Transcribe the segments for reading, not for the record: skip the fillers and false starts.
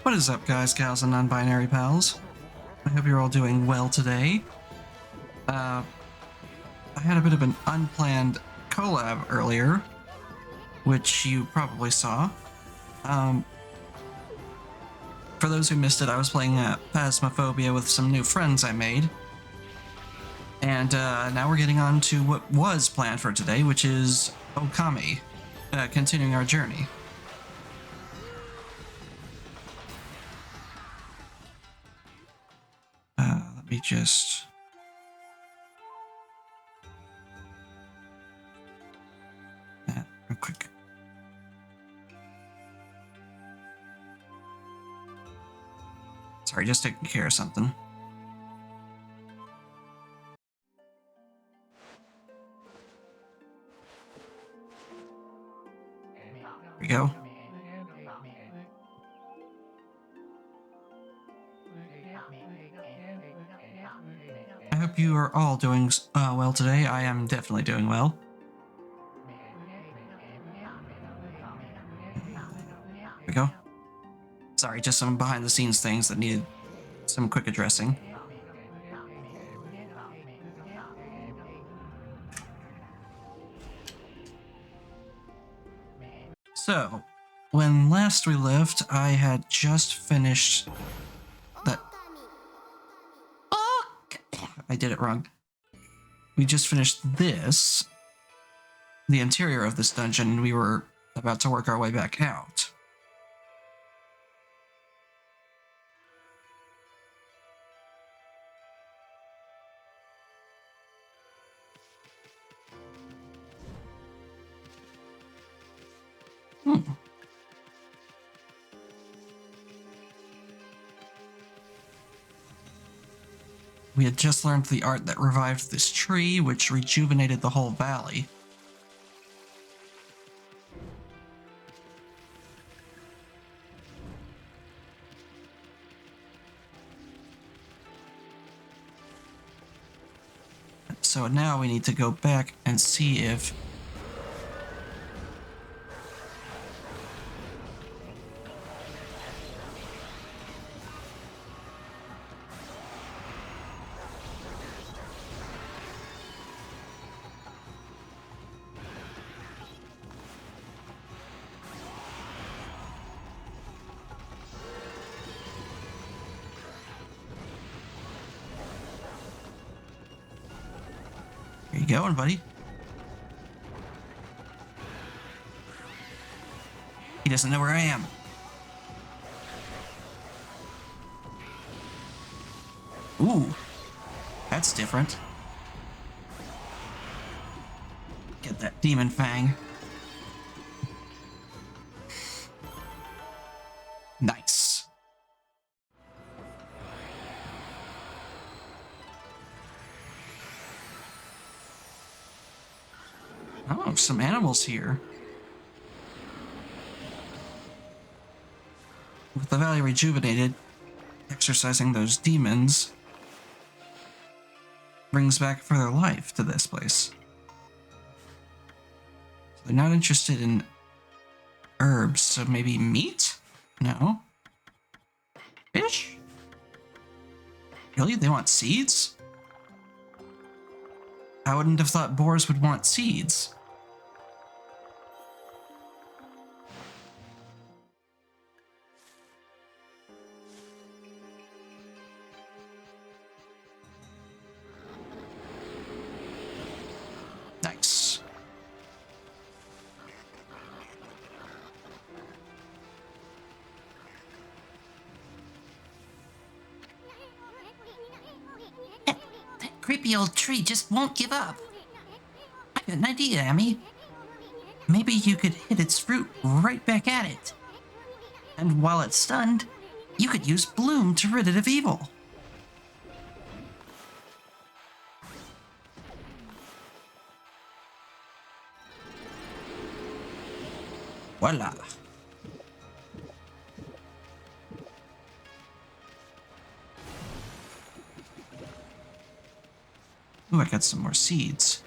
What is up, guys, gals, and non-binary pals? I hope you're all doing well today. I had a bit of an unplanned collab earlier, which you probably saw. For those who missed it, I was playing Phasmophobia with some new friends I made. And now we're getting on to what was planned for today, which is Okami, continuing our journey. Let me just... real quick. Sorry, just taking care of something. There we go. I hope you are all doing well today. I am definitely doing well. There we go. Sorry, just some behind-the-scenes things that needed some quick addressing. So, when last we left, I had just finished that... Oh! I did it wrong. We just finished this, the interior of this dungeon, and we were about to work our way back out. We had just learned the art that revived this tree, which rejuvenated the whole valley. So now we need to go back and see if... Where you going, buddy? He doesn't know where I am. Ooh, that's different. Get that demon fang. Nice. Oh, some animals here. With the valley rejuvenated, exercising those demons brings back further life to this place. So they're not interested in herbs, so maybe meat? No. Fish? Really? They want seeds? I wouldn't have thought boars would want seeds. Nice. That creepy old tree just won't give up. I got an idea, Amy. Maybe you could hit its root right back at it. And while it's stunned, you could use Bloom to rid it of evil. Voila. Ooh, I got some more seeds.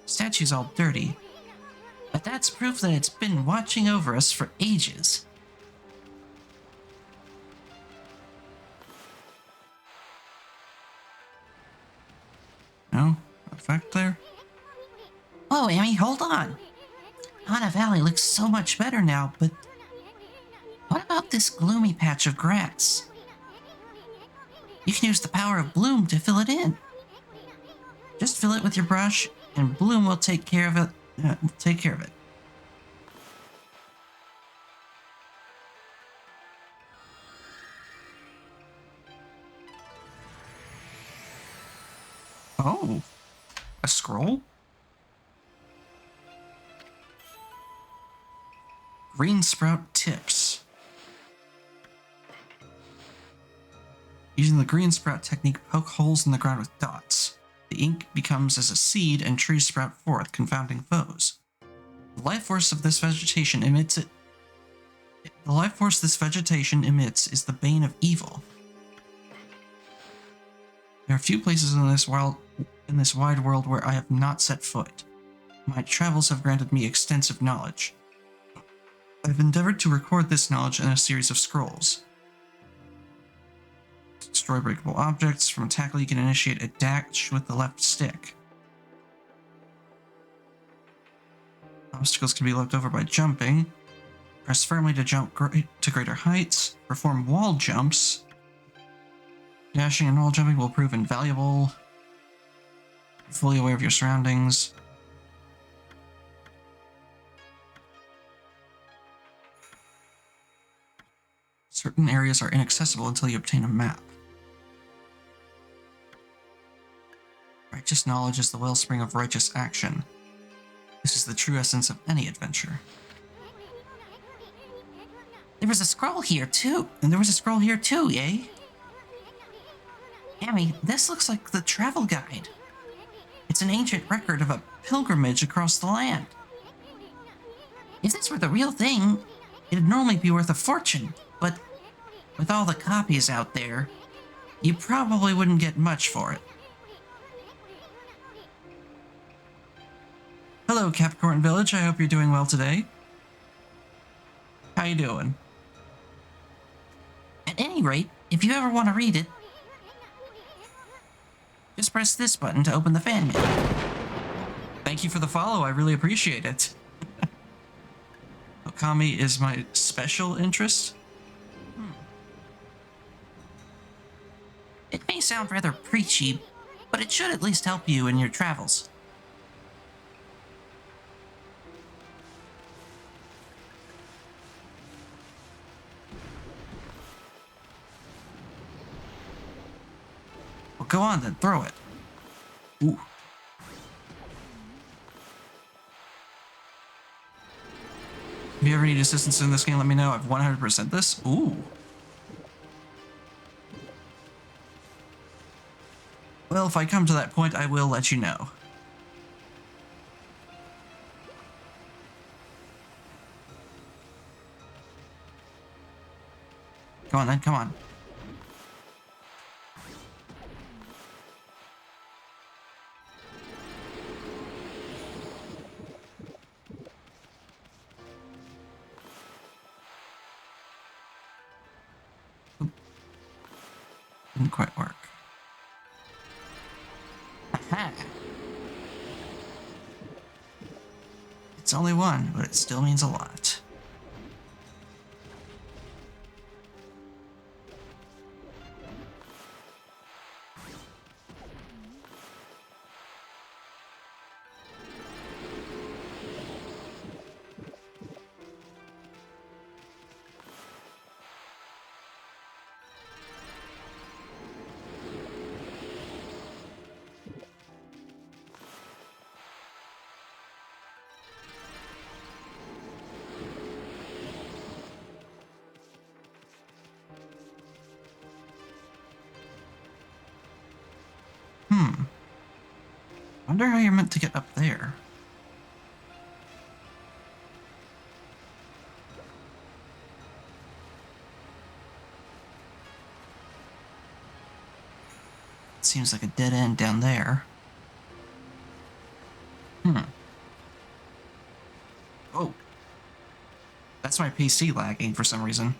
Statue's all dirty. That That's proof that it's been watching over us for ages. No effect there? Whoa, Amy, hold on. Hana Valley looks so much better now, but what about this gloomy patch of grass? You can use the power of bloom to fill it in. Just fill it with your brush, and bloom will take care of it. Take care of it. Oh, a scroll? Green sprout tips. Using the green sprout technique, poke holes in the ground with dots. The ink becomes as a seed and trees sprout forth, confounding foes. The life force this vegetation emits is the bane of evil. There are few places in this wide world where I have not set foot. My travels have granted me extensive knowledge. I've endeavored to record this knowledge in a series of scrolls. To destroy breakable objects. From a tackle, you can initiate a dash with the left stick. Obstacles can be leapt over by jumping. Press firmly to jump to greater heights. Perform wall jumps. Dashing and wall jumping will prove invaluable. Fully aware of your surroundings. Certain areas are inaccessible until you obtain a map. Righteous knowledge is the wellspring of righteous action. This is the true essence of any adventure. There was a scroll here too, and there was a scroll here too, eh? Amy, this looks like the travel guide. It's an ancient record of a pilgrimage across the land. If this were the real thing, it'd normally be worth a fortune, but with all the copies out there, you probably wouldn't get much for it. Hello, Capricorn Village. I hope you're doing well today. How you doing? At any rate, if you ever want to read it, just press this button to open the fan mail. Thank you for the follow. I really appreciate it. Okami is my special interest. It may sound rather preachy, but it should at least help you in your travels. Well, go on then, throw it. Ooh. If you ever need assistance in this game, let me know. I've 100% this. Ooh. Well, if I come to that point, I will let you know. Come on then, come on. Didn't quite work. Aha! It's only one, but it still means a lot. Wonder how you're meant to get up there. It seems like a dead end down there. That's my PC lagging for some reason.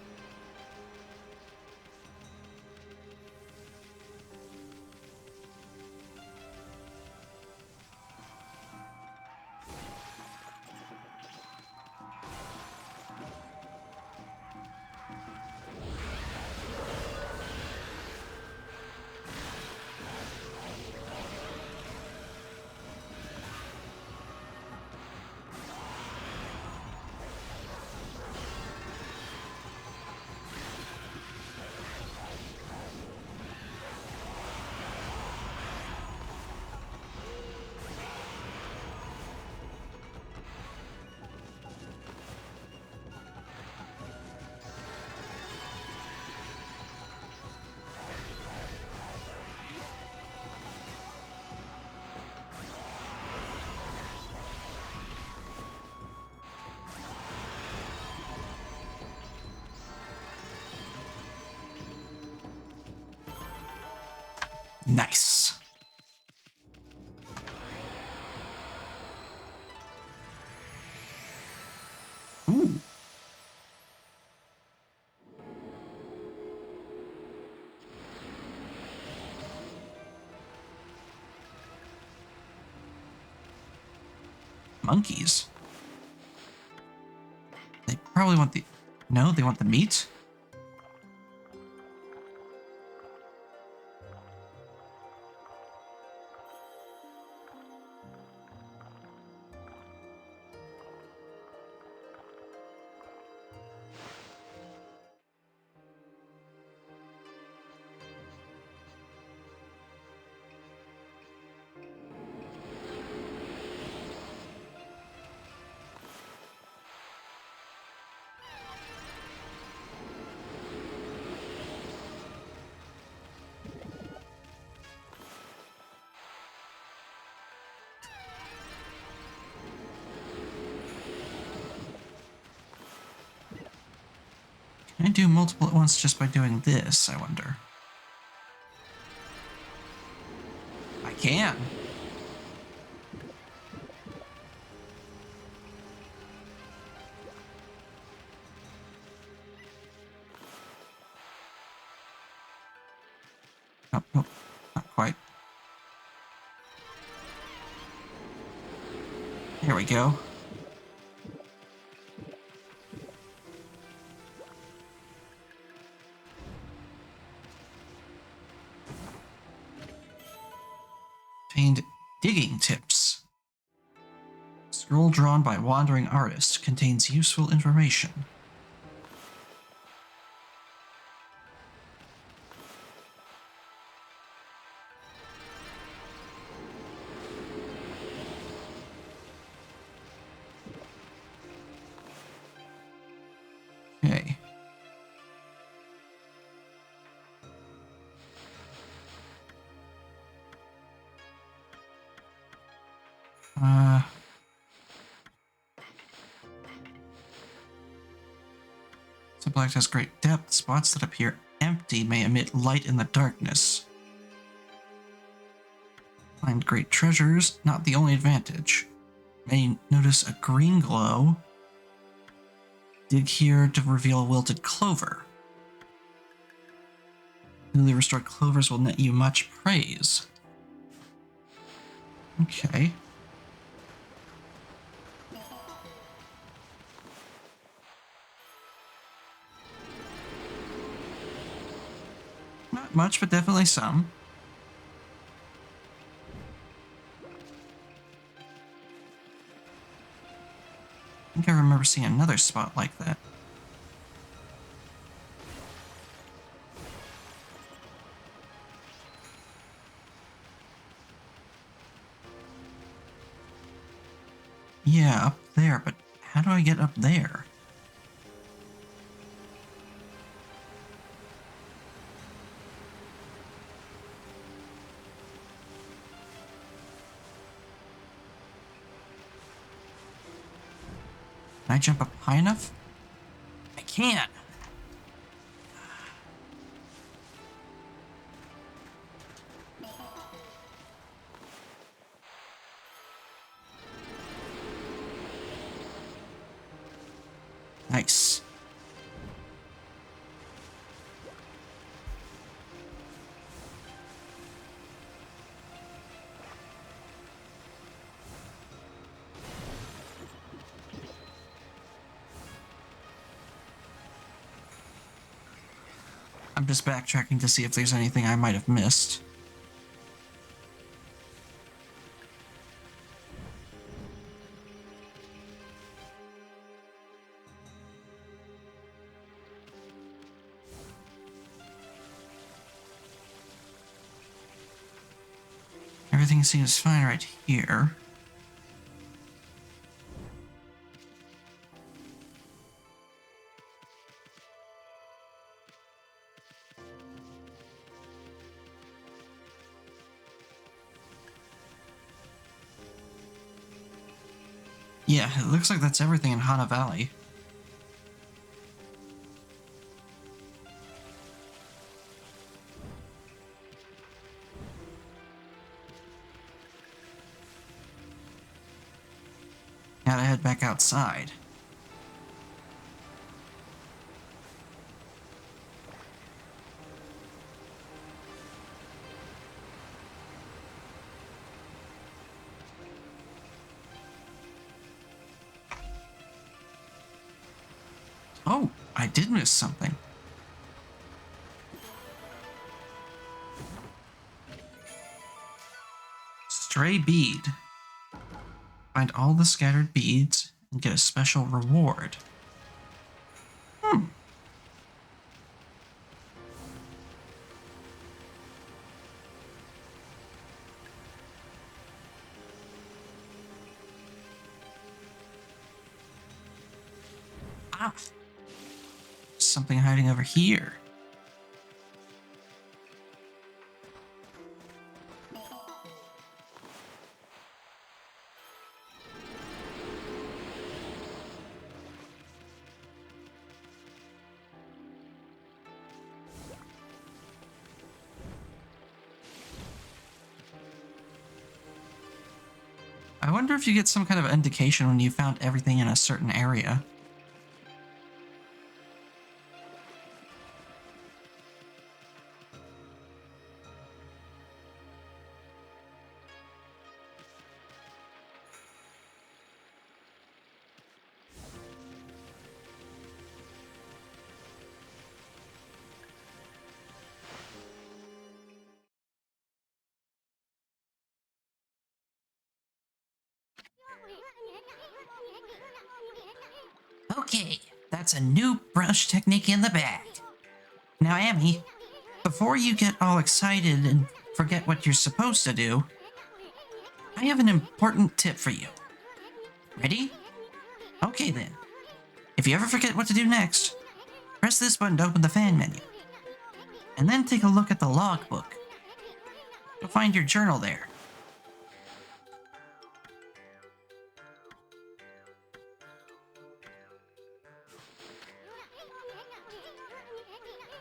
Nice. Ooh. Monkeys. They probably want the... No, they want the meat? Can I do multiple at once just by doing this, I wonder? I can. Oh, oh, not quite. Here we go. Obtained digging tips. Scroll drawn by wandering artist contains useful information. Okay. Subject has great depth. Spots that appear empty may emit light in the darkness. Find great treasures, not the only advantage. May notice a green glow. Dig here to reveal wilted clover. Newly restored clovers will net you much praise. Okay. Not much, but definitely some. I think I remember seeing another spot like that. Yeah, up there, but how do I get up there? Can I jump up high enough? I can't. Nice. I'm just backtracking to see if there's anything I might have missed. Everything seems fine right here. Yeah, it looks like that's everything in Hana Valley. Now to head back outside. Oh, I did miss something. Stray bead. Find all the scattered beads and get a special reward. Ah, something hiding over here. I wonder if you get some kind of indication when you found everything in a certain area. Okay, that's a new brush technique in the bag. Now, Amy, before you get all excited and forget what you're supposed to do, I have an important tip for you. Ready? Okay then. If you ever forget what to do next, press this button to open the fan menu. And then take a look at the logbook. You'll find your journal there.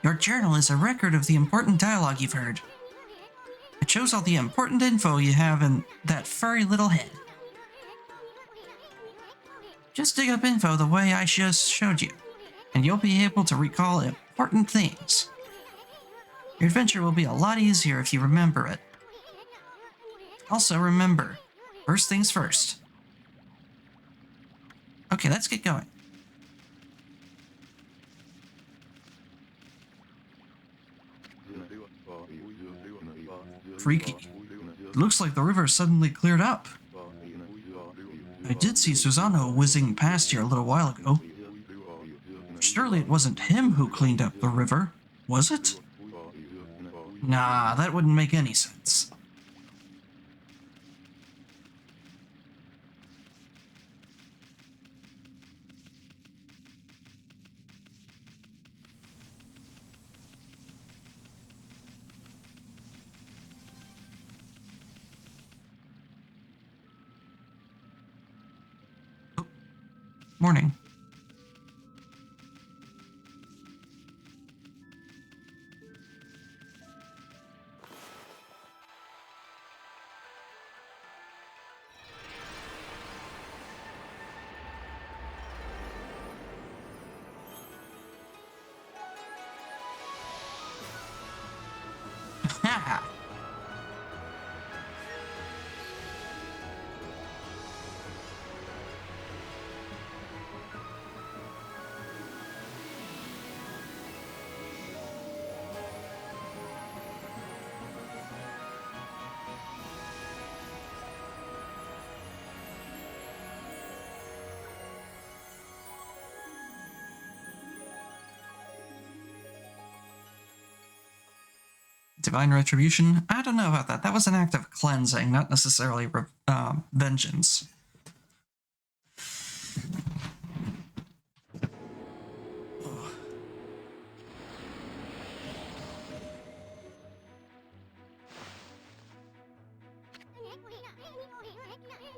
Your journal is a record of the important dialogue you've heard. It shows all the important info you have in that furry little head. Just dig up info the way I just showed you, and you'll be able to recall important things. Your adventure will be a lot easier if you remember it. Also remember, first things first. Okay, let's get going. Freaky. It looks like the river suddenly cleared up. I did see Susano whizzing past here a little while ago. Surely it wasn't him who cleaned up the river, was it? Nah, that wouldn't make any sense. Oh, morning. Haha. Divine retribution? I don't know about that. That was an act of cleansing, not necessarily vengeance.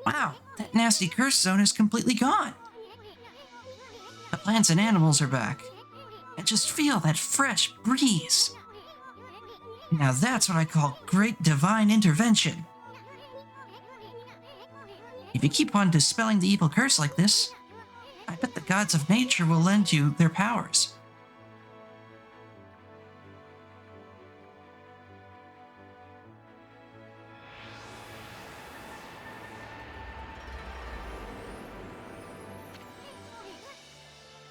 Wow, that nasty curse zone is completely gone. The plants and animals are back. And just feel that fresh breeze. Now that's what I call great divine intervention. If you keep on dispelling the evil curse like this, I bet the gods of nature will lend you their powers.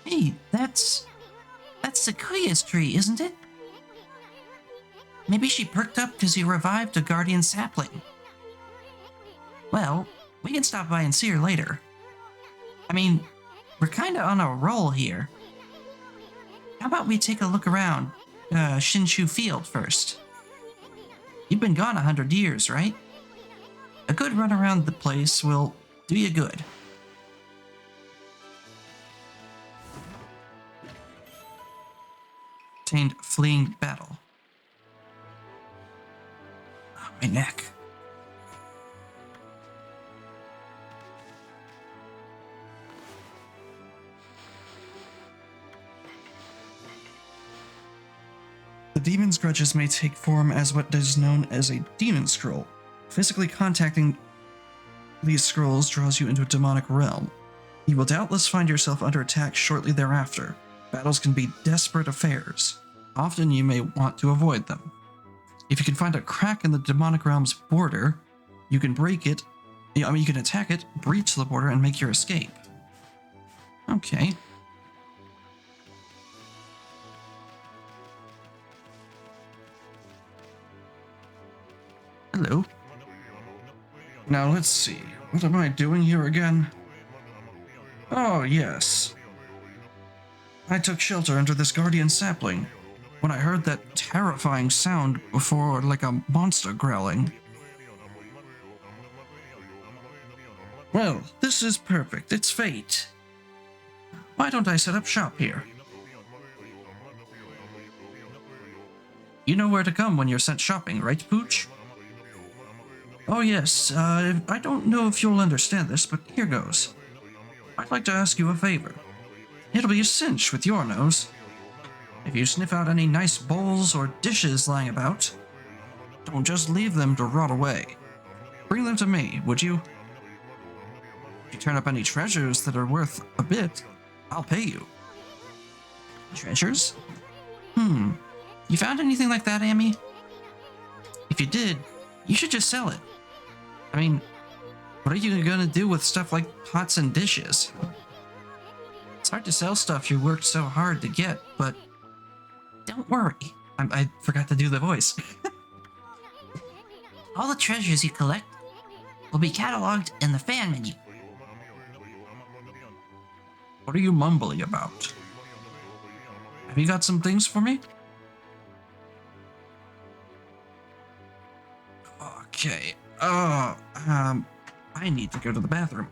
Hey, that's Sakuya's tree, isn't it? Maybe she perked up because you revived a guardian sapling. Well, we can stop by and see her later. I mean, we're kinda on a roll here. How about we take a look around Shinshu Field first? You've been gone 100 years, right? A good run around the place will do you good. Obtained fleeing battle. Oh, my neck. The demon's grudges may take form as what is known as a demon scroll. Physically contacting these scrolls draws you into a demonic realm. You will doubtless find yourself under attack shortly thereafter. Battles can be desperate affairs. Often you may want to avoid them. If you can find a crack in the demonic realm's border, you can break it. You can attack it, breach the border, and make your escape. Okay. Hello. Now let's see. What am I doing here again? Oh, yes. I took shelter under this guardian sapling when I heard that terrifying sound before, like a monster growling. Well, this is perfect. It's fate. Why don't I set up shop here? You know where to come when you're sent shopping, right, Pooch? Oh yes, I don't know if you'll understand this, but here goes. I'd like to ask you a favor. It'll be a cinch with your nose. If you sniff out any nice bowls or dishes lying about, don't just leave them to rot away. Bring them to me, would you? If you turn up any treasures that are worth a bit, I'll pay you. Treasures? You found anything like that, Amy? If you did, you should just sell it. I mean, what are you gonna do with stuff like pots and dishes? It's hard to sell stuff you worked so hard to get, but don't worry. I forgot to do the voice. All the treasures you collect will be cataloged in the fan menu. What are you mumbling about? Have you got some things for me? Okay. I need to go to the bathroom.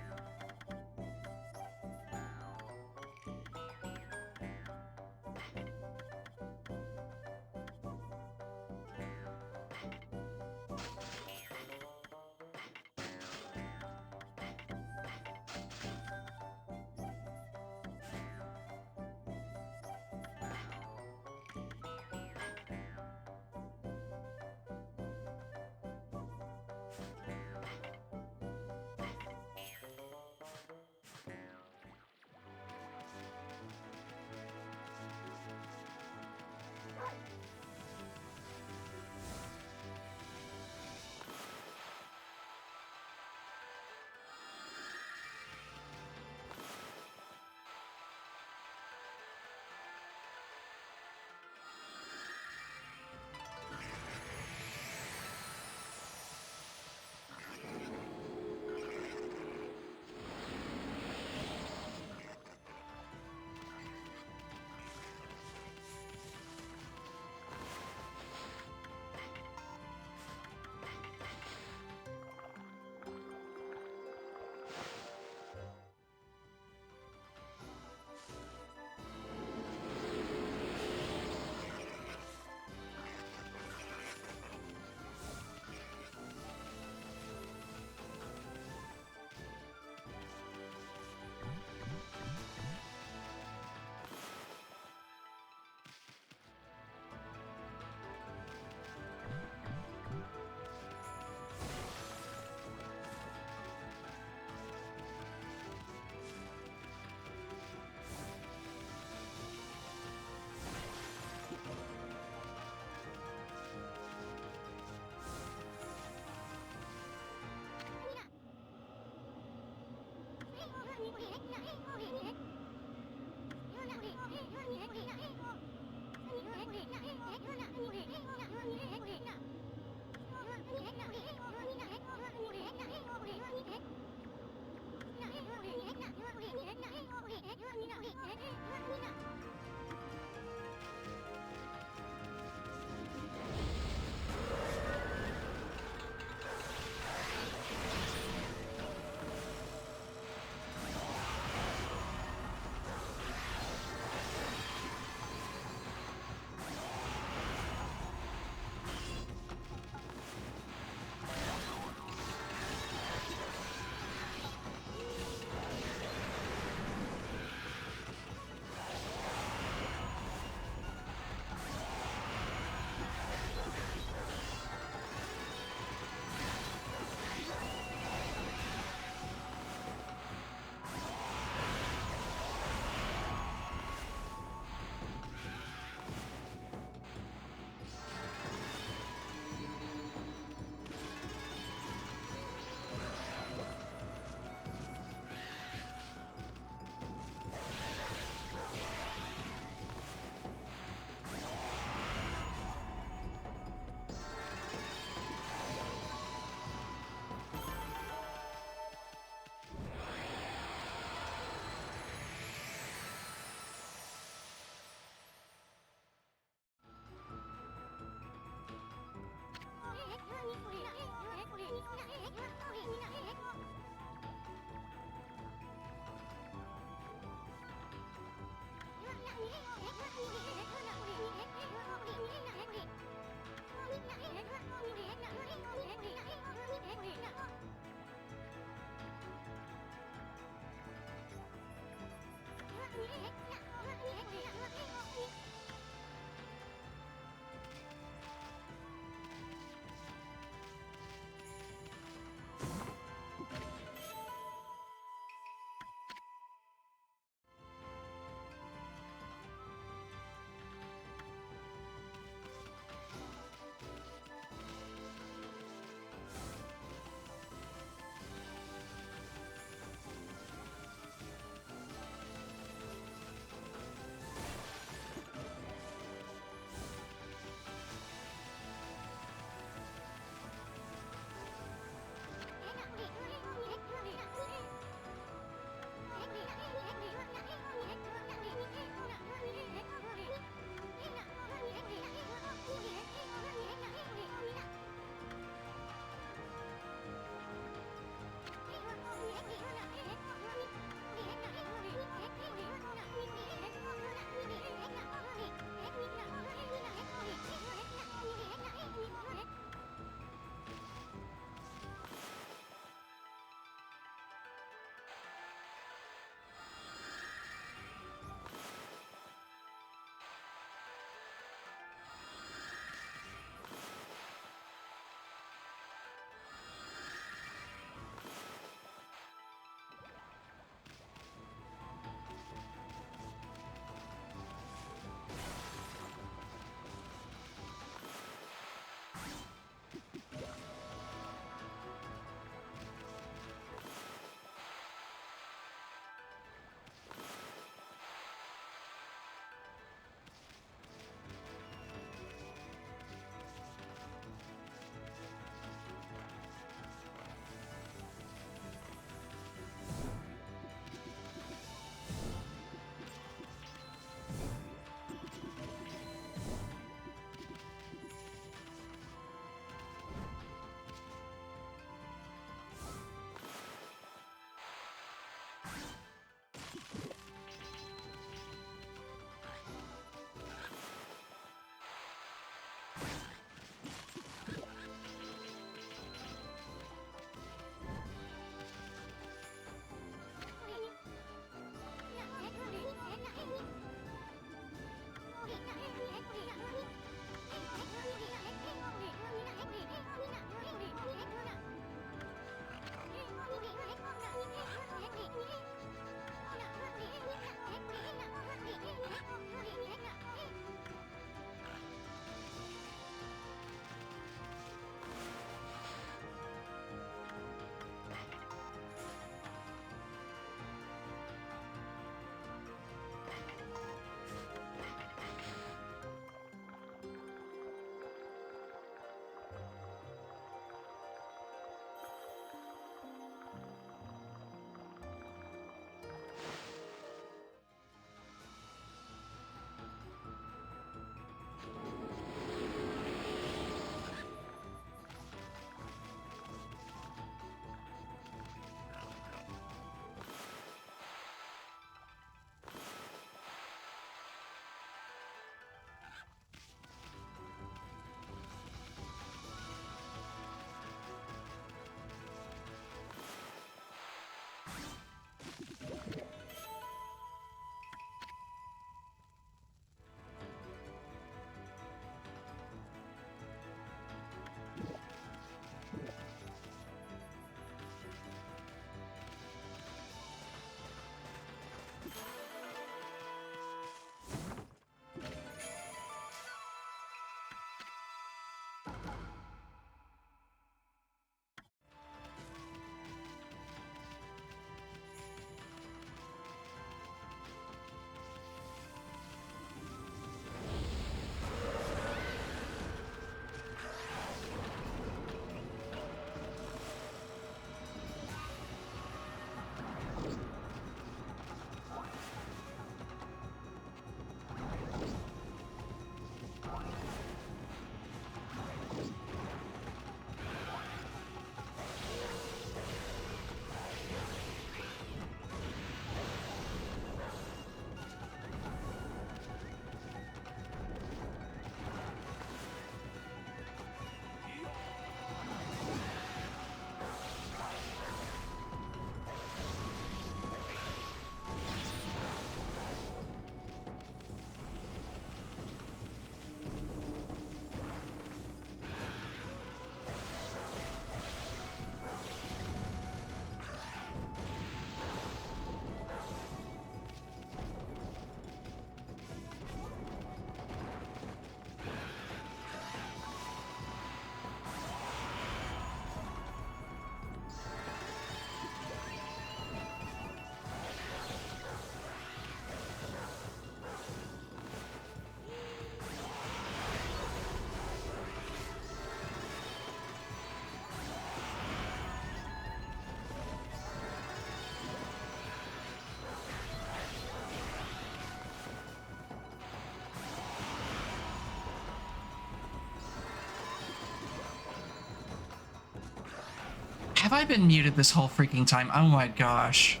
Have I been muted this whole freaking time? Oh my gosh.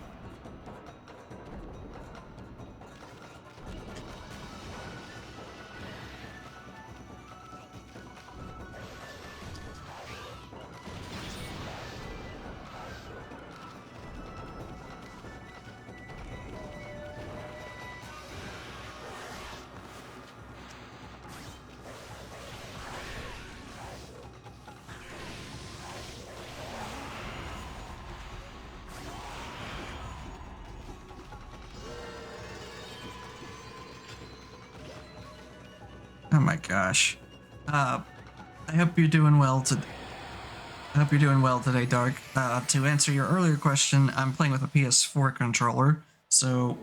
Oh my gosh. I hope you're doing well today. I hope you're doing well today, Dark. To answer your earlier question, I'm playing with a PS4 controller, so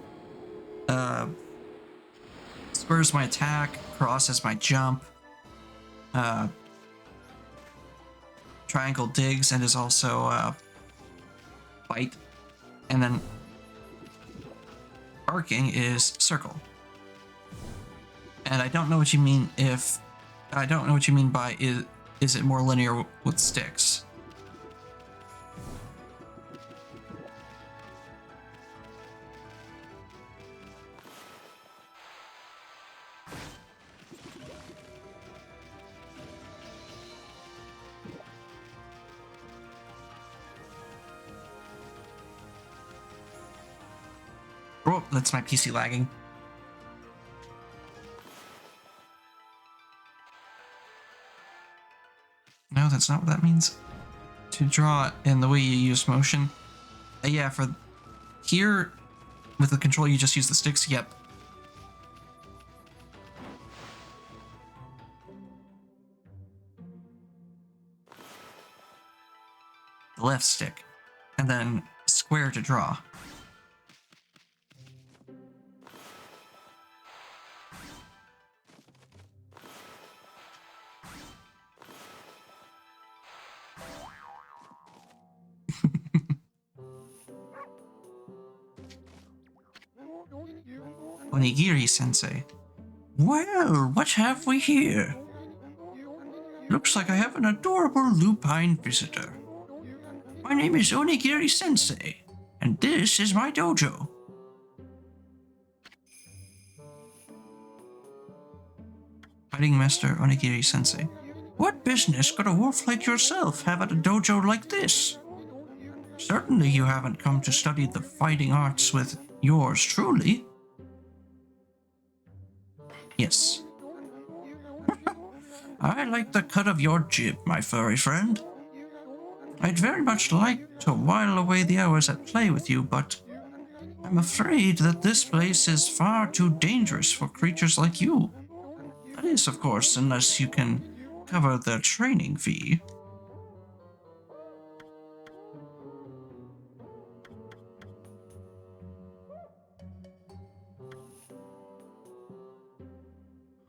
square is my attack, cross is my jump, triangle digs and is also bite, and then arcing is circle. And I don't know what you mean by is it more linear with sticks? Oh, that's my PC lagging. No, that's not what that means. To draw in the way you use motion. Yeah, for here, with the control, you just use the sticks. Yep. The left stick. And then square to draw. Onigiri-sensei. Well, what have we here? Looks like I have an adorable lupine visitor. My name is Onigiri-sensei, and this is my dojo. Fighting Master Onigiri-sensei. What business could a wolf like yourself have at a dojo like this? Certainly you haven't come to study the fighting arts with yours truly. Yes. I like the cut of your jib, my furry friend. I'd very much like to while away the hours at play with you, but I'm afraid that this place is far too dangerous for creatures like you. That is, of course, unless you can cover the training fee.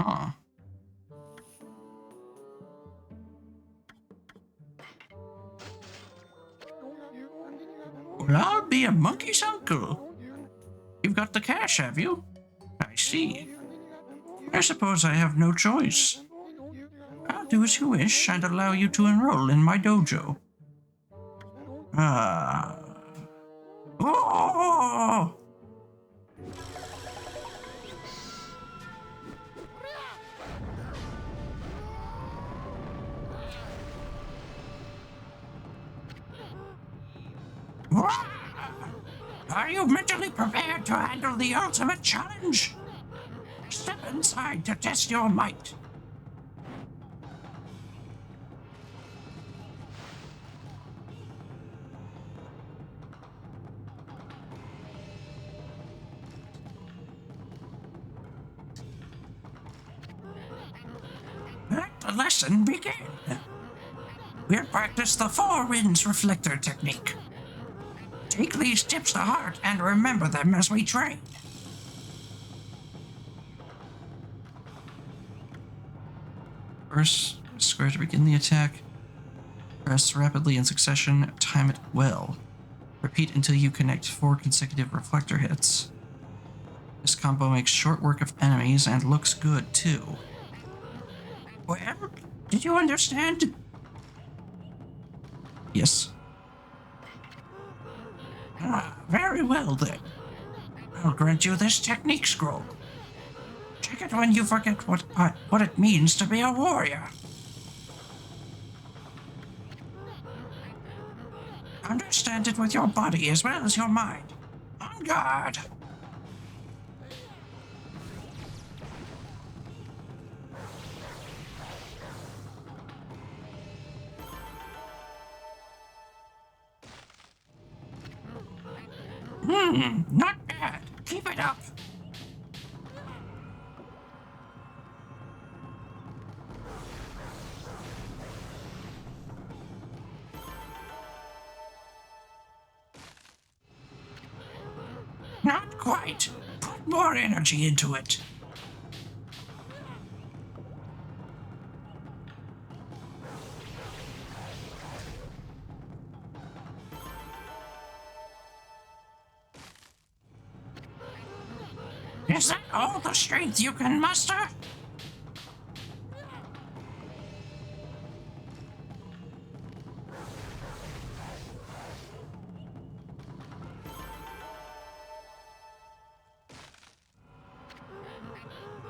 Huh. Well, I'll be a monkey's uncle. You've got the cash, have you? I see. I suppose I have no choice. I'll do as you wish and allow you to enroll in my dojo. Ah. Oh! Are you mentally prepared to handle the ultimate challenge? Step inside to test your might. Let the lesson begin. We'll practice the Four Winds Reflector technique. Take these tips to heart and remember them as we train. First, square to begin the attack. Press rapidly in succession, time it well. Repeat until you connect 4 consecutive reflector hits. This combo makes short work of enemies and looks good too. Well, did you understand? Yes. Ah, very well then. I'll grant you this technique scroll. Check it when you forget what it means to be a warrior. Understand it with your body as well as your mind. On guard. Not bad. Keep it up. Not quite. Put more energy into it. Is that all the strength you can muster?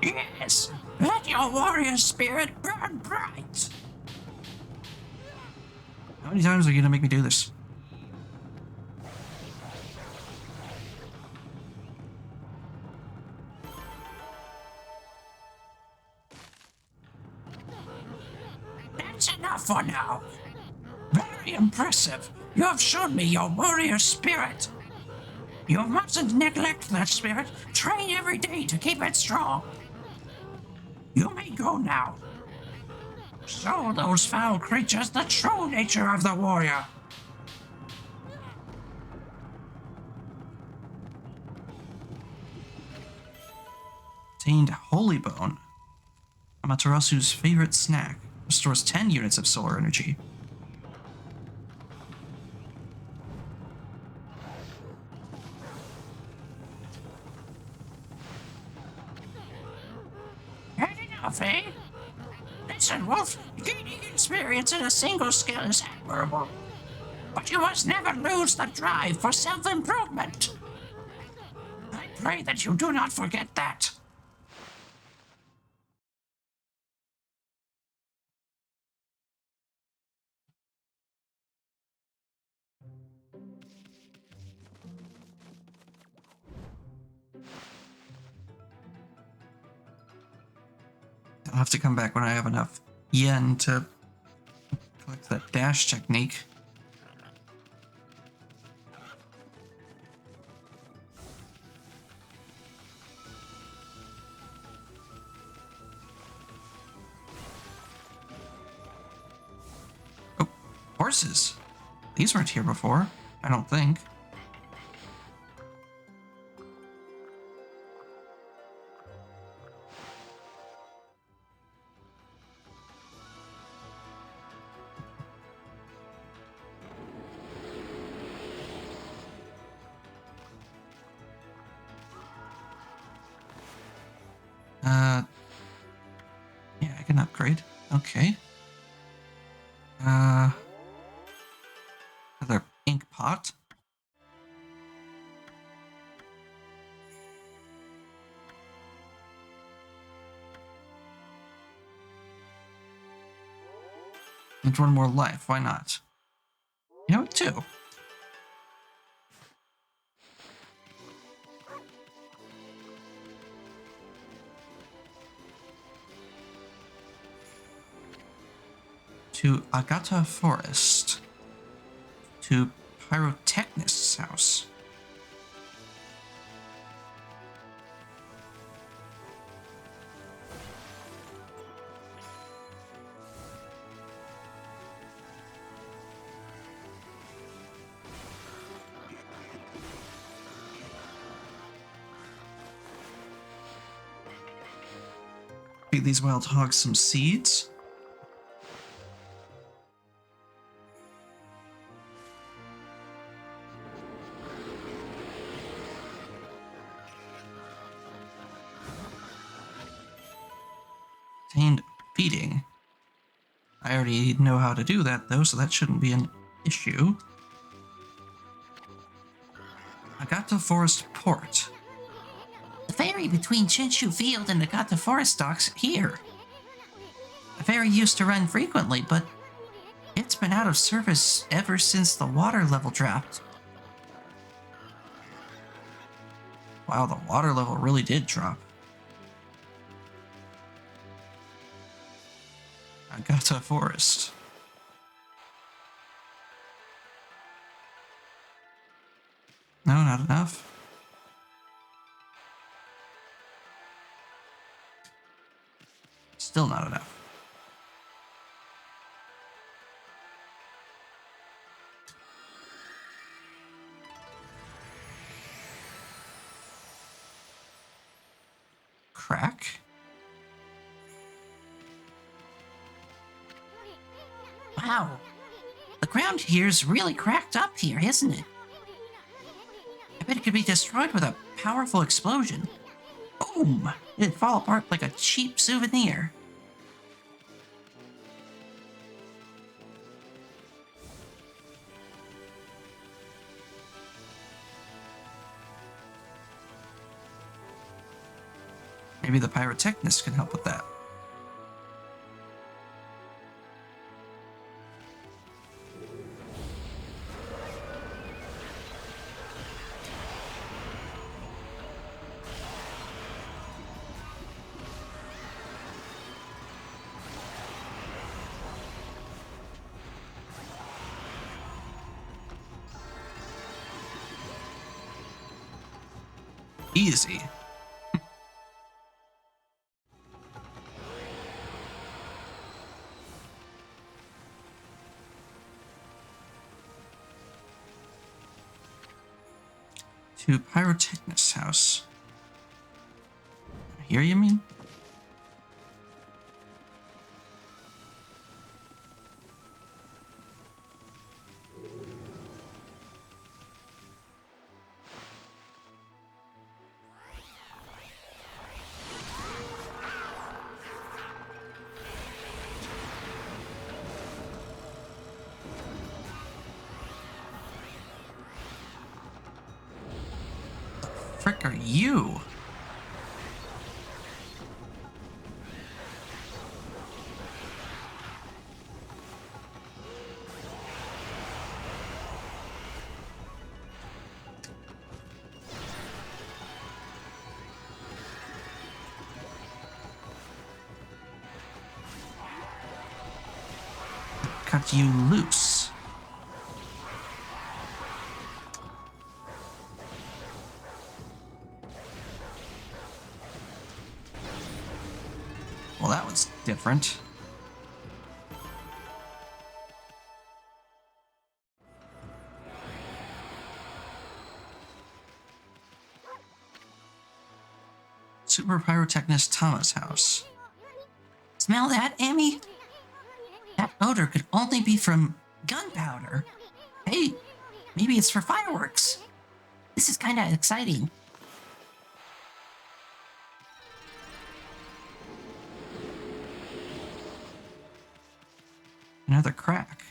Yes, let your warrior spirit burn bright. How many times are you gonna make me do this? That's enough for now. Very impressive. You have shown me your warrior spirit. You mustn't neglect that spirit. Train every day to keep it strong. You may go now. Show those foul creatures the true nature of the warrior. Obtained Holy Bone. Amaterasu's favorite snack. Restores 10 units of solar energy. Had enough, eh? Listen, Wolf, gaining experience in a single skill is admirable. But you must never lose the drive for self-improvement. I pray that you do not forget that. I'll have to come back when I have enough yen to collect that dash technique. Oh, horses. These weren't here before, I don't think. Yeah, I can upgrade. Okay. Another ink pot. And one more life, why not? You know what, too? To Agata Forest. To Pyrotechnist's house. Feed these wild hogs some seeds. Obtained feeding. I already know how to do that though, so that shouldn't be an issue. Nagata Forest Port. The ferry between Chinshu Field and Nagata Forest docks here. The ferry used to run frequently, but it's been out of service ever since the water level dropped. Wow, the water level really did drop. Nagata Forest. No, not enough. Still not enough. Crack? Wow. The ground here's really cracked up here, isn't it? I bet it could be destroyed with a powerful explosion. Boom! It'd fall apart like a cheap souvenir. Maybe the pyrotechnist can help with that. Easy. To pyrotechnist's house. Here, you mean? Frick are you? Cut you loose. Well, that was different. Super Pyrotechnist Tama's house. Smell that, Amy? That odor could only be from gunpowder. Hey, maybe it's for fireworks. This is kinda exciting. Another crack.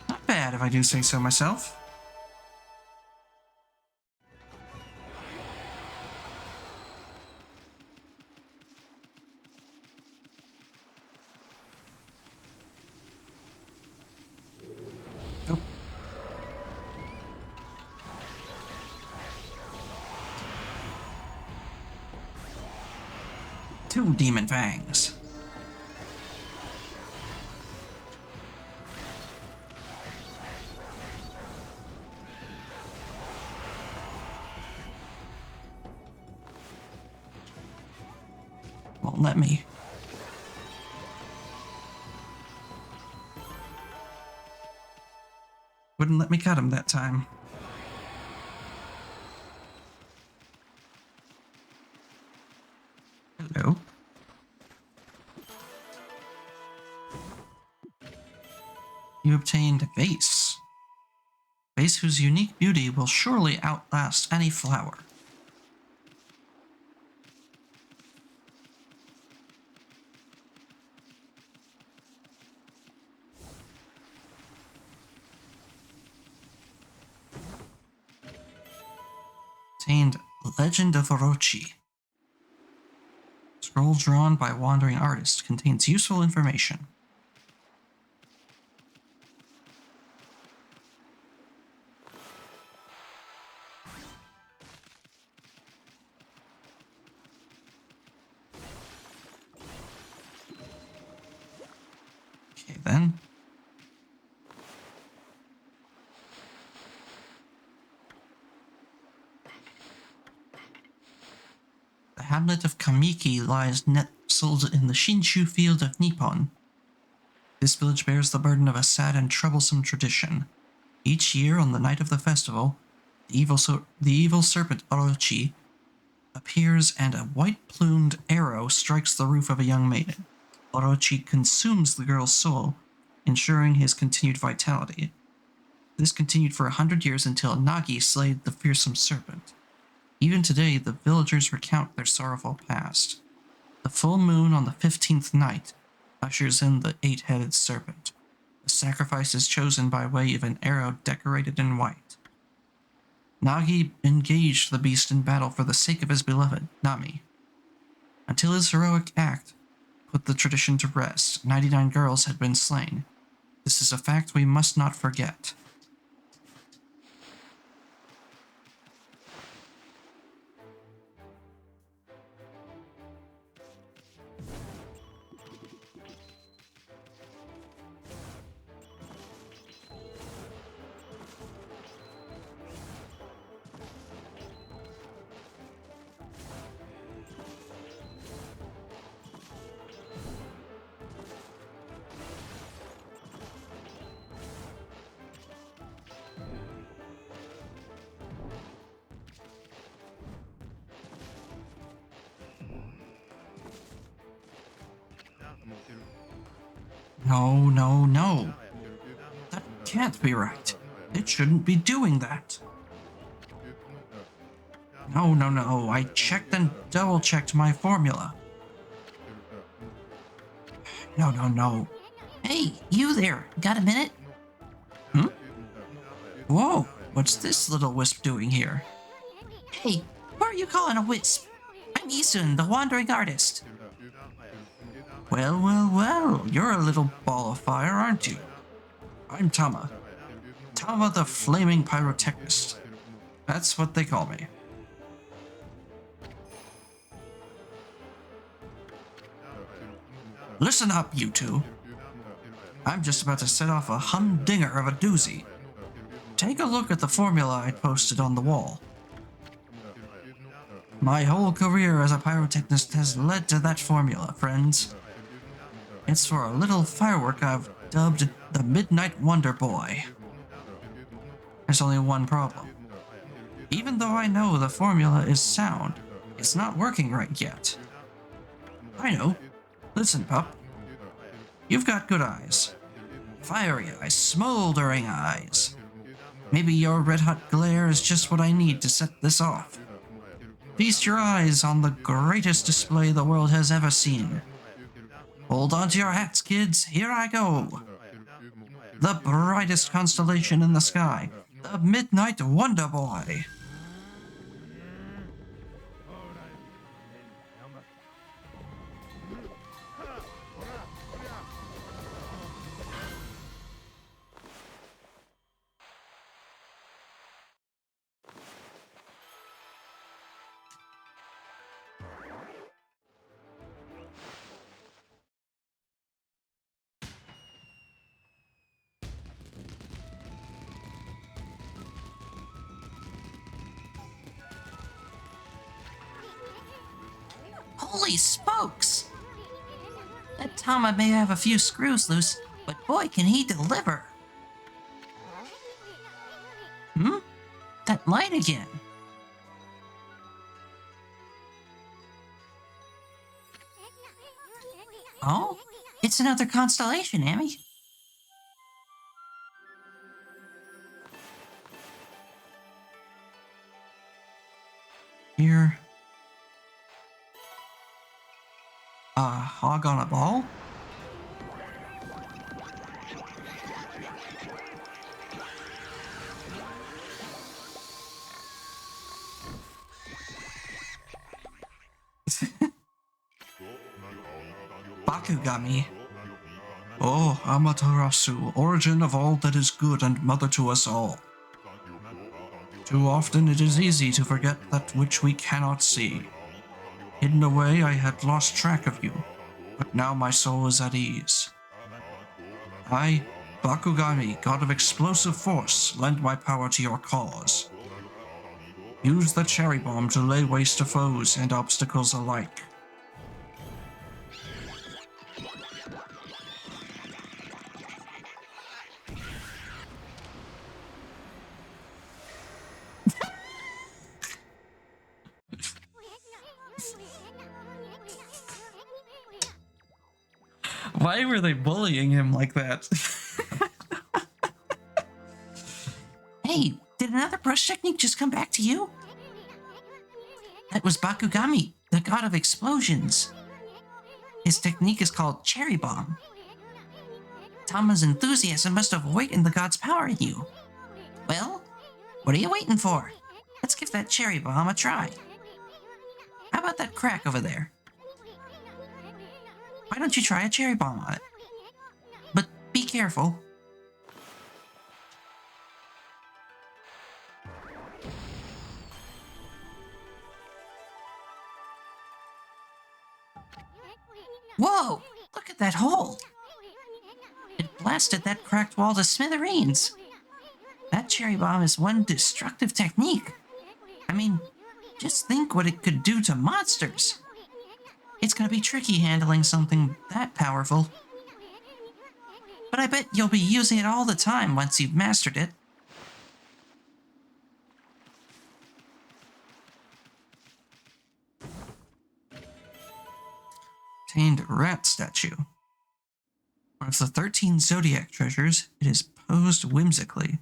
Not bad, if I do say so myself. Oh. Two demon fangs. Won't let me. Wouldn't let me cut him that time. Hello. You obtained a vase. Vase whose unique beauty will surely outlast any flower. Obtained Legend of Orochi. Scroll drawn by wandering artist contains useful information. Okay then. The hamlet of Kamiki lies nestled in the Shinshu field of Nippon. This village bears the burden of a sad and troublesome tradition. Each year, on the night of the festival, the evil serpent Orochi appears and a white-plumed arrow strikes the roof of a young maiden. Orochi consumes the girl's soul, ensuring his continued vitality. This continued for 100 years until Nagi slayed the fearsome serpent. Even today, the villagers recount their sorrowful past. The full moon on the 15th night ushers in the 8-headed serpent. The sacrifice is chosen by way of an arrow decorated in white. Nagi engaged the beast in battle for the sake of his beloved, Nami. Until his heroic act put the tradition to rest, 99 girls had been slain. This is a fact we must not forget. No, no, no. That can't be right. It shouldn't be doing that. No, no, no. I checked and double-checked my formula. No, no, no. Hey, you there. Got a minute? Hmm? Whoa, what's this little wisp doing here? Hey, what are you calling a wisp? I'm Isun, the wandering artist. Well, well, well, you're a little ball of fire, aren't you? I'm Tama. Tama the Flaming Pyrotechnist. That's what they call me. Listen up, you two. I'm just about to set off a humdinger of a doozy. Take a look at the formula I posted on the wall. My whole career as a pyrotechnist has led to that formula, friends. It's for a little firework I've dubbed the Midnight Wonder Boy. There's only one problem. Even though I know the formula is sound, it's not working right yet. I know. Listen, pup. You've got good eyes. Fiery eyes, smoldering eyes. Maybe your red-hot glare is just what I need to set this off. Feast your eyes on the greatest display the world has ever seen. Hold on to your hats, kids. Here I go. The brightest constellation in the sky. The Midnight Wonder Boy. Holy smokes! That Tama may have a few screws loose, but boy, can he deliver! Hmm? That light again. Oh? It's another constellation, Amy. Here. A hog on a ball? Bakugami. Oh, Amaterasu, origin of all that is good and mother to us all. Too often it is easy to forget that which we cannot see. Hidden away, I had lost track of you, but now my soul is at ease. I, Bakugami, god of explosive force, lend my power to your cause. Use the cherry bomb to lay waste to foes and obstacles alike. Why were they bullying him like that? Hey, did another brush technique just come back to you? That was Bakugami, the god of explosions. His technique is called Cherry Bomb. Tama's enthusiasm must have awakened the god's power in you. Well, what are you waiting for? Let's give that Cherry Bomb a try. How about that crack over there? Why don't you try a Cherry Bomb on it? But be careful. Whoa! Look at that hole! It blasted that cracked wall to smithereens. That cherry bomb is one destructive technique. I mean, just think what it could do to monsters. It's gonna be tricky handling something that powerful. But I bet you'll be using it all the time once you've mastered it. Obtained a rat statue. One of the 13 zodiac treasures, it is posed whimsically.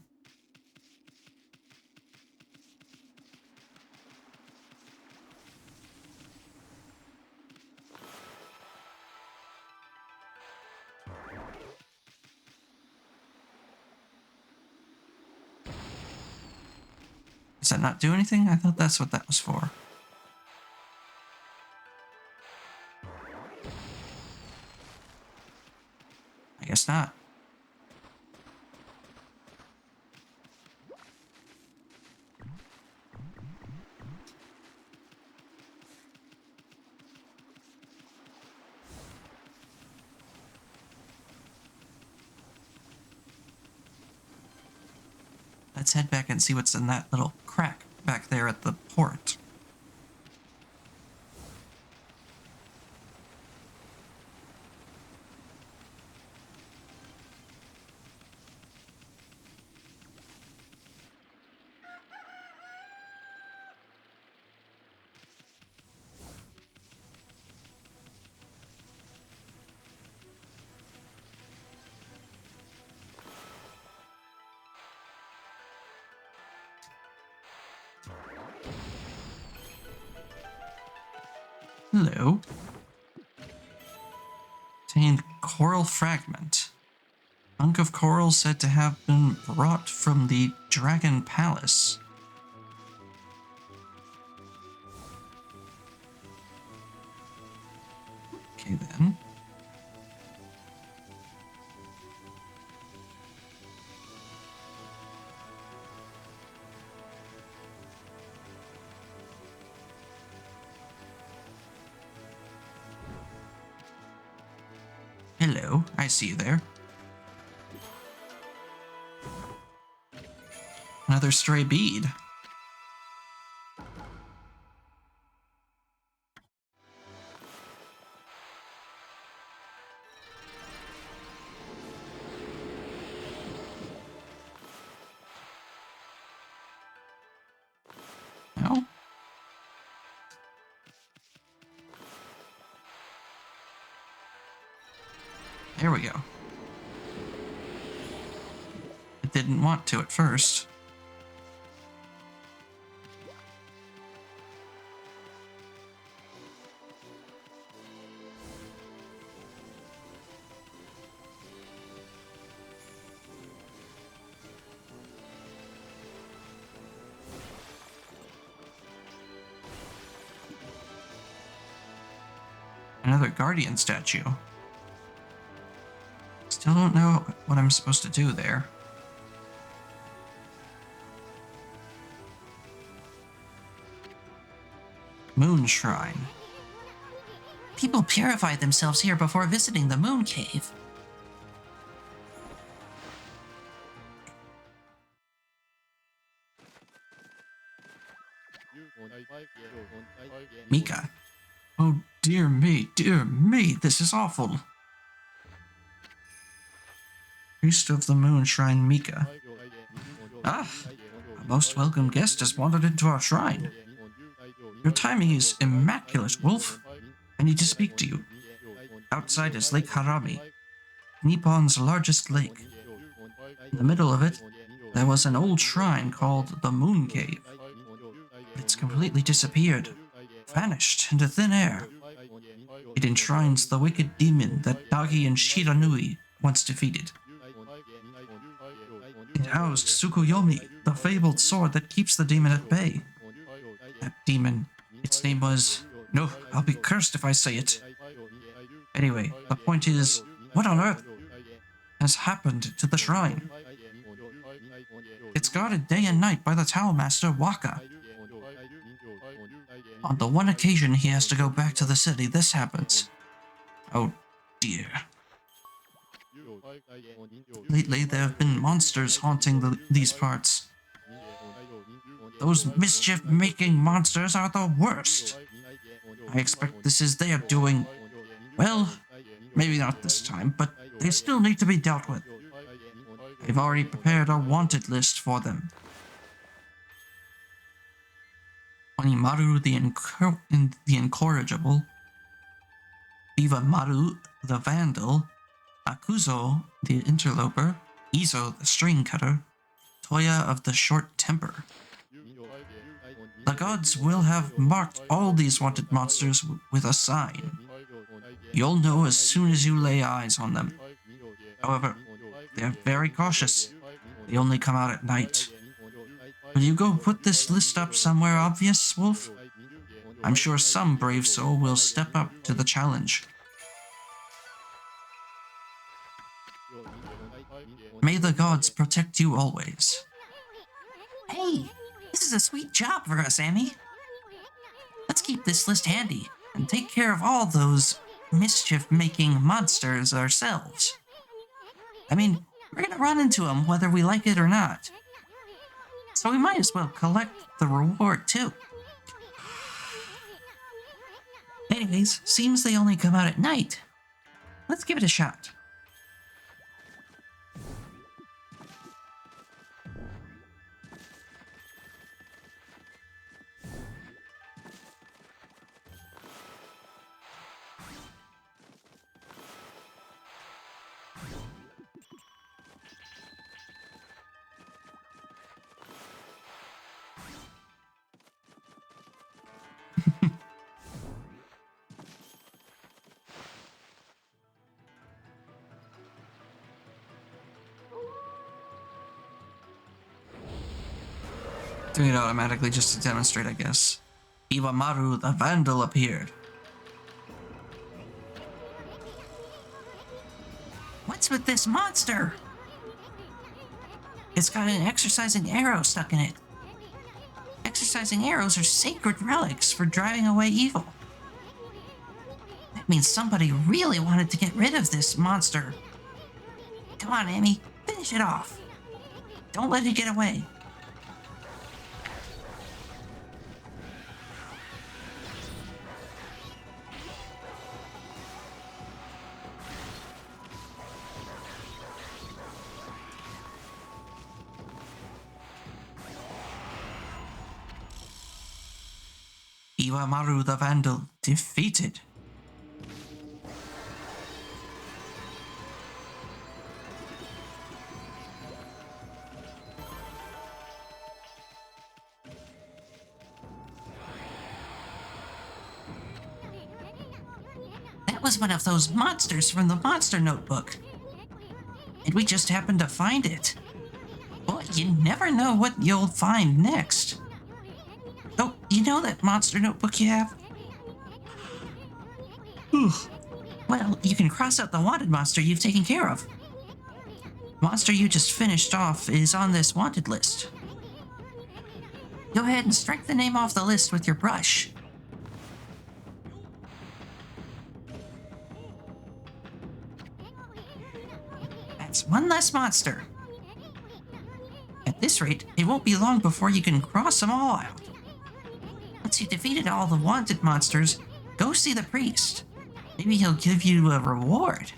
Does that not do anything? I thought that's what that was for. I guess not. Let's head back and see what's in that little crack back there at the port. Hello. Obtained coral fragment. Hunk of coral said to have been brought from the Dragon Palace. Okay then. Hello, I see you there. Another stray bead. There we go. It didn't want to at first. Another guardian statue. Still don't know what I'm supposed to do there. Moon Shrine. People purify themselves here before visiting the moon cave. Mika. Oh, dear me, this is awful. Priest of the Moon Shrine, Mika. Ah, a most welcome guest has wandered into our shrine. Your timing is immaculate, Wolf. I need to speak to you. Outside is Lake Harami, Nippon's largest lake. In the middle of it, there was an old shrine called the Moon Cave. It's completely disappeared, vanished into thin air. It enshrines the wicked demon that Dagi and Shiranui once defeated. It housed Tsukuyomi, the fabled sword that keeps the demon at bay. That demon, its name was... No, I'll be cursed if I say it. Anyway, the point is, what on earth has happened to the shrine? It's guarded day and night by the Tao Master Waka. On the one occasion he has to go back to the city, this happens. Oh dear. Lately, there have been monsters haunting these parts. Those mischief-making monsters are the worst. I expect this is their doing. Well, maybe not this time, but they still need to be dealt with. I've already prepared a wanted list for them. Onimaru the Incorrigible, Ivamaru the Vandal, Akuzo the Interloper, Izo the String Cutter, Toya of the Short Temper. The gods will have marked all these wanted monsters with a sign. You'll know as soon as you lay eyes on them. However, they're very cautious. They only come out at night. Will you go put this list up somewhere obvious, Wolf? I'm sure some brave soul will step up to the challenge. May the gods protect you always. Hey, this is a sweet job for us, Amy. Let's keep this list handy and take care of all those mischief-making monsters ourselves. I mean, we're gonna run into them whether we like it or not. So we might as well collect the reward too. Anyways, seems they only come out at night. Let's give it a shot. Doing it automatically just to demonstrate, I guess. Ivamaru the Vandal appeared. What's with this monster? It's got an exercising arrow stuck in it. Exercising arrows are sacred relics for driving away evil. That means somebody really wanted to get rid of this monster. Come on, Amy, finish it off. Don't let it get away. Ivamaru the Vandal defeated. That was one of those monsters from the monster notebook. And we just happened to find it. Boy, you never know what you'll find next. Oh, you know that monster notebook you have? Well, you can cross out the wanted monster you've taken care of. Monster you just finished off is on this wanted list. Go ahead and strike the name off the list with your brush. That's one less monster. At this rate, it won't be long before you can cross them all out. Once you defeated all the wanted monsters, go see the priest. Maybe he'll give you a reward.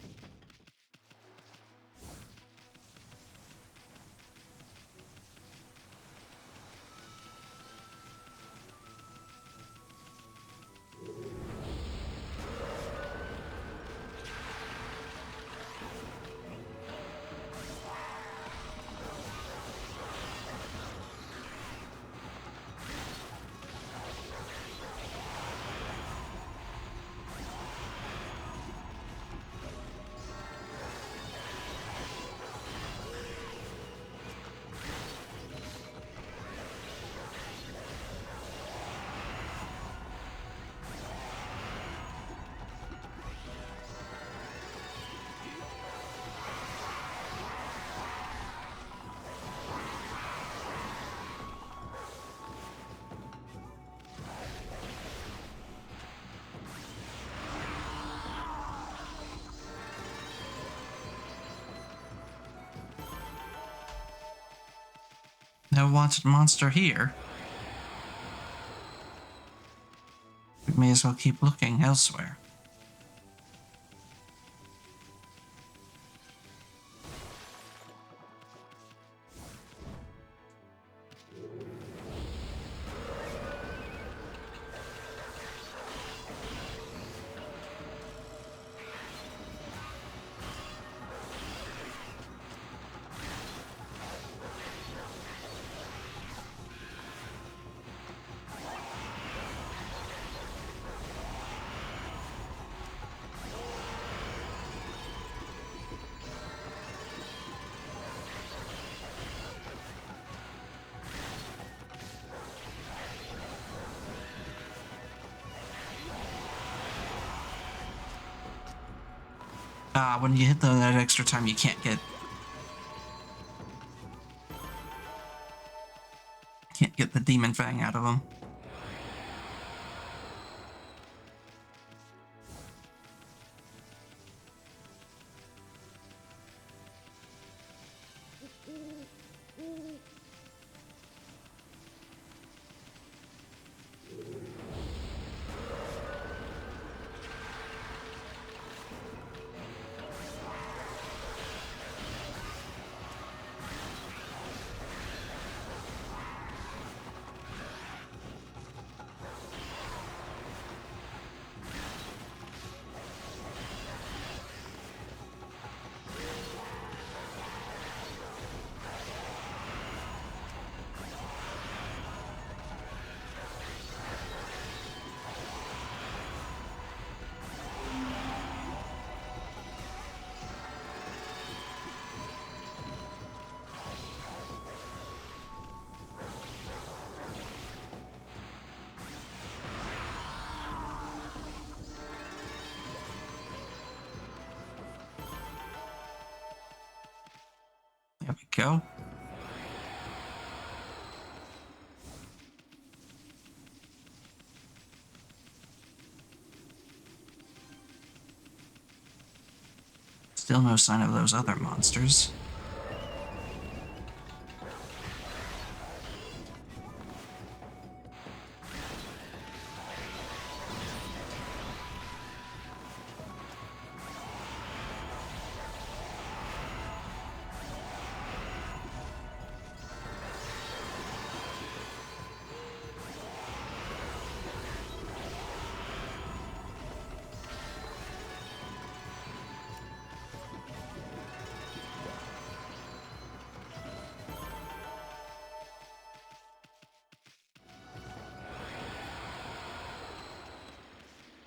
No wanted monster here. We may as well keep looking elsewhere. When you hit that extra time, you can't get the demon fang out of them. There we go. Still no sign of those other monsters.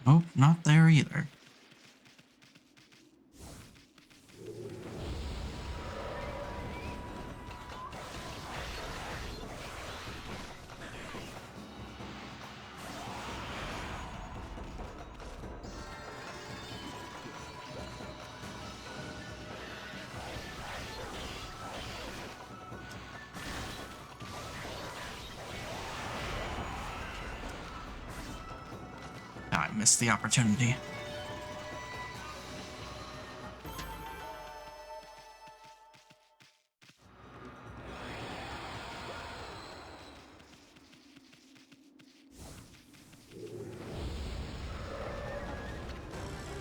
Nope, not there either. missed the opportunity.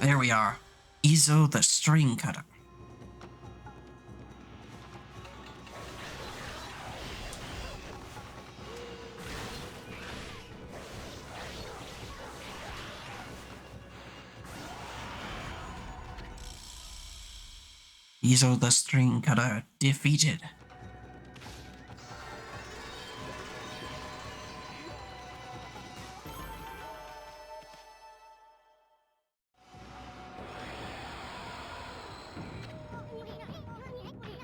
There we are. Izo the string cutter. Izo the string cutter defeated.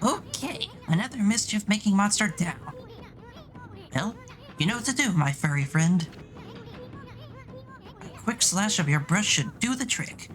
Okay, another mischief-making monster down. Well, you know what to do, my furry friend. A quick slash of your brush should do the trick.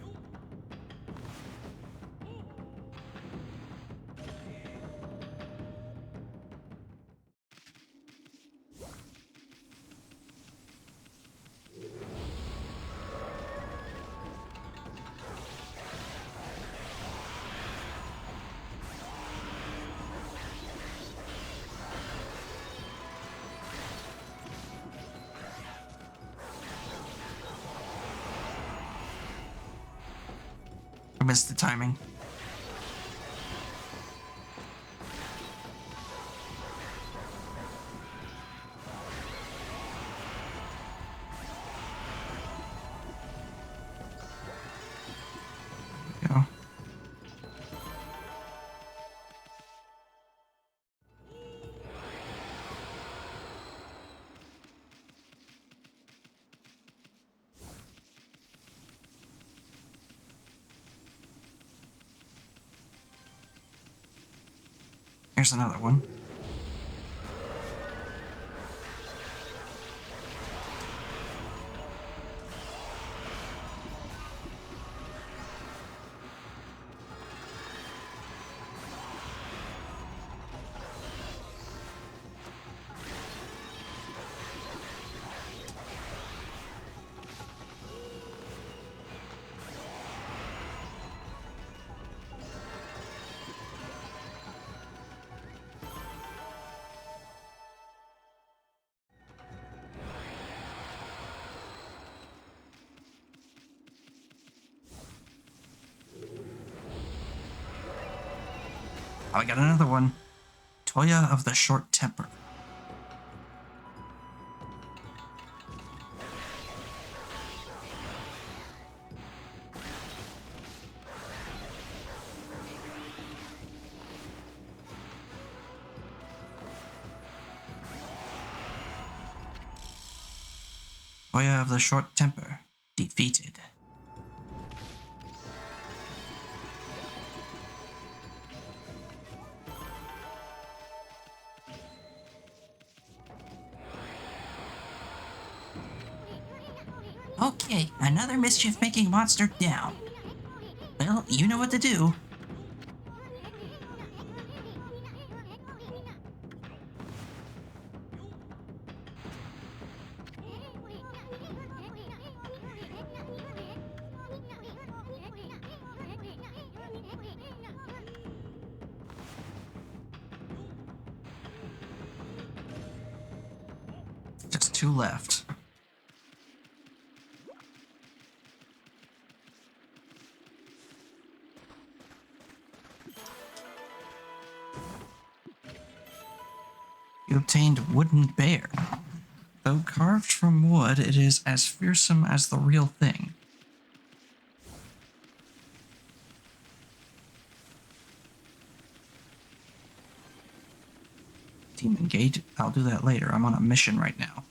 I missed the timing. There we go. Here's another one. Oh, I got another one. Toya of the short temper. Toya of the short temper defeated. Okay, another mischief-making monster down. Well, you know what to do. Just two left. You obtained wooden bear. Though carved from wood, it is as fearsome as the real thing. Demon Gate? I'll do that later. I'm on a mission right now.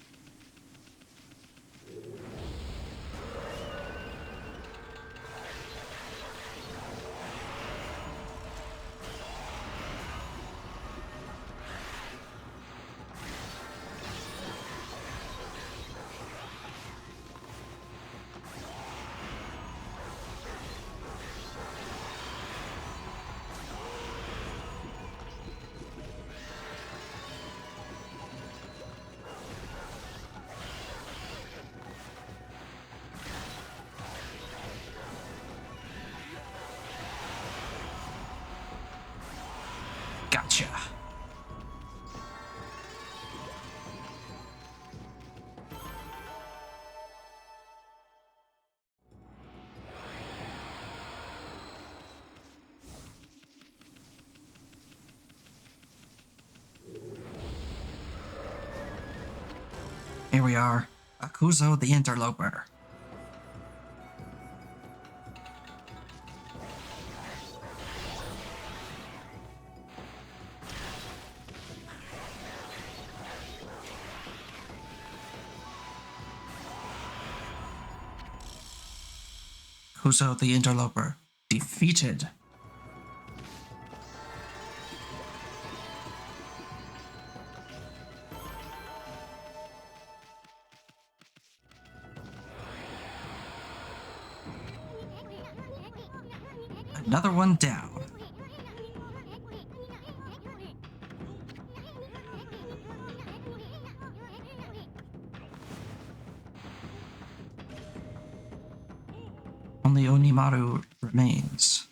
Gotcha. Here we are. Akuzo the Interloper. Akuzo the Interloper. Defeated. Another one down. Only Onimaru remains.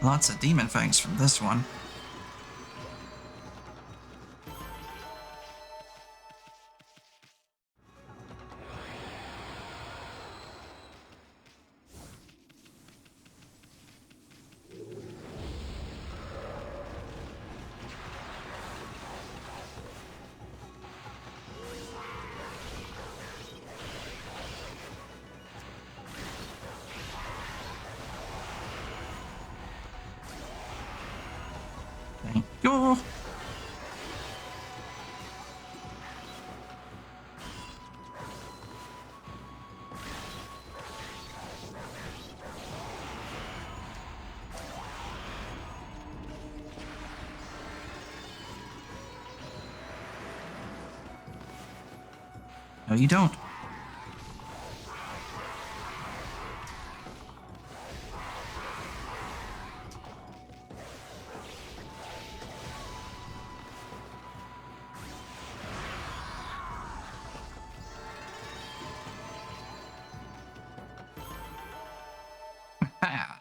Lots of demon fangs from this one. Thank you. No, you don't. Ha!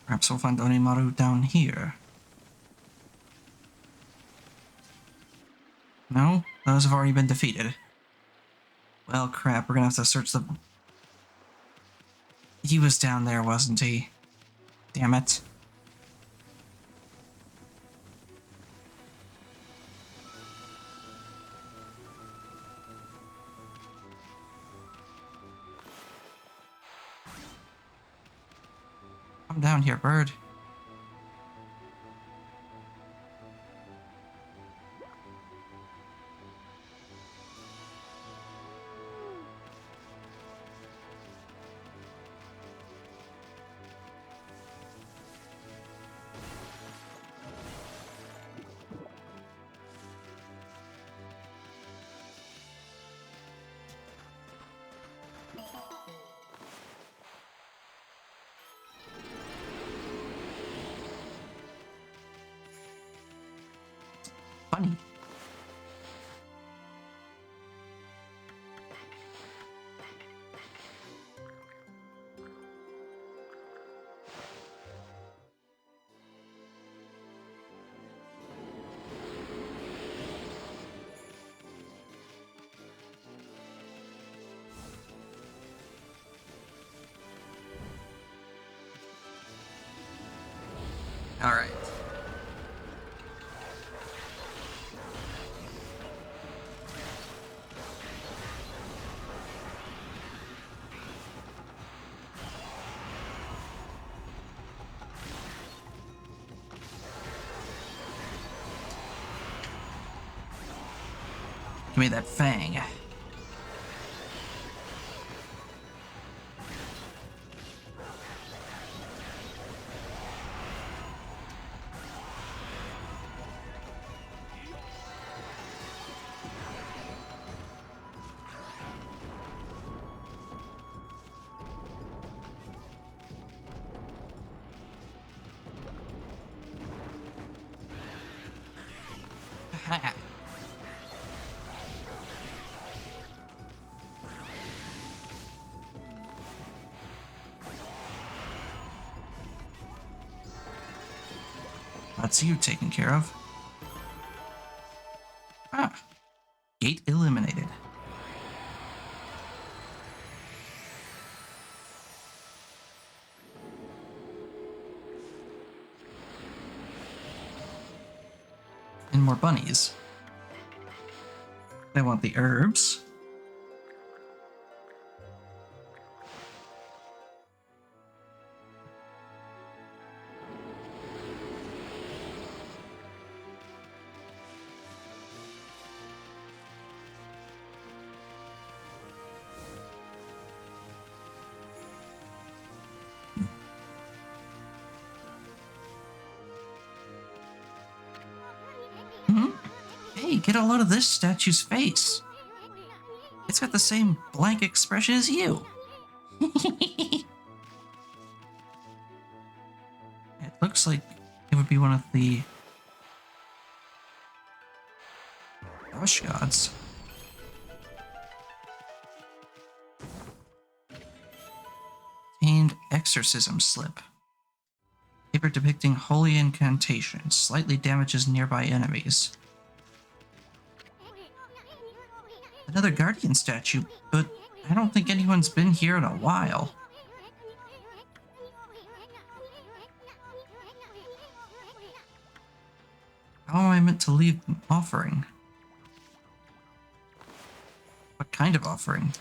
Perhaps we'll find Onimaru down here. No? Those have already been defeated. Well, crap, we're gonna have to search the... He was down there, wasn't he? Damn it. Come down here, bird. funny. All right. Give me that fang. Ha. That's you taken care of. Ah, gate eliminated. And more bunnies. I want the herbs. Hey, get a load of this statue's face. It's got the same blank expression as you. It looks like it would be one of the brush gods. Obtained exorcism slip. Paper depicting holy incantation. Slightly damages nearby enemies. Another guardian statue, but I don't think anyone's been here in a while. How am I meant to leave an offering? What kind of offering?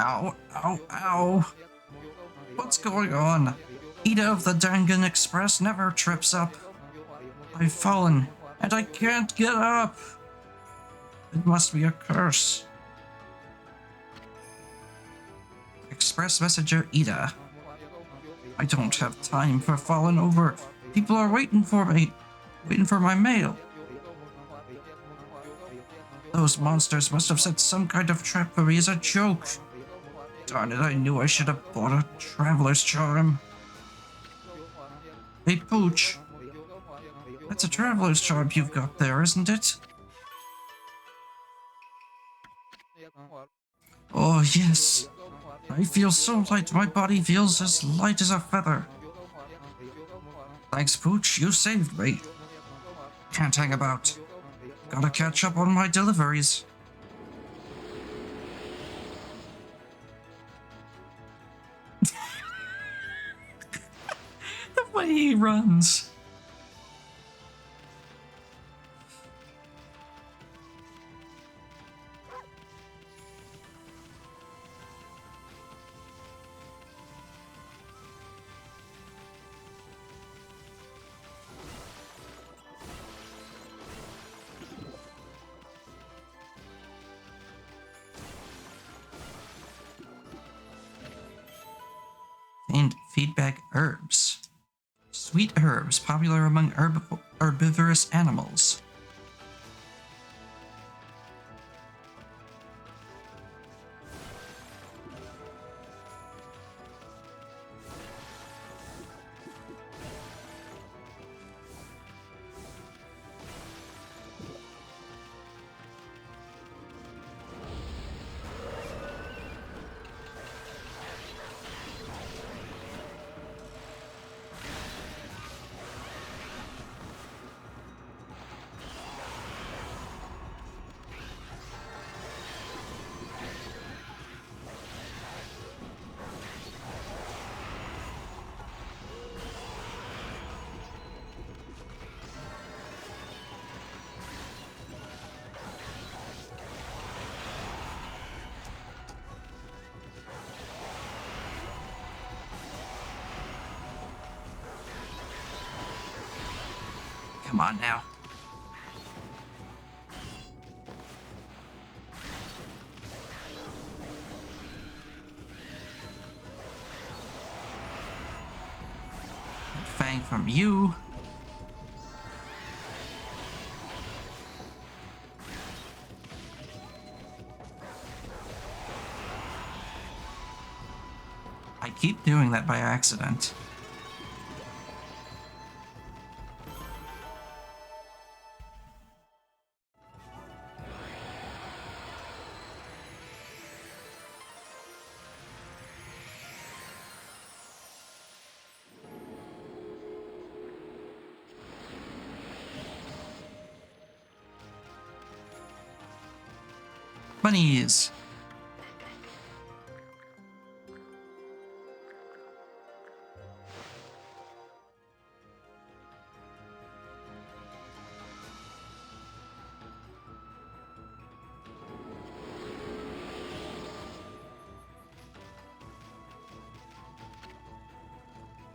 Ow, ow, ow. What's going on? Ida of the Dangan Express never trips up. I've fallen, and I can't get up. It must be a curse. Express Messenger Ida. I don't have time for falling over. People are waiting for me. Waiting for my mail. Those monsters must have set some kind of trap for me as a joke. Darn it, I knew I should have bought a traveler's charm. Hey, Pooch. That's a traveler's charm you've got there, isn't it? Oh, yes. I feel so light, my body feels as light as a feather. Thanks, Pooch, you saved me. Can't hang about. Gotta catch up on my deliveries. The way he runs. And feedback herbs. Sweet herbs, popular among herbivorous animals. Come on now. Fang from you. I keep doing that by accident. Bunnies.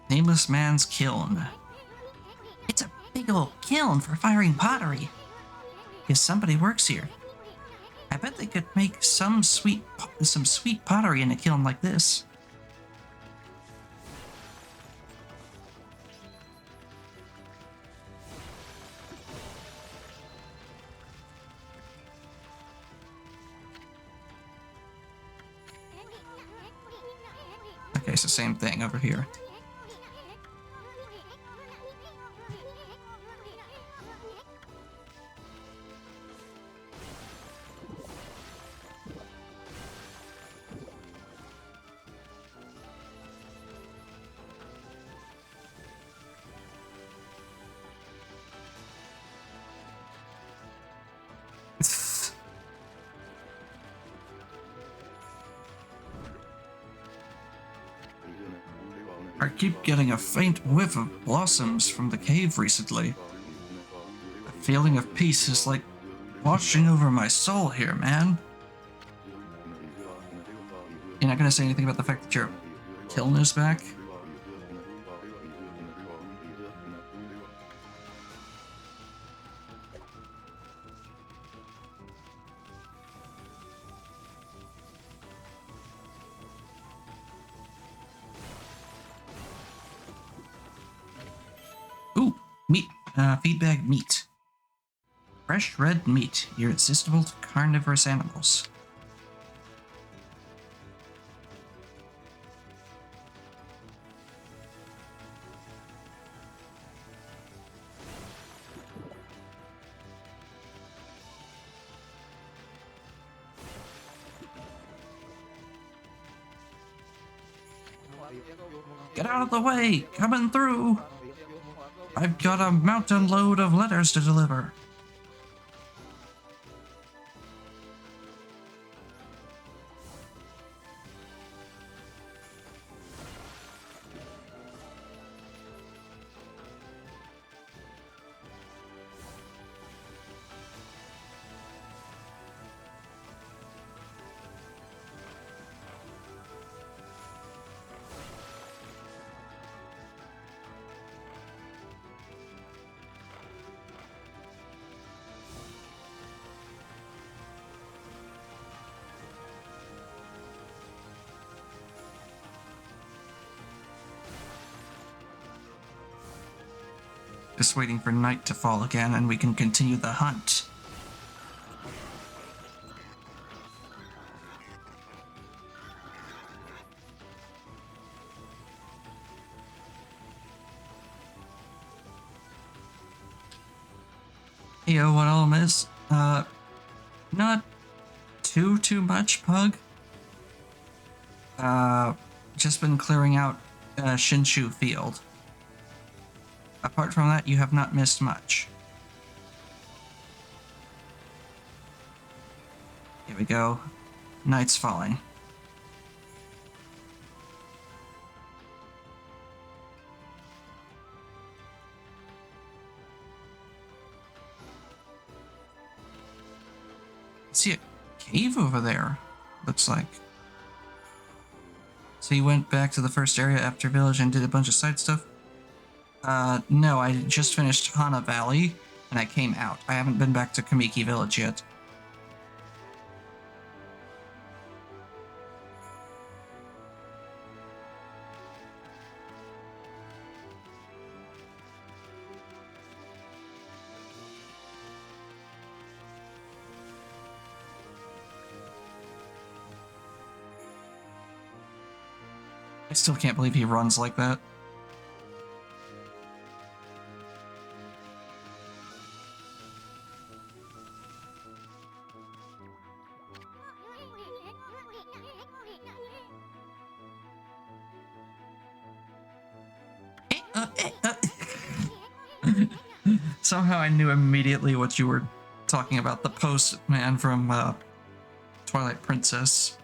Nameless man's kiln. It's a big old kiln for firing pottery. Guess somebody works here. I bet they could make some sweet pottery in a kiln like this. Okay, so same thing over here. I keep getting a faint whiff of blossoms from the cave recently. The feeling of peace is like washing over my soul here, man. You're not gonna say anything about the fact that your kiln is back? Ooh, meat. Feedback meat. Fresh red meat, irresistible to carnivorous animals. Get out of the way! Coming through! I've got a mountain load of letters to deliver. Just waiting for night to fall again and we can continue the hunt. Yo, what I'll miss? Not too much, Pug. Just been clearing out Shinshu Field. Apart from that, you have not missed much. Here we go. Night's falling. See a cave over there, looks like. So you went back to the first area after village and did a bunch of side stuff? No, I just finished Hana Valley, and I came out. I haven't been back to Kamiki Village yet. I still can't believe he runs like that. Somehow I knew immediately what you were talking about. The postman from Twilight Princess.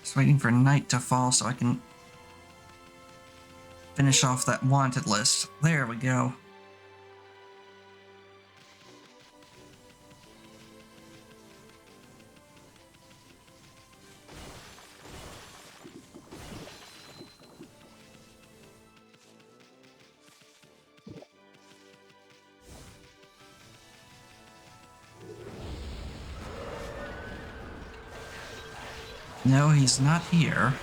Just waiting for night to fall so I can finish off that wanted list. There we go. No, he's not here.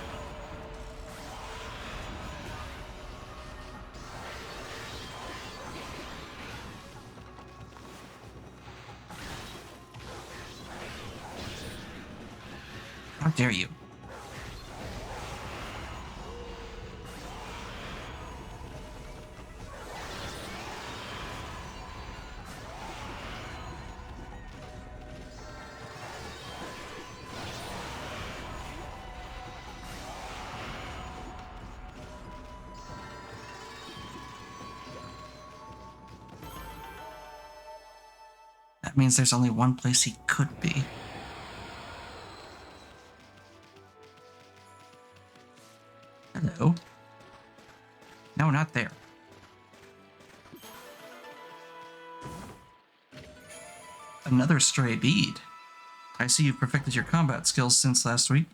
How dare you? That means there's only one place he could be. Hello? No, not there. Another stray bead. I see you've perfected your combat skills since last week.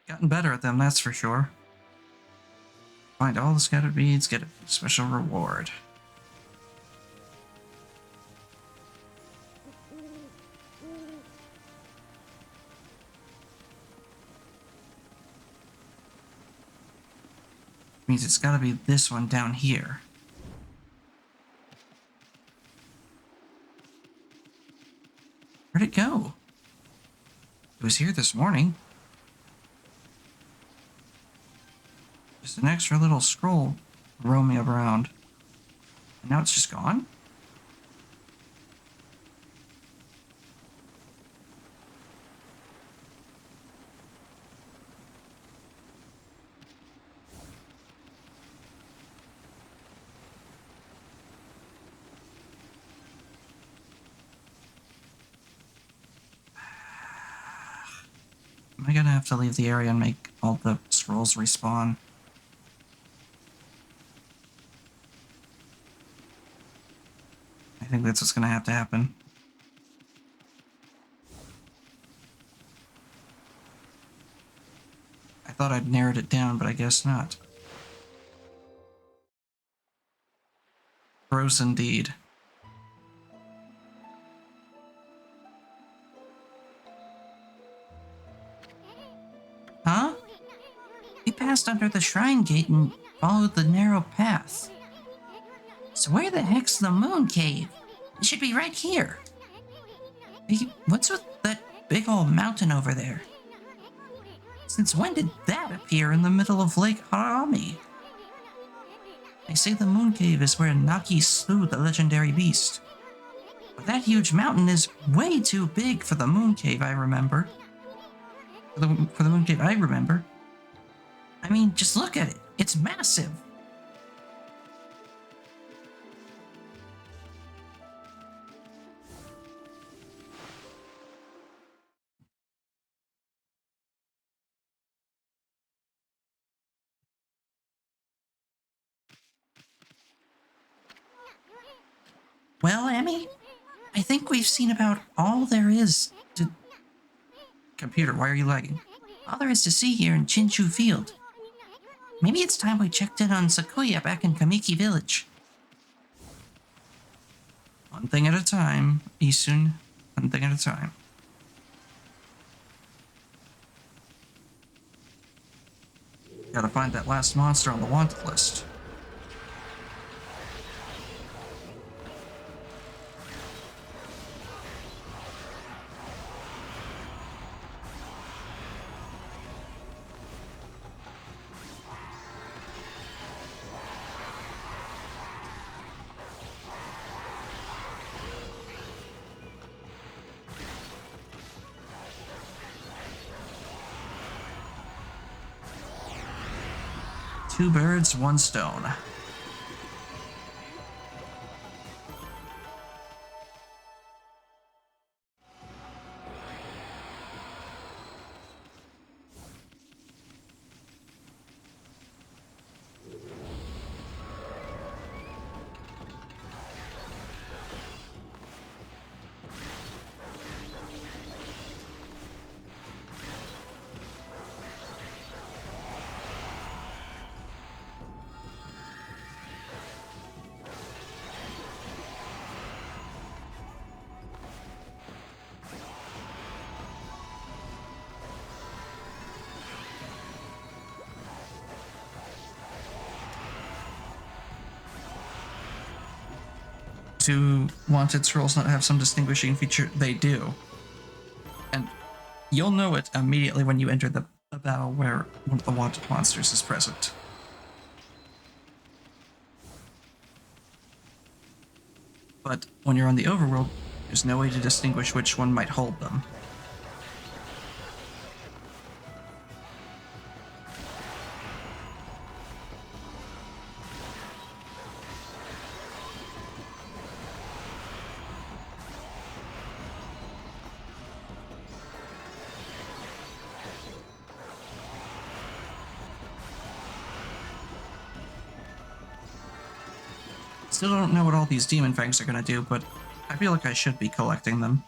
Gotten better at them, that's for sure. Find all the scattered beads, get a special reward. Means it's gotta be this one down here. Where'd it go? It was here this morning. Just an extra little scroll roaming around. And now it's just gone? Am I gonna have to leave the area and make all the scrolls respawn? I think that's what's gonna have to happen. I thought I'd narrowed it down, but I guess not. Gross indeed. passed under the shrine gate and followed the narrow path. So where the heck's the moon cave? It should be right here. Hey, what's with that big old mountain over there? Since when did that appear in the middle of Lake Harami? They say the moon cave is where Naki slew the legendary beast. But that huge mountain is way too big for the moon cave I remember. For the moon cave I remember. I mean, just look at it. It's massive. Well, Emmy, I think we've seen about all there is to... Computer, why are you lagging? All there is to see here in Chinshu Field. Maybe it's time we checked in on Sakuya back in Kamiki Village. One thing at a time, Isun. One thing at a time. Gotta find that last monster on the wanted list. Two birds, one stone. Do wanted scrolls not have some distinguishing feature? They do. And you'll know it immediately when you enter the battle where one of the wanted monsters is present. But when you're on the overworld, there's no way to distinguish which one might hold them. Still don't know what all these demon fangs are gonna do, but I feel like I should be collecting them.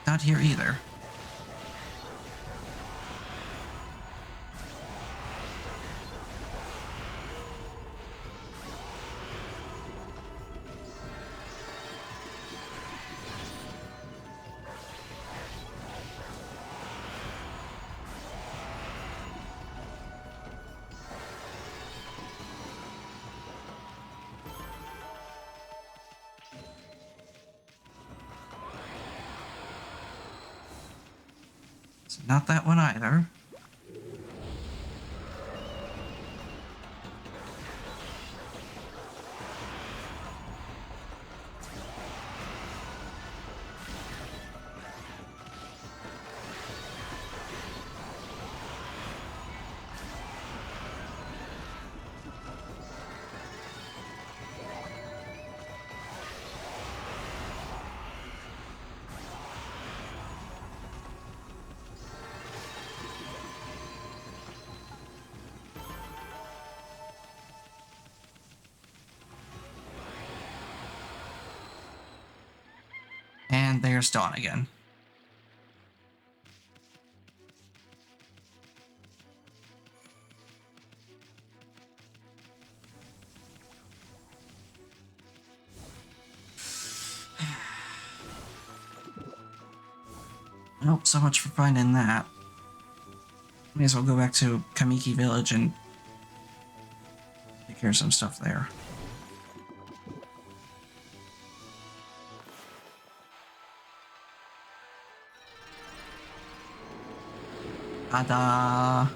Not here either. It's not that one either. And there's Dawn again. Well, so much for finding that. May as well go back to Kamiki Village and take care of some stuff there. Ta-da!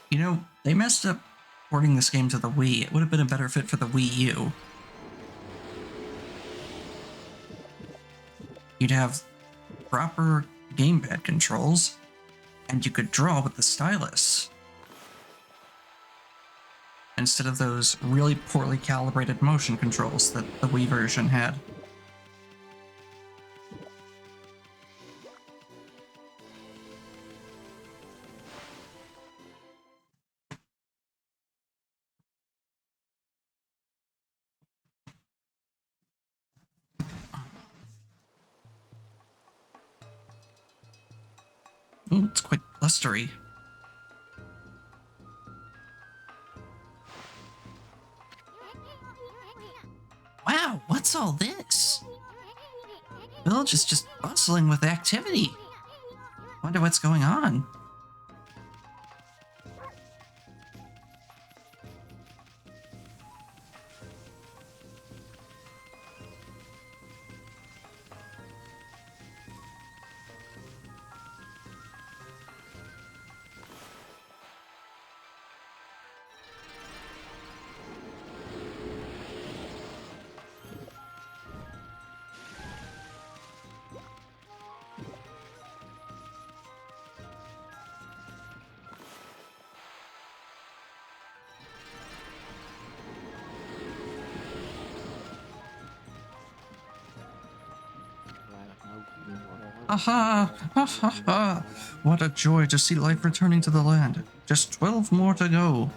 You know, they messed up porting this game to the Wii. It would have been a better fit for the Wii U. You'd have proper gamepad controls, and you could draw with the stylus, instead of those really poorly calibrated motion controls that the Wii version had. Ooh, it's quite blustery. Wow, what's all this? The village is just bustling with activity. Wonder what's going on. Aha! Ha ha ha! What a joy to see life returning to the land. Just 12 more to go.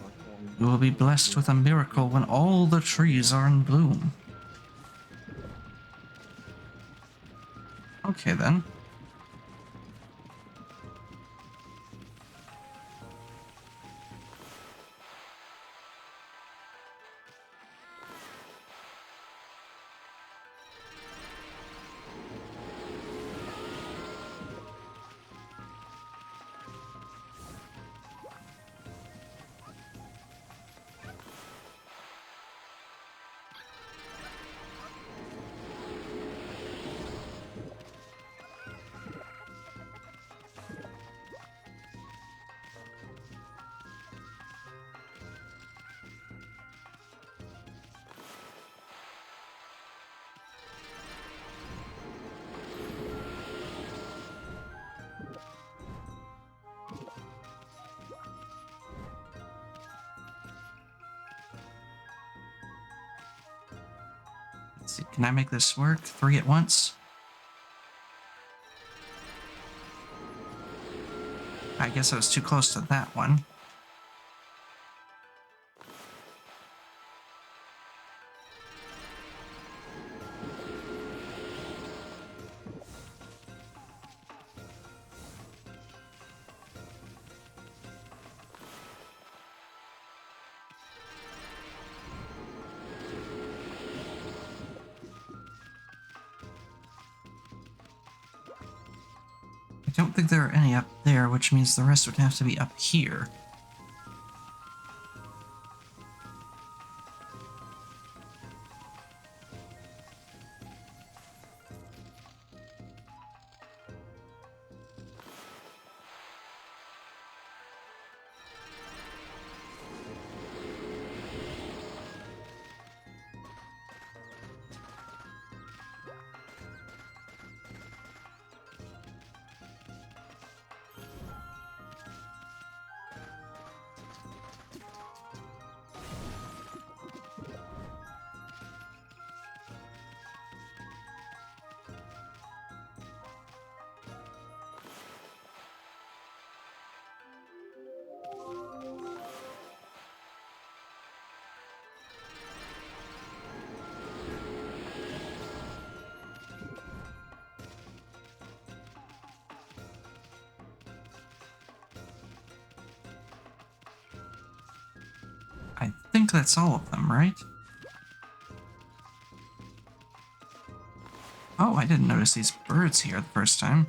You will be blessed with a miracle when all the trees are in bloom. Okay then. Let's see, can I make this work? 3 at once? I guess I was too close to that one. I don't think there are any up there, which means the rest would have to be up here. I think that's all of them, right? Oh, I didn't notice these birds here the first time.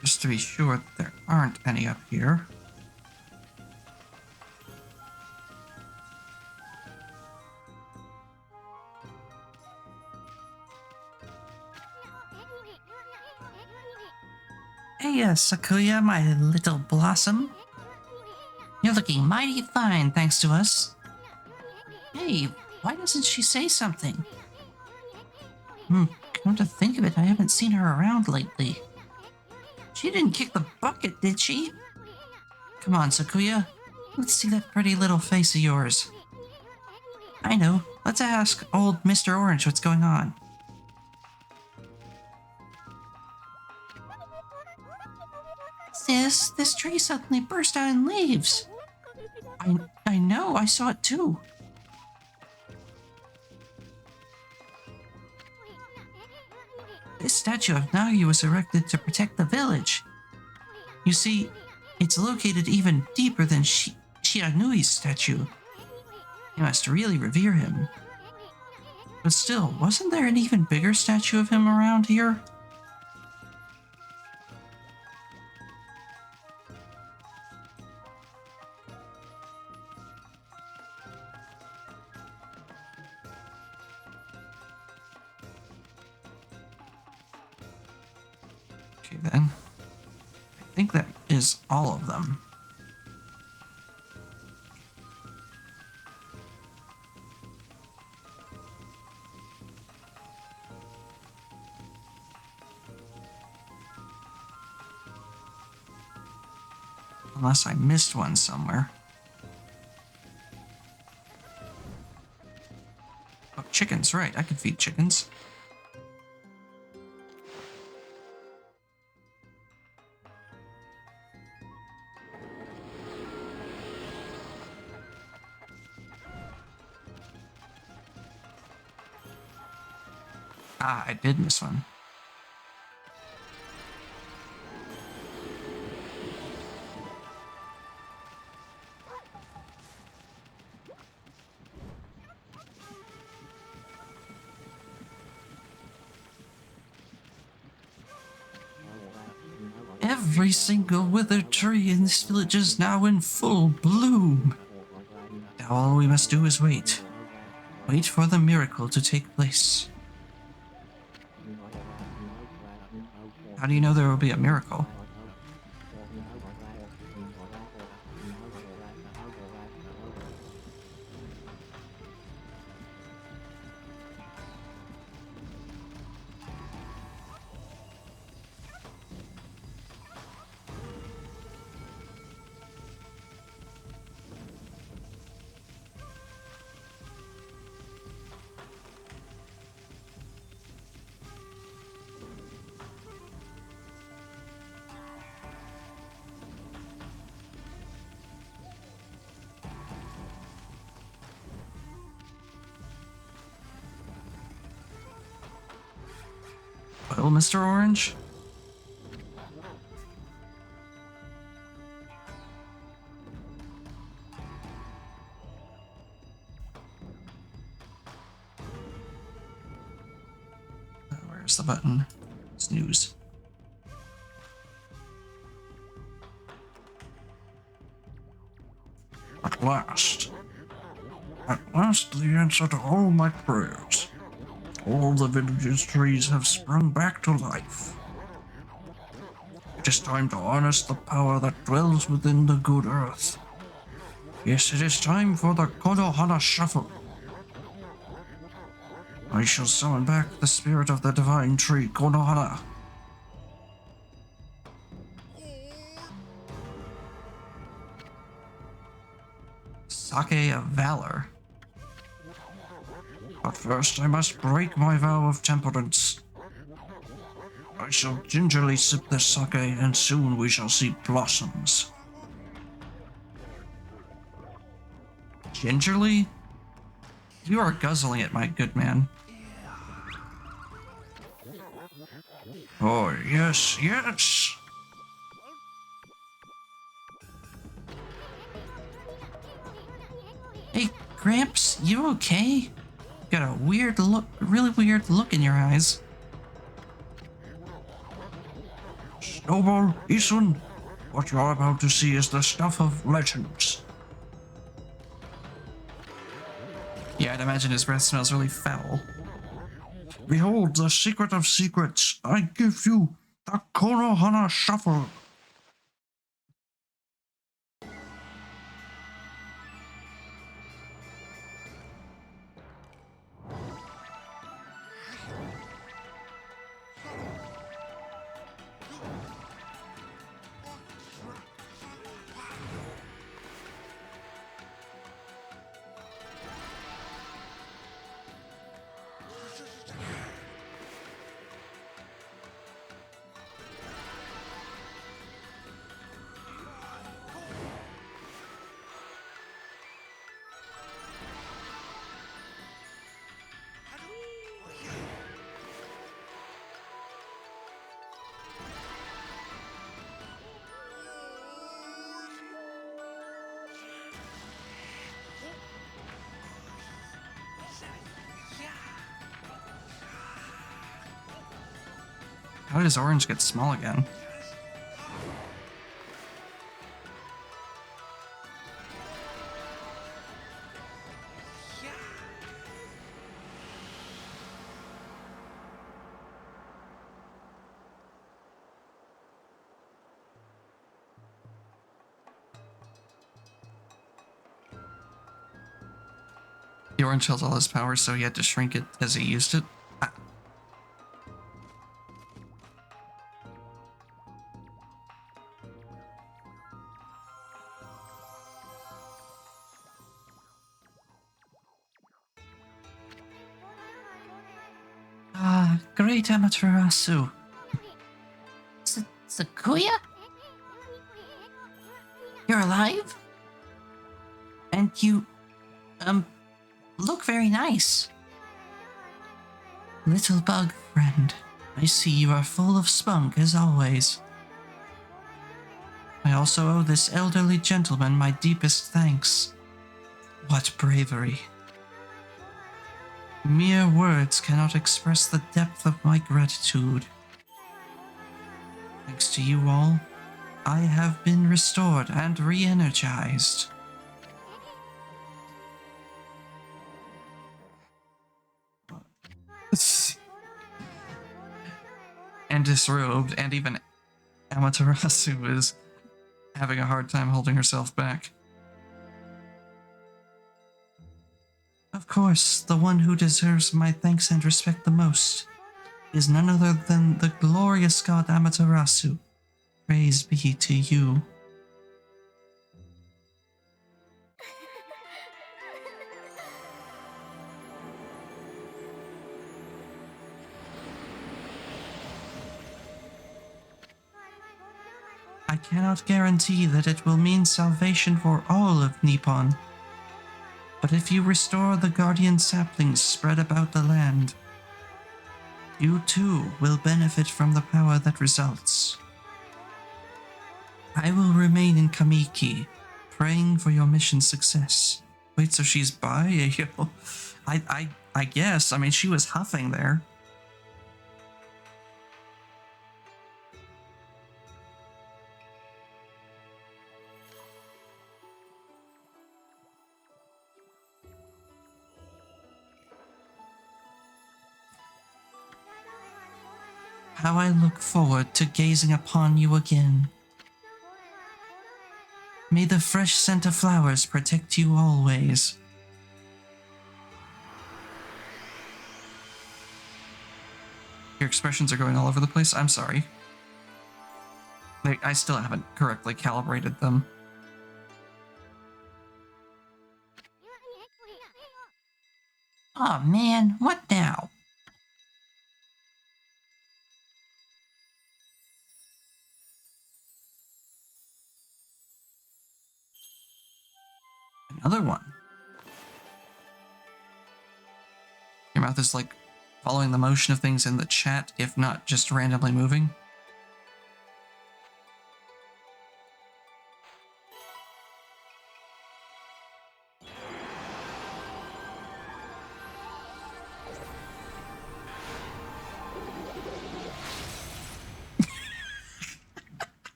Just to be sure that there aren't any up here. Hey, Sakuya, my little blossom. You're looking mighty fine, thanks to us. Hey, why doesn't she say something? Come to think of it, I haven't seen her around lately. She didn't kick the bucket, did she? Come on, Sakuya. Let's see that pretty little face of yours. I know. Let's ask old Mr. Orange what's going on. Sis, this tree suddenly burst out in leaves. I know, I saw it too. This statue of Nagi was erected to protect the village. You see, it's located even deeper than Shianui's statue. You must really revere him. But still, wasn't there an even bigger statue of him around here? Okay then. I think that is all of them. Unless I missed one somewhere. Oh, chickens, right. I could feed chickens. Ah, I did miss one. Every single withered tree in this village is now in full bloom. Now all we must do is wait. Wait for the miracle to take place. How do you know there will be a miracle? Well, Mr. Orange? Where's the button? Snooze. At last. At last the answer to all my prayers. All the village's trees have sprung back to life. It is time to harness the power that dwells within the good earth. Yes, it is time for the Konohana Shuffle. I shall summon back the spirit of the divine tree, Konohana. Sake of Valor. But first I must break my vow of temperance. I shall gingerly sip the sake, and soon we shall see blossoms. Gingerly? You are guzzling it, my good man. Oh, yes, yes. Hey, Gramps, you okay? Got a weird look, really weird look in your eyes. Snowball, Isun, what you're about to see is the stuff of legends. Yeah, I'd imagine his breath smells really foul. Behold the secret of secrets. I give you the Konohana Shuffle. How does Orange get small again? The Orange held all his power, so he had to shrink it as he used it. Ah, great Amaterasu. Sakuya? You're alive? And you, look very nice. Little bug friend, I see you are full of spunk as always. I also owe this elderly gentleman my deepest thanks. What bravery. Mere words cannot express the depth of my gratitude. Thanks to you all, I have been restored and re-energized. And disrobed, and even Amaterasu is having a hard time holding herself back. Of course, the one who deserves my thanks and respect the most is none other than the glorious god Amaterasu. Praise be to you. I cannot guarantee that it will mean salvation for all of Nippon. But if you restore the guardian saplings spread about the land, you too will benefit from the power that results. I will remain in Kamiki, praying for your mission's success. Wait, so she's by you? I guess. I mean, she was huffing there. How I look forward to gazing upon you again. May the fresh scent of flowers protect you always. Your expressions are going all over the place. I'm sorry. I still haven't correctly calibrated them. Oh man, what now? Another one. Your mouth is like following the motion of things in the chat, if not just randomly moving.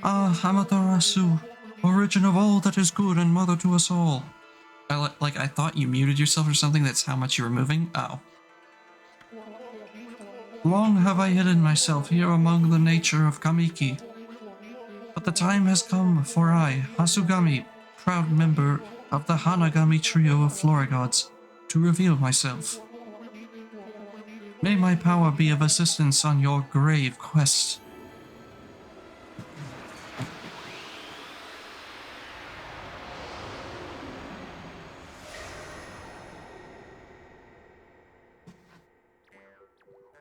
Ah, Amaterasu, origin of all that is good and mother to us all. I thought you muted yourself or something, that's how much you were moving? Oh. Long have I hidden myself here among the nature of Kamiki. But the time has come for I, Hasugami, proud member of the Hanagami trio of Flora gods, to reveal myself. May my power be of assistance on your grave quest.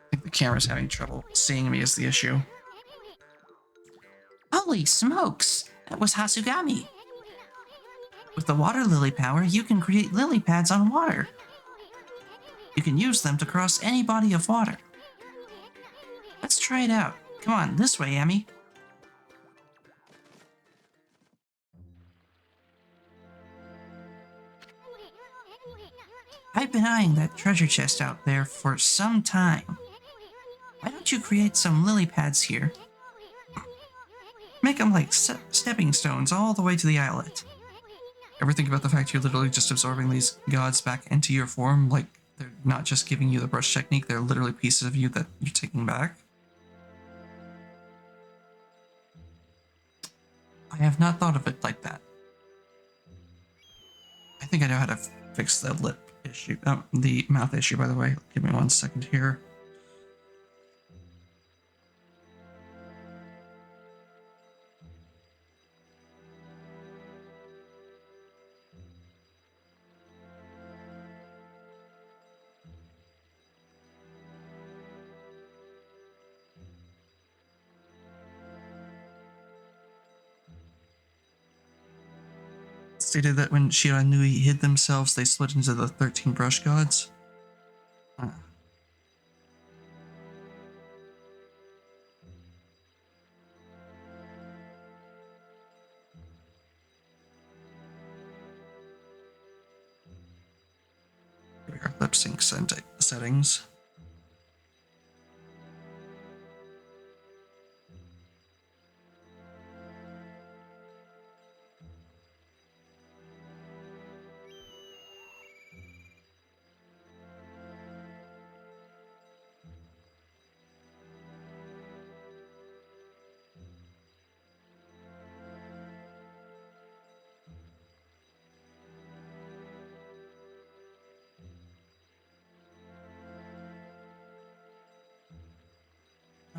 I think the camera's having trouble seeing me is the issue. Holy smokes! That was Hasugami. With the water lily power, you can create lily pads on water. You can use them to cross any body of water. Let's try it out. Come on, this way, Amy. I've been eyeing that treasure chest out there for some time. Why don't you create some lily pads here? Make them like stepping stones all the way to the islet. Ever think about the fact you're literally just absorbing these gods back into your form? Like, they're not just giving you the brush technique, they're literally pieces of you that you're taking back? I have not thought of it like that. I think I know how to fix the lip issue. The mouth issue, by the way. Give me 1 second here. Stated that when Shiranui hid themselves, they split into the 13 brush gods. Here we are, lip sync settings.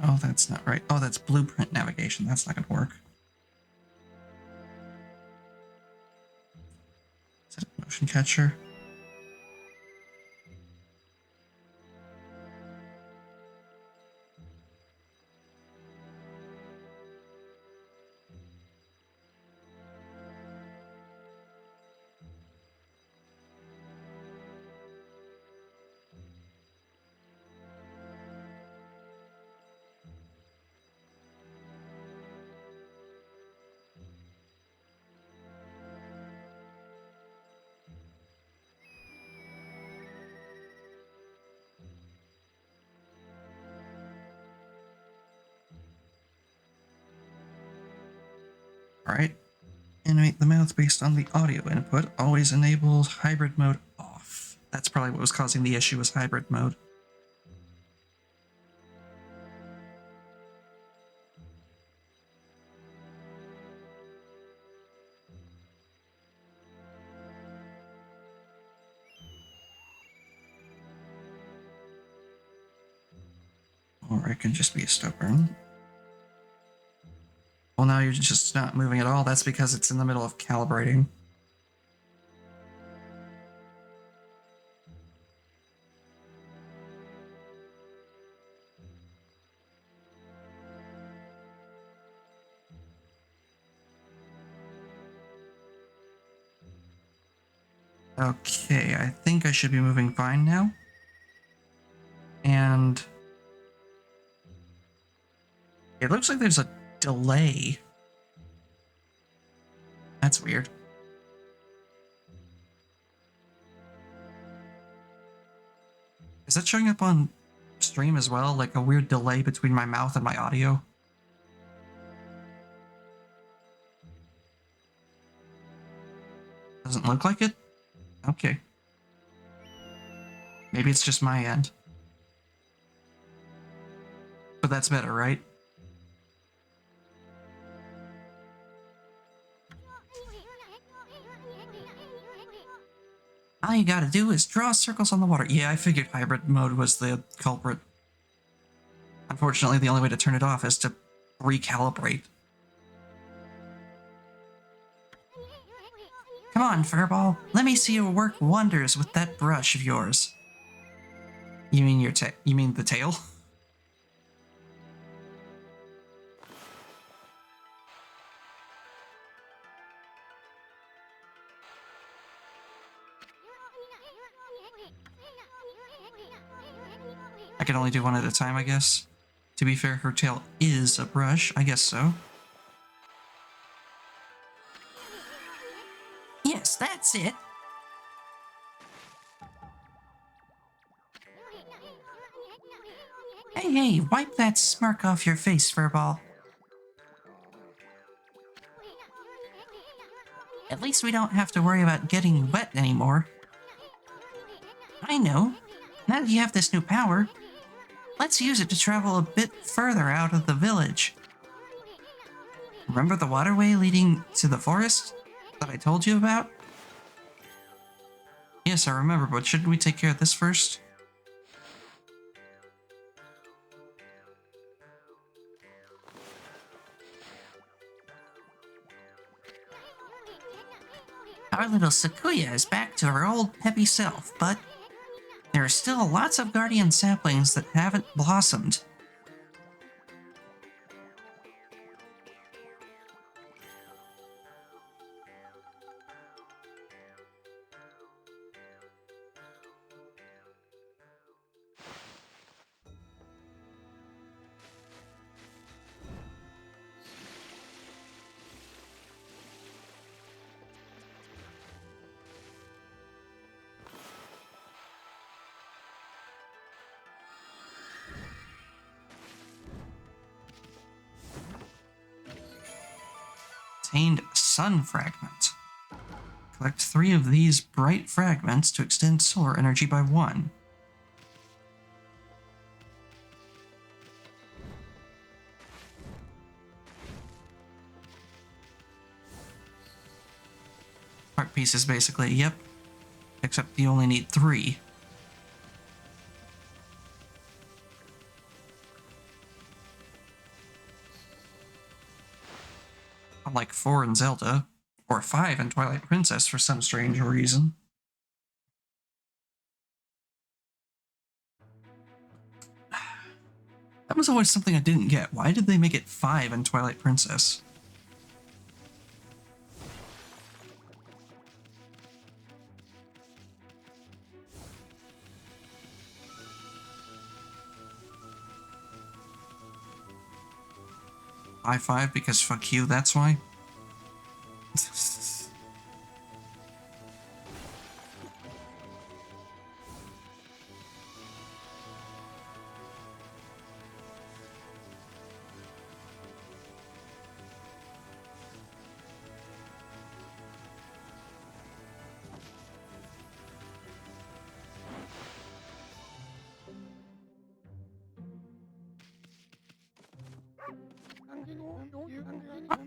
Oh, that's not right. Oh, that's blueprint navigation. That's not going to work. Is that a motion catcher? Alright. Animate the mouth based on the audio input. Always enable hybrid mode off. That's probably what was causing the issue, was hybrid mode. Or it can just be stubborn. Well, now you're just not moving at all. That's because it's in the middle of calibrating. Okay, I think I should be moving fine now. And it looks like there's a delay. That's weird. Is that showing up on stream as well? Like a weird delay between my mouth and my audio? Doesn't look like it? Okay. Maybe it's just my end. But that's better, right? All you gotta do is draw circles on the water. Yeah, I figured hybrid mode was the culprit. Unfortunately, the only way to turn it off is to recalibrate. Come on, Furball. Let me see you work wonders with that brush of yours. You mean you mean the tail? I can only do one at a time, I guess. To be fair, her tail is a brush. I guess so. Yes, that's it. Hey, wipe that smirk off your face, Furball. At least we don't have to worry about getting wet anymore. I know. Now that you have this new power, let's use it to travel a bit further out of the village. Remember the waterway leading to the forest that I told you about? Yes, I remember, but shouldn't we take care of this first? Our little Sakuya is back to her old peppy self, but there are still lots of guardian saplings that haven't blossomed. Obtained sun fragment. Collect 3 of these bright fragments to extend solar energy by 1. Art pieces, basically, yep. Except you only need 3. Unlike 4 in Zelda, or 5 in Twilight Princess for some strange reason. That was always something I didn't get. Why did they make it 5 in Twilight Princess? I5 because fuck you, that's why?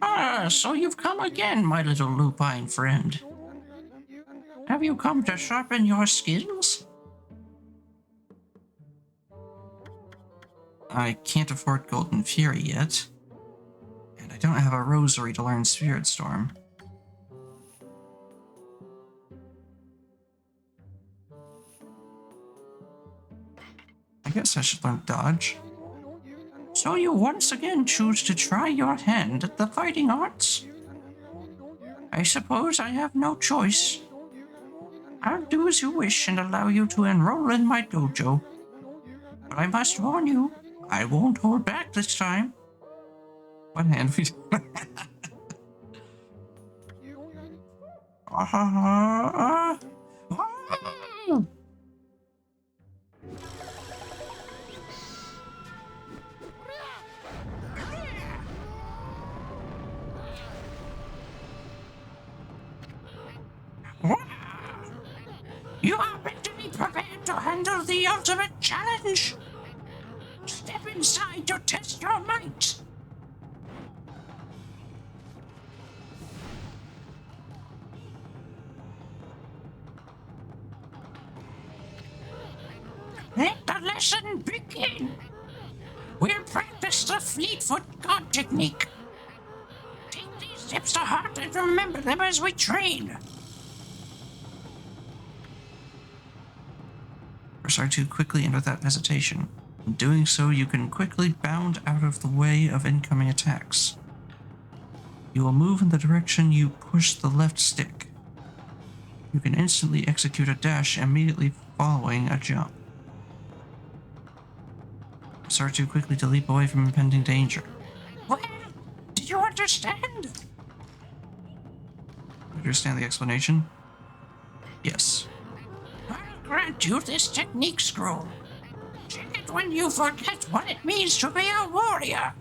Ah, so you've come again, my little lupine friend. Have you come to sharpen your skills? I can't afford Golden Fury yet. And I don't have a rosary to learn Spirit Storm. I guess I should learn Dodge. So you once again choose to try your hand at the fighting arts? I suppose I have no choice. I'll do as you wish and allow you to enroll in my dojo. But I must warn you, I won't hold back this time. What hand we? You are mentally prepared to handle the ultimate challenge. Step inside to test your might. Let the lesson begin. We'll practice the Fleetfoot God technique. Take these steps to heart and remember them as we train. Press R2 quickly and without hesitation. In doing so, you can quickly bound out of the way of incoming attacks. You will move in the direction you push the left stick. You can instantly execute a dash immediately following a jump. Press R2 quickly to leap away from impending danger. Well, do you understand? Understand the explanation? Yes. I'll grant you this technique scroll. Check it when you forget what it means to be a warrior.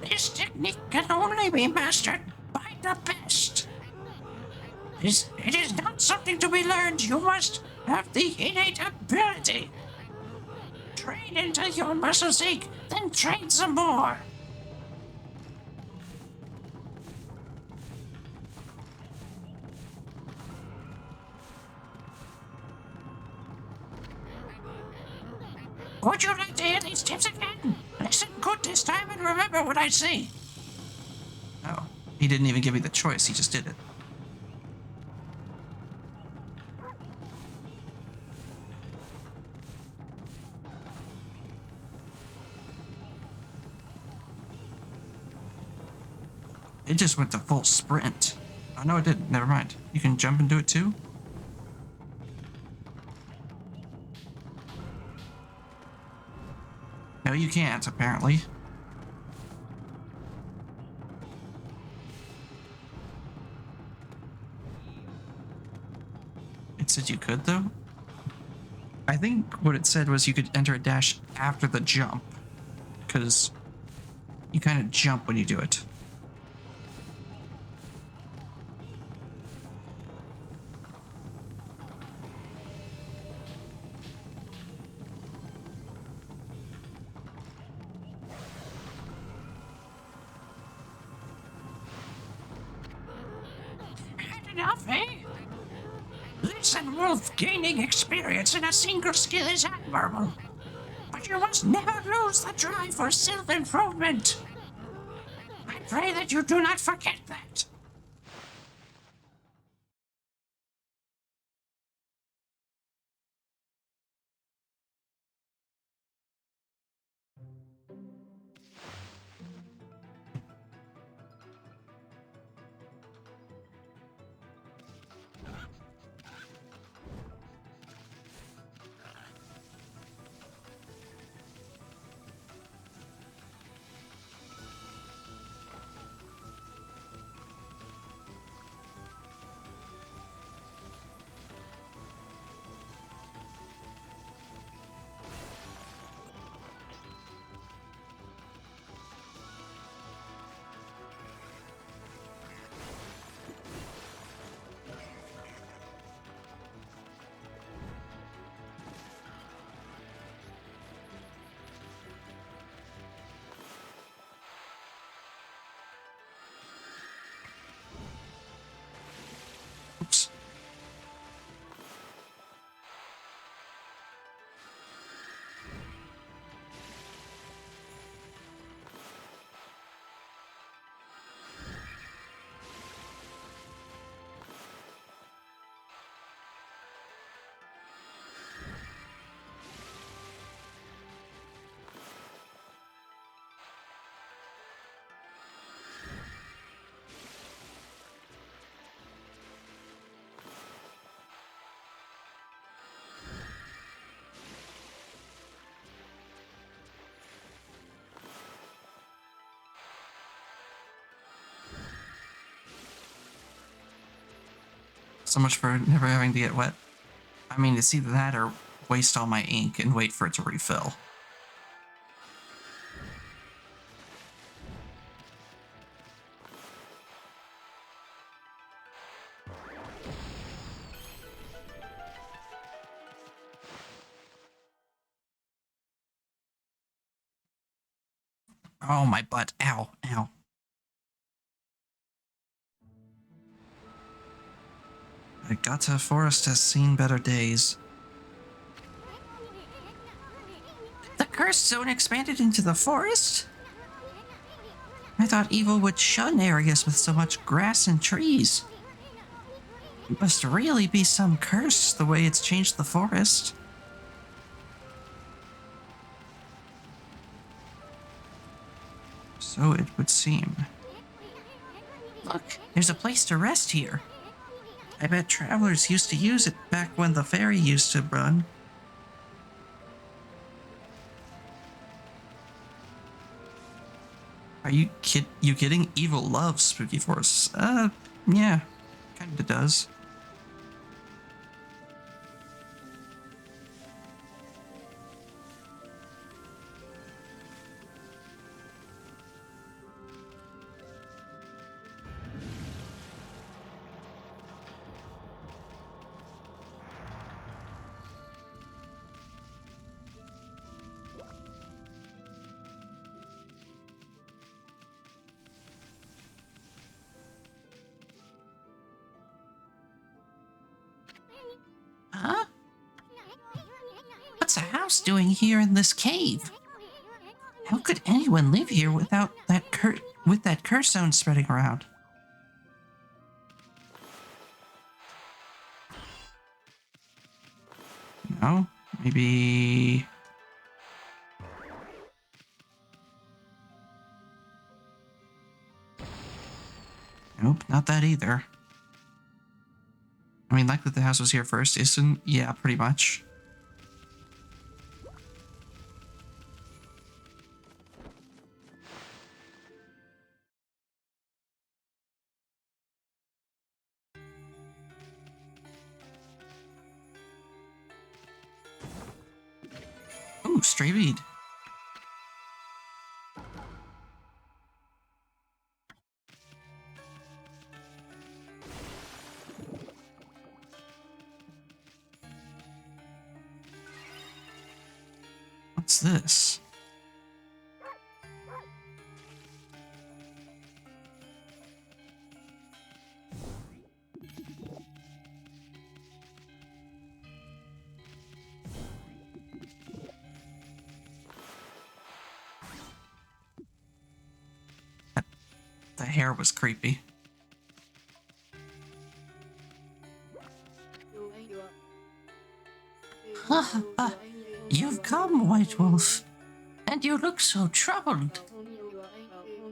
This technique can only be mastered by the best. It is not something to be learned. You must have the innate ability. Train until your muscles ache, then train some more. Would you like to hear these tips again? Listen good this time and remember what I say. Oh, he didn't even give me the choice, he just did it. It just went to full sprint. Oh, no, it didn't. Never mind. You can jump and do it too? No, you can't, apparently. It said you could, though? I think what it said was you could enter a dash after the jump, because you kind of jump when you do it. Had enough, eh? Listen, Wolf, gaining experience in a single skill is admirable. But you must never lose the drive for self-improvement. I pray that you do not forget that. Oops. So much for never having to get wet. I mean, it's either that or waste all my ink and wait for it to refill. Oh, my butt. Ow, ow. The Gata Forest has seen better days. The cursed zone expanded into the forest? I thought evil would shun areas with so much grass and trees. It must really be some curse the way it's changed the forest. So it would seem. Look, there's a place to rest here. I bet travelers used to use it back when the ferry used to run. Are you kidding? Evil loves spooky forests. Yeah, kinda does. Huh? What's a house doing here in this cave? How could anyone live here without that curse zone spreading around? No? Maybe... Nope, not that either. I mean, likely the house was here first, isn't? Yeah, pretty much. Ooh, stray bead. What's this? The hair was creepy. You've come, White Wolf, and you look so troubled.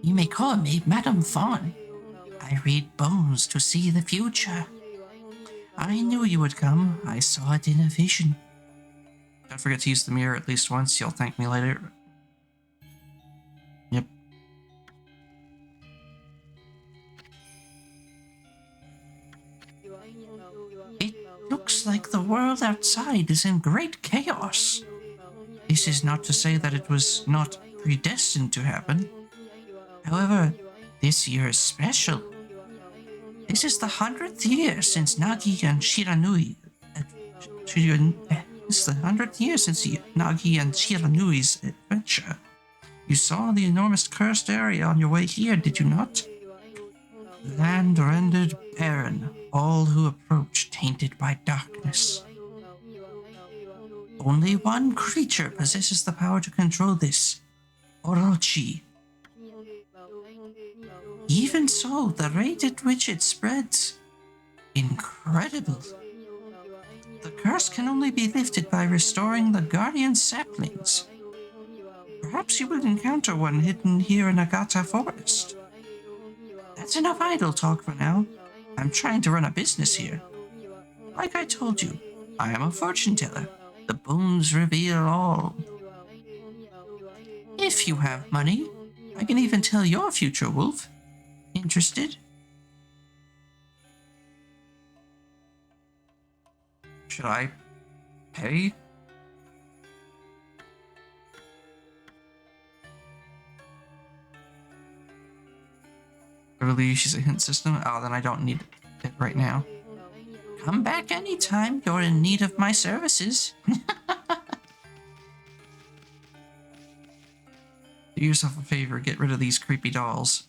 You may call me Madame Fawn. I read bones to see the future. I knew you would come. I saw it in a vision. Don't forget to use the mirror at least once. You'll thank me later. Yep. It looks like the world outside is in great chaos. This is not to say that it was not predestined to happen. However, this year is special. This is the 100th year since Nagi and Shiranui. This is the 100th year since Nagi and Shiranui's adventure. You saw the enormous cursed area on your way here, did you not? Land rendered barren, all who approach tainted by darkness. Only one creature possesses the power to control this, Orochi. Even so, the rate at which it spreads, incredible. The curse can only be lifted by restoring the guardian saplings. Perhaps you will encounter one hidden here in Agata Forest. That's enough idle talk for now. I'm trying to run a business here. Like I told you, I am a fortune teller. The bones reveal all. If you have money, I can even tell your future, Wolf. Interested? Should I pay? Release use a hint system. Oh, then I don't need it right now. Come back anytime you're in need of my services. Do yourself a favor, get rid of these creepy dolls.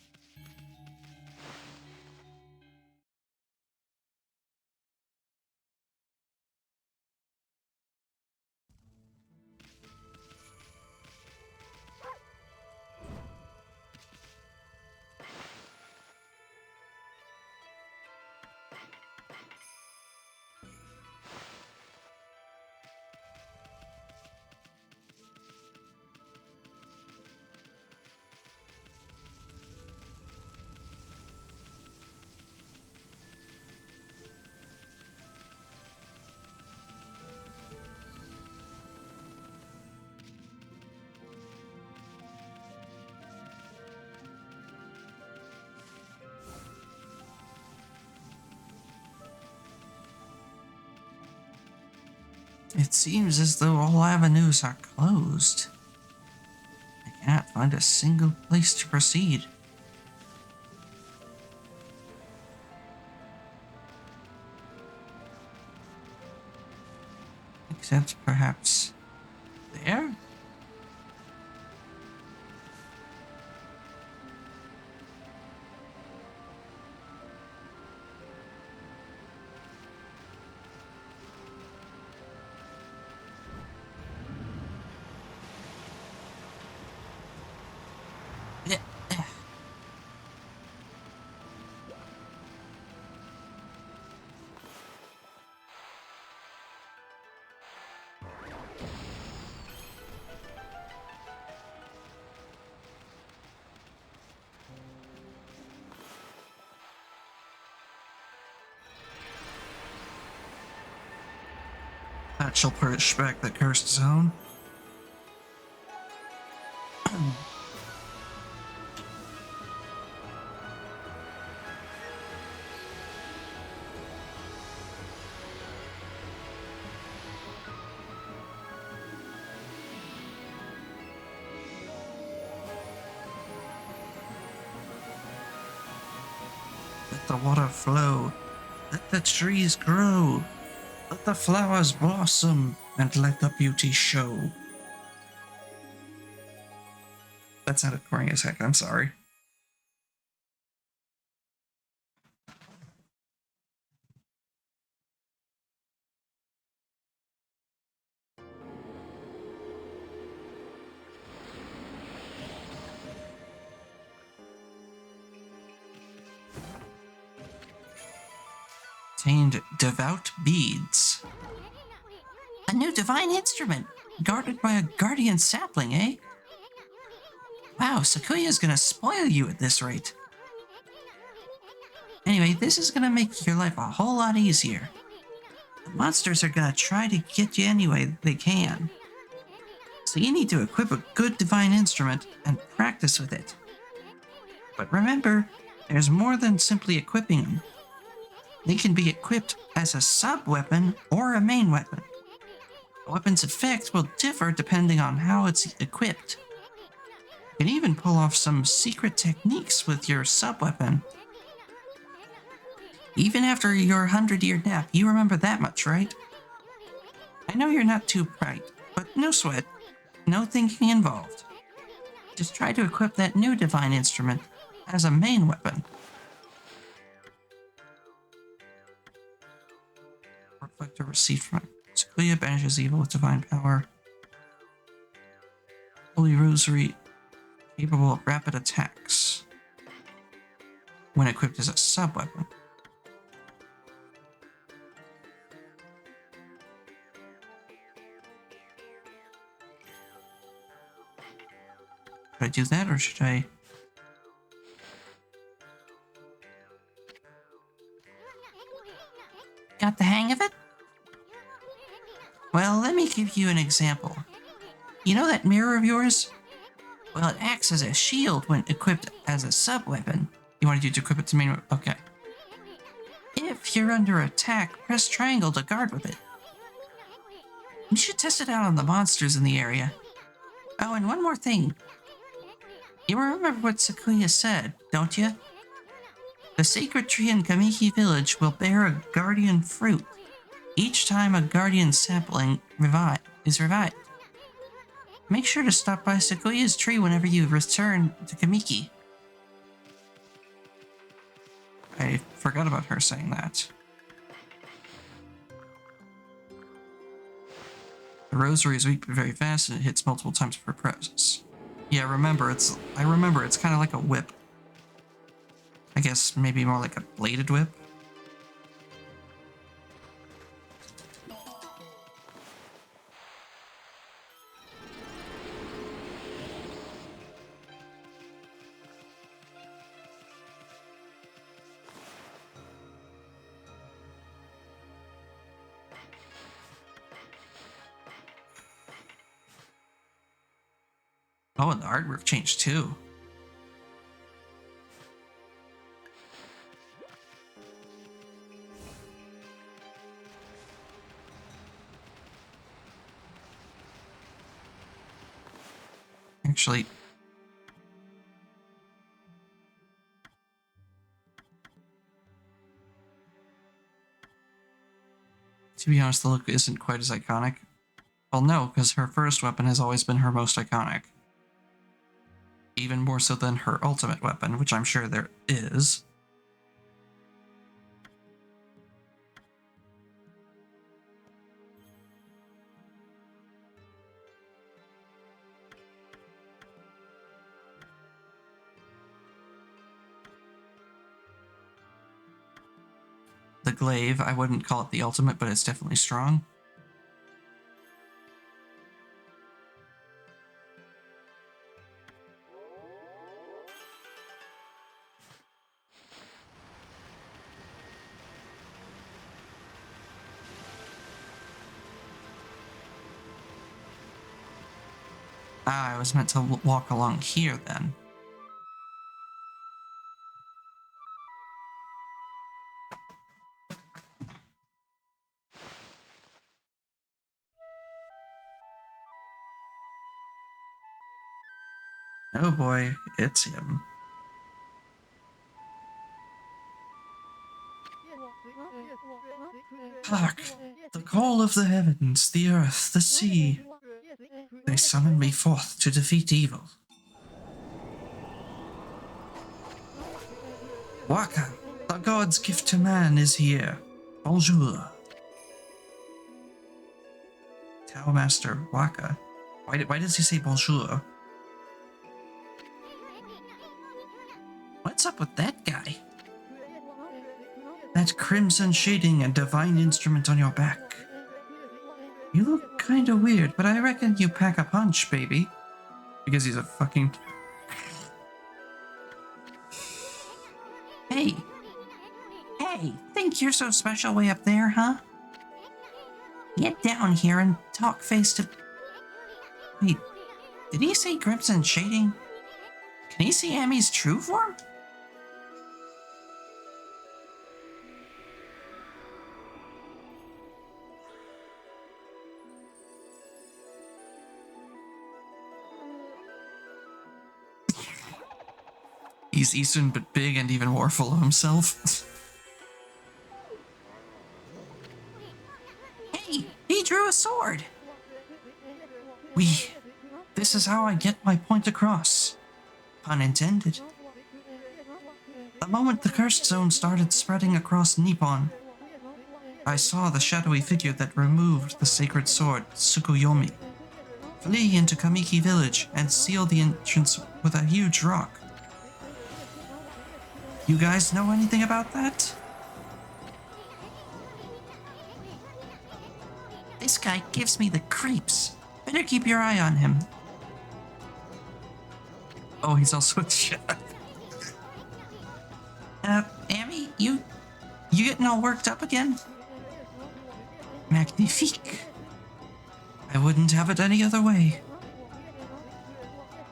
It seems as though all avenues are closed. I cannot find a single place to proceed. Except perhaps there? That shall push back the cursed zone. Let the water flow. Let the trees grow. Let the flowers blossom, and let the beauty show. That sounded corny as heck, I'm sorry. Obtained devout beads. A new divine instrument, guarded by a guardian sapling, eh? Wow, Sakuya's gonna spoil you at this rate. Anyway, this is gonna make your life a whole lot easier. The monsters are gonna try to get you any way they can. So you need to equip a good divine instrument and practice with it. But remember, there's more than simply equipping them. They can be equipped as a sub-weapon or a main weapon. The weapon's effect will differ depending on how it's equipped. You can even pull off some secret techniques with your sub-weapon. Even after your 100-year nap, you remember that much, right? I know you're not too bright, but no sweat. No thinking involved. Just try to equip that new divine instrument as a main weapon. Reflector received from Sakuya banishes evil with divine power. Holy Rosary, capable of rapid attacks when equipped as a sub-weapon. Should I do that, or should I... Got the hang of it? Well, let me give you an example. You know that mirror of yours? Well, it acts as a shield when equipped as a sub-weapon. You wanted you to equip it to main... Okay. If you're under attack, press triangle to guard with it. We should test it out on the monsters in the area. Oh, and one more thing. You remember what Sakuya said, don't you? The sacred tree in Kamiki Village will bear a guardian fruit each time a guardian sapling is revived. Make sure to stop by Sakuya's tree whenever you return to Kamiki. I forgot about her saying that. The rosary is weak but very fast and it hits multiple times per press. Yeah, I remember it's kind of like a whip. I guess maybe more like a bladed whip. Oh, and the artwork changed too. Actually, to be honest, the look isn't quite as iconic. Well, no, because her first weapon has always been her most iconic. Even more so than her ultimate weapon, which I'm sure there is. The glaive, I wouldn't call it the ultimate, but it's definitely strong. Ah, I was meant to walk along here then. Oh boy, it's him. Hark! The call of the heavens, the earth, the sea. They summon me forth to defeat evil. Waka, the god's gift to man is here. Bonjour. Tao Master Waka. Why does he say bonjour? What's up with that guy? That crimson shading and divine instrument on your back. You look kinda weird, but I reckon you pack a punch, baby. Because he's a fucking... Hey! Hey, think you're so special way up there, huh? Get down here and talk face to... Wait, did he say crimson shading? Can he see Amy's true form? He's Eastern but big and even more full of himself. Hey, he drew a sword! This is how I get my point across. Pun intended. The moment the cursed zone started spreading across Nippon, I saw the shadowy figure that removed the sacred sword, Tsukuyomi, flee into Kamiki village and seal the entrance with a huge rock. You guys know anything about that? This guy gives me the creeps. Better keep your eye on him. Oh, he's also a chef. Amy, you getting all worked up again? Magnifique. I wouldn't have it any other way.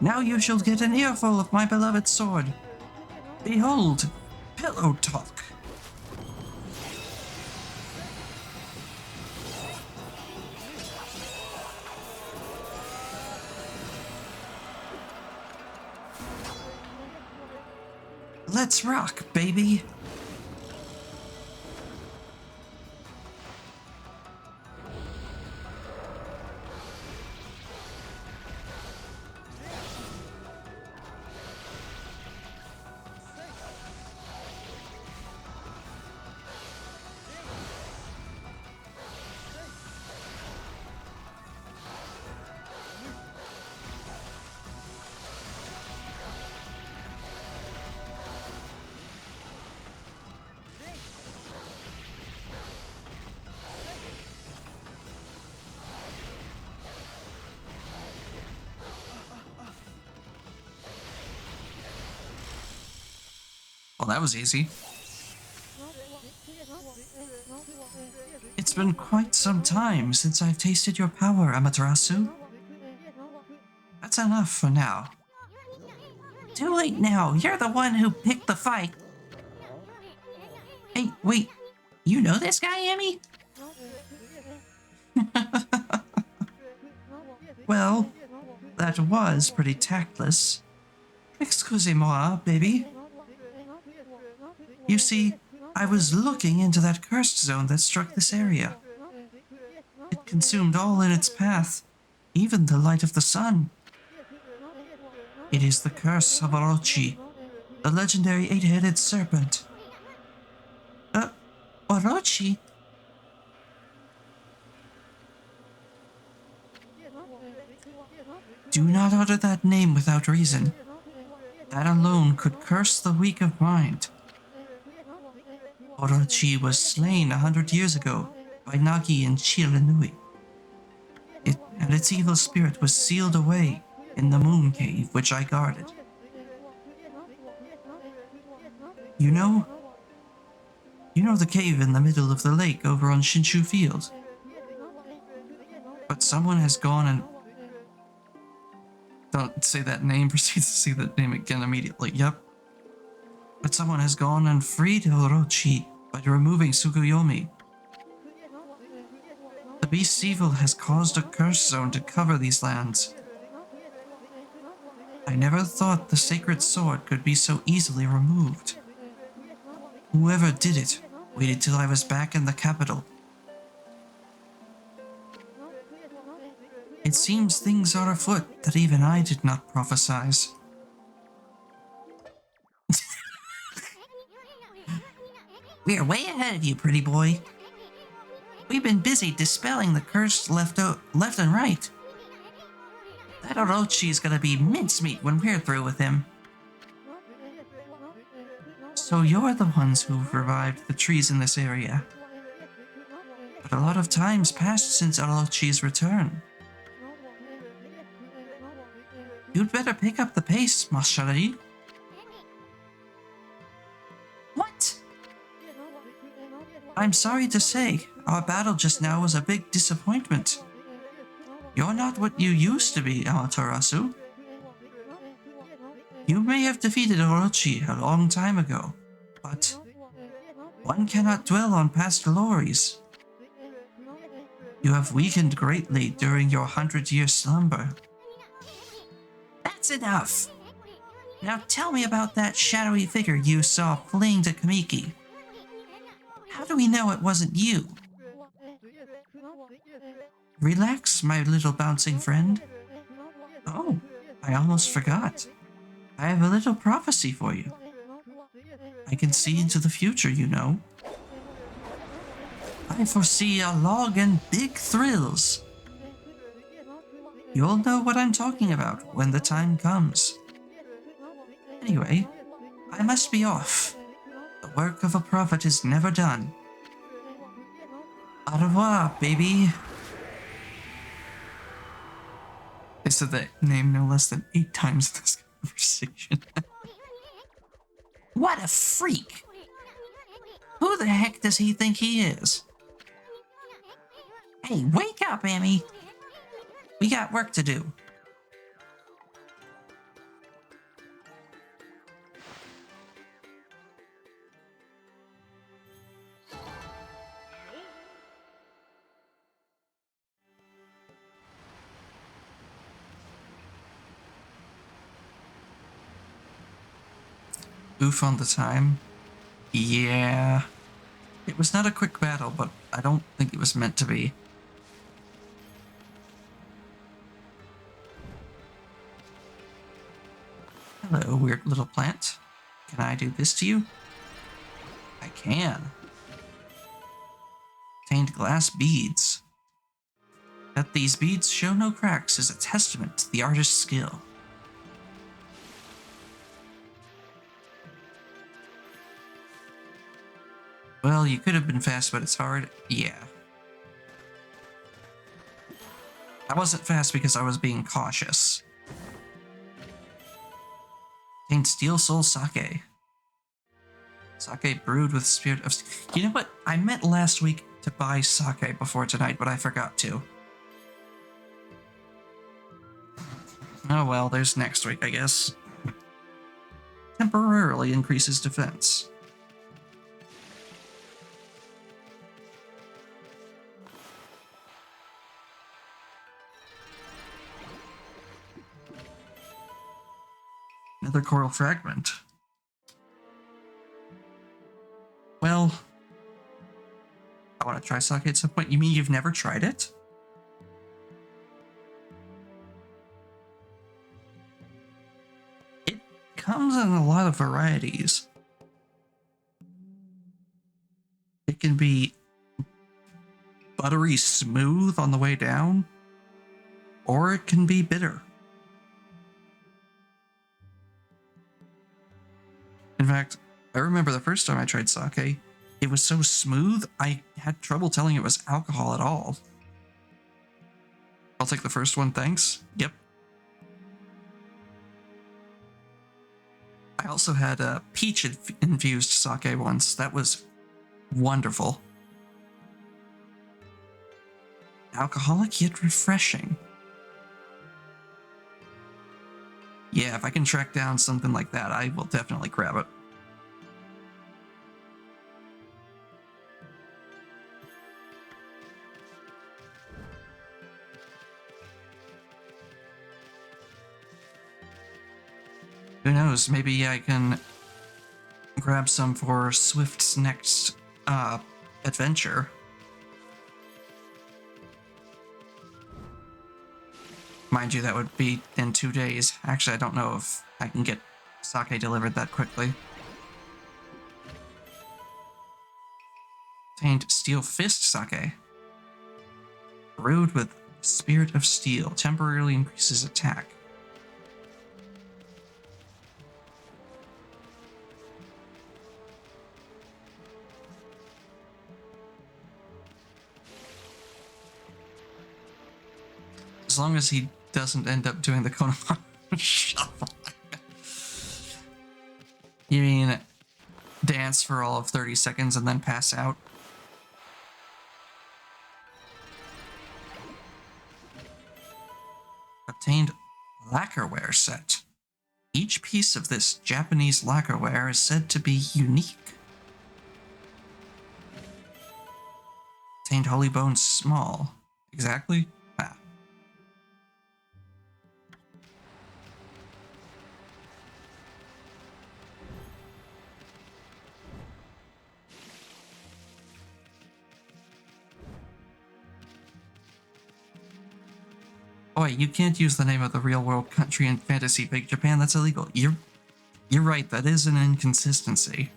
Now you shall get an earful of my beloved sword. Behold, pillow talk. Let's rock, baby! Well, that was easy. It's been quite some time since I've tasted your power, Amaterasu. That's enough for now. Too late now. You're the one who picked the fight. Hey, wait. You know this guy, Emmy? Well, that was pretty tactless. Excusez-moi, baby. You see, I was looking into that cursed zone that struck this area. It consumed all in its path, even the light of the sun. It is the curse of Orochi, the legendary eight-headed serpent. Orochi? Do not utter that name without reason. That alone could curse the weak of mind. Orochi was slain 100 years ago by Nagi in Shiranui. And its evil spirit was sealed away in the moon cave which I guarded. You know the cave in the middle of the lake over on Shinshu Field? But someone has gone and... Don't say that name, proceed to say that name again immediately, yep. But someone has gone and freed Orochi by removing Tsukuyomi. The beast's evil has caused a curse zone to cover these lands. I never thought the sacred sword could be so easily removed. Whoever did it waited till I was back in the capital. It seems things are afoot that even I did not prophesize. We're way ahead of you, pretty boy. We've been busy dispelling the curse left and right. That Orochi's gonna be mincemeat when we're through with him. So you're the ones who've revived the trees in this area. But a lot of time's passed since Orochi's return. You'd better pick up the pace, Mashari. What? I'm sorry to say, our battle just now was a big disappointment. You're not what you used to be, Amaterasu. You may have defeated Orochi a long time ago, but one cannot dwell on past glories. You have weakened greatly during your 100-year slumber. That's enough. Now tell me about that shadowy figure you saw fleeing to Kamiki. How do we know it wasn't you? Relax, my little bouncing friend. Oh, I almost forgot. I have a little prophecy for you. I can see into the future, you know. I foresee a log and big thrills. You'll know what I'm talking about when the time comes. Anyway, I must be off. The work of a prophet is never done. Au revoir, baby. They said that name no less than 8 times in this conversation. What a freak! Who the heck does he think he is? Hey, wake up, Amy! We got work to do. Oof on the time. Yeah. It was not a quick battle, but I don't think it was meant to be. Hello, weird little plant. Can I do this to you? I can. Obtained glass beads. That these beads show no cracks is a testament to the artist's skill. Well, you could have been fast, but it's hard. Yeah. I wasn't fast because I was being cautious. Obtained steel soul sake. Sake brewed with spirit of... You know what? I meant last week to buy sake before tonight, but I forgot to. Oh well, there's next week, I guess. Temporarily increases defense. Another coral fragment. Well, I want to try sake at some point. You mean you've never tried it? It comes in a lot of varieties. It can be buttery smooth on the way down, or it can be bitter. In fact, I remember the first time I tried sake, it was so smooth, I had trouble telling it was alcohol at all. I'll take the first one, thanks. Yep. I also had a peach-infused sake once. That was wonderful. Alcoholic yet refreshing. Yeah, if I can track down something like that, I will definitely grab it. Who knows, maybe I can grab some for Swift's next adventure. Mind you, that would be in 2 days. Actually, I don't know if I can get sake delivered that quickly. Obtained steel fist sake. Brewed with spirit of steel. Temporarily increases attack. As long as he doesn't end up doing the Konoha shuffle. You mean dance for all of 30 seconds and then pass out? Obtained lacquerware set. Each piece of this Japanese lacquerware is said to be unique. Obtained holy bones small. Exactly? Ah. Oh wait, you can't use the name of the real-world country in Fantasy Big Japan. That's illegal. You're right. That is an inconsistency.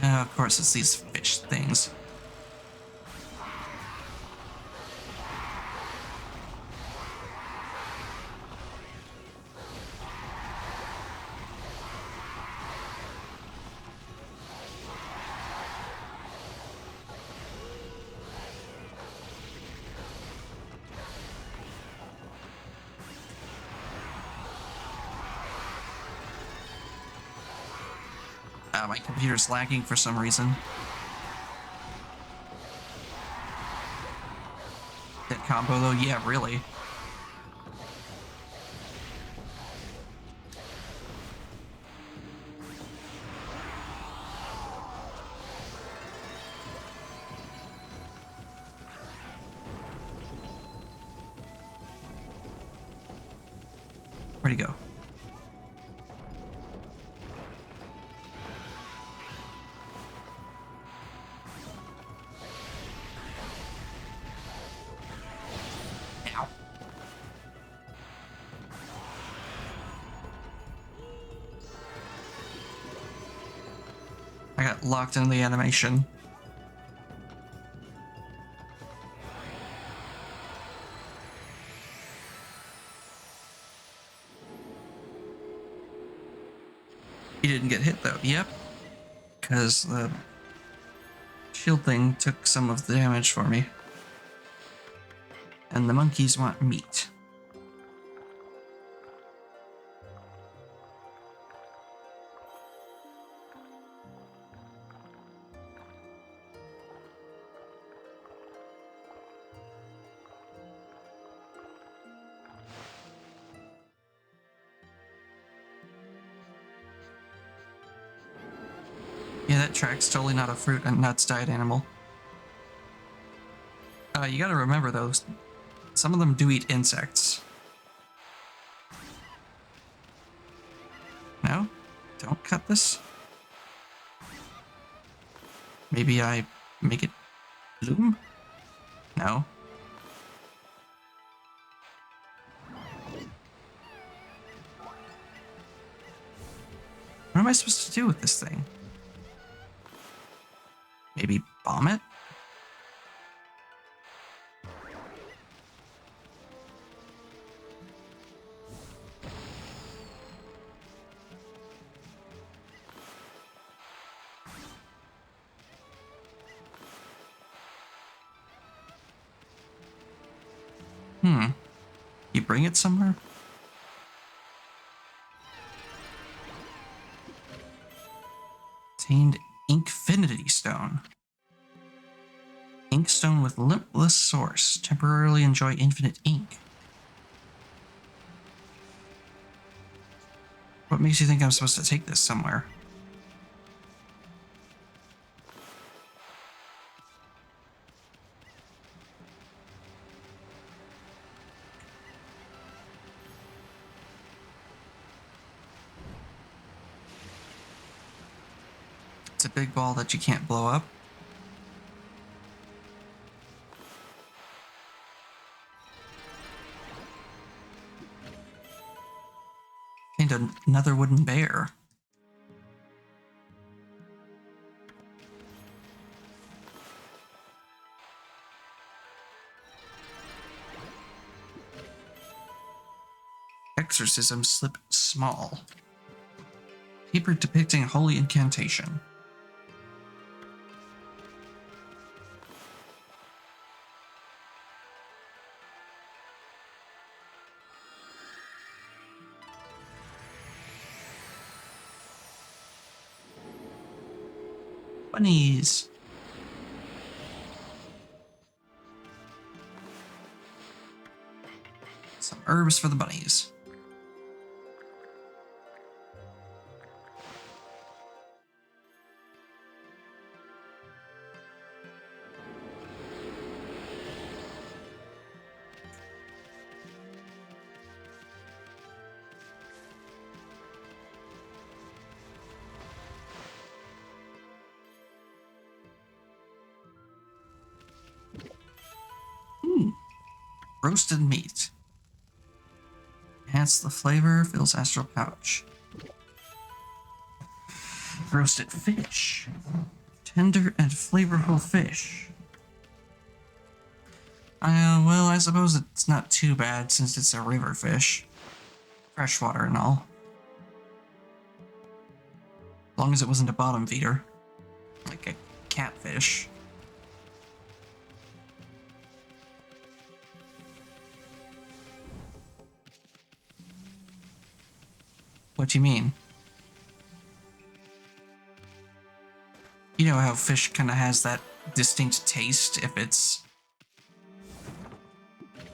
Of course, it's these fish things. My computer's lagging for some reason. That combo though, yeah, really. Where'd he go? Ow. I got locked into the animation. He didn't get hit though. Yep. Because the shield thing took some of the damage for me. And the monkeys want meat. Yeah, that track's totally not a fruit and nuts diet animal. You gotta remember though, some of them do eat insects. No? Don't cut this? Maybe I make it bloom? No. What am I supposed to do with this thing? Maybe bomb it? You bring it somewhere? Obtained Inkfinity Stone. Inkstone with limitless source. Temporarily enjoy infinite ink. What makes you think I'm supposed to take this somewhere? It's a big ball that you can't blow up. And another wooden bear. Exorcism slip small. Paper depicting a holy incantation. Bunnies. Some herbs for the bunnies. Roasted meat. Enhance the flavor, fills astral pouch. Roasted fish. Tender and flavorful fish. Well, I suppose it's not too bad since it's a river fish. Freshwater and all. As long as it wasn't a bottom feeder. Like a catfish. What do you mean? You know how fish kind of has that distinct taste if it's...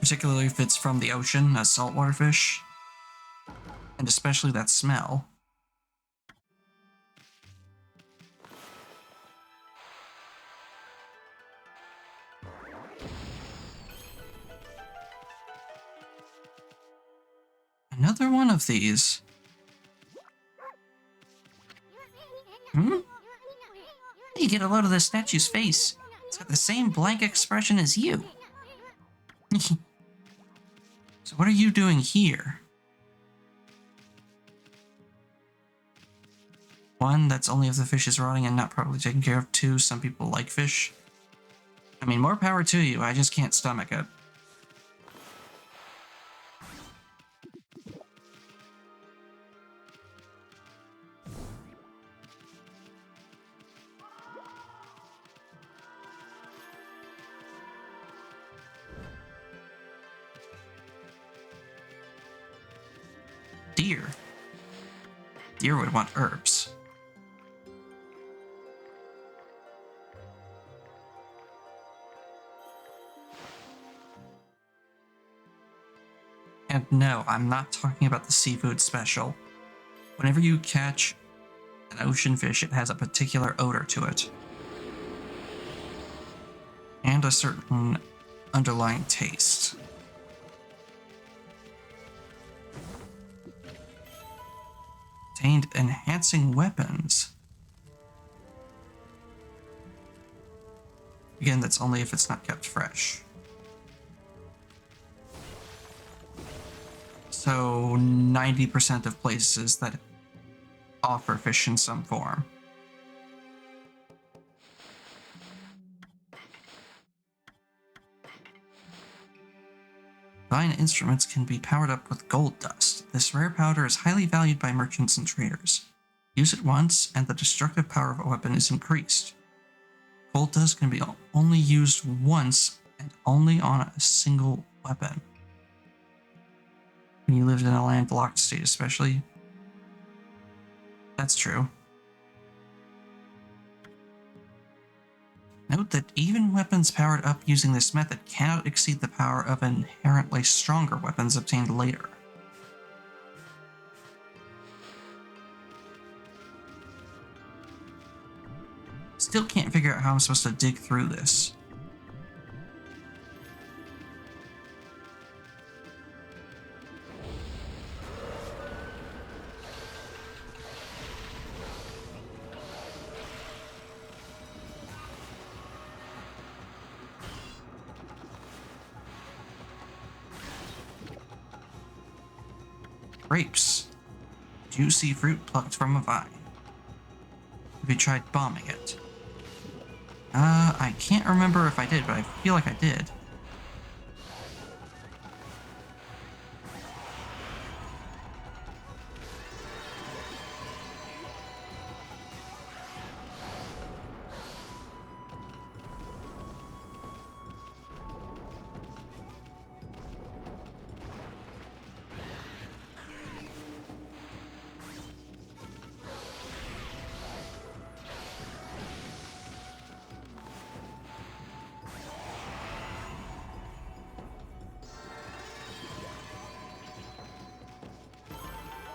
particularly if it's from the ocean, a saltwater fish. And especially that smell. Another one of these. Hmm? You get a load of the statue's face. It's got the same blank expression as you. So what are you doing here? One, that's only if the fish is rotting and not properly taken care of. Two, some people like fish. I mean, more power to you, I just can't stomach it. Deer. Deer would want herbs. And no, I'm not talking about the seafood special. Whenever you catch an ocean fish, it has a particular odor to it. And a certain underlying taste. Obtained enhancing weapons. Again, that's only if it's not kept fresh. So 90% of places that offer fish in some form. Divine instruments can be powered up with gold dust. This rare powder is highly valued by merchants and traders. Use it once, and the destructive power of a weapon is increased. Gold dust can be only used once, and only on a single weapon. When you lived in a landlocked state especially. That's true. Note that even weapons powered up using this method cannot exceed the power of inherently stronger weapons obtained later. Still can't figure out how I'm supposed to dig through this. Grapes. Juicy fruit plucked from a vine. Have you tried bombing it? I can't remember if I did, but I feel like I did.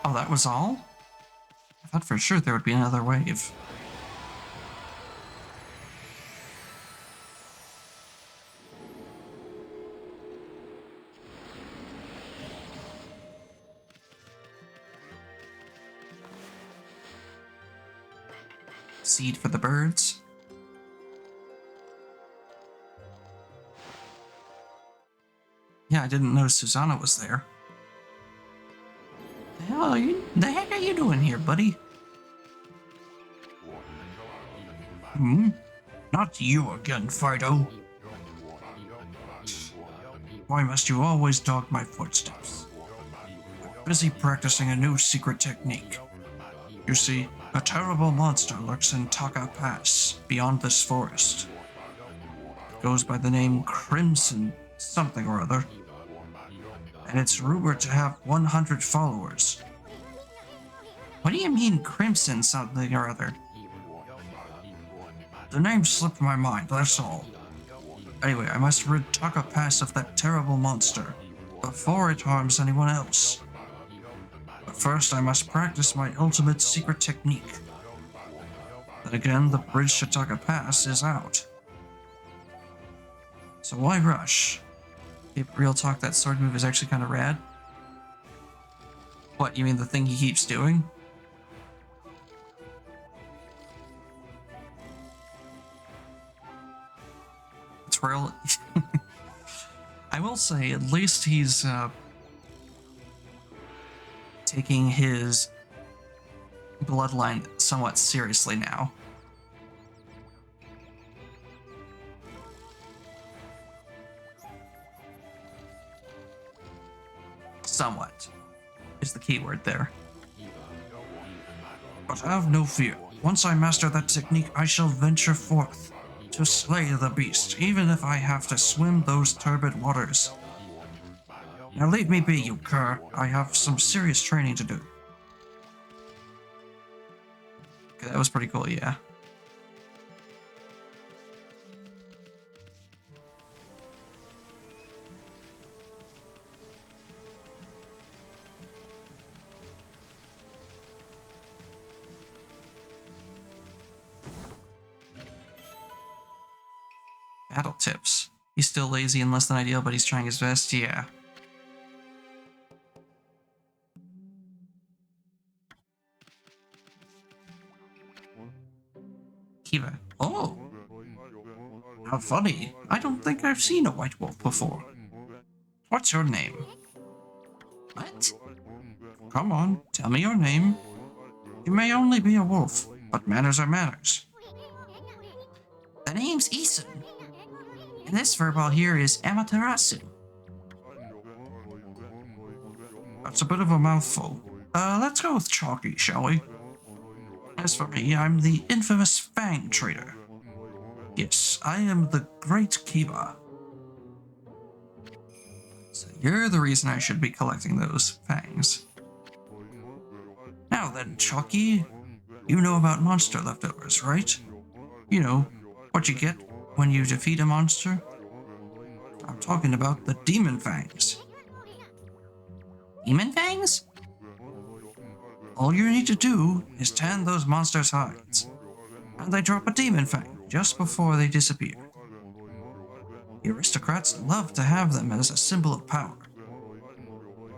Oh, that was all? I thought for sure there would be another wave. Seed for the birds. Yeah, I didn't notice Susanna was there. The heck are you doing here, buddy? Hmm? Not you again, Fido. Why must you always dog my footsteps? I'm busy practicing a new secret technique. You see, a terrible monster lurks in Taka Pass, beyond this forest. It goes by the name Crimson something or other, and it's rumored to have 100 followers. What do you mean Crimson something or other? The name slipped my mind, that's all. Anyway, I must rid Taka Pass of that terrible monster, before it harms anyone else. But first I must practice my ultimate secret technique. Then again, the bridge to Taka Pass is out. So why rush? Real talk, that sword move is actually kind of rad. What, you mean the thing he keeps doing? It's real. I will say, at least he's taking his bloodline somewhat seriously now. Somewhat is the key word there. But have no fear. Once I master that technique, I shall venture forth to slay the beast, even if I have to swim those turbid waters. Now leave me be, you cur. I have some serious training to do. Okay, that was pretty cool, yeah. Battle tips. He's still lazy and less than ideal, but he's trying his best, yeah. Kiva. Oh! How funny. I don't think I've seen a white wolf before. What's your name? What? Come on, tell me your name. You may only be a wolf, but manners are manners. The name's Isun. And this furball here is Amaterasu. That's a bit of a mouthful. Let's go with Chalky, shall we? As for me, I'm the infamous Fang Trader. Yes, I am the Great Kiba. So you're the reason I should be collecting those fangs. Now then, Chalky, you know about monster leftovers, right? You know, what you get when you defeat a monster? I'm talking about the demon fangs. Demon fangs? All you need to do is tan those monsters' hides, and they drop a demon fang just before they disappear. The aristocrats love to have them as a symbol of power.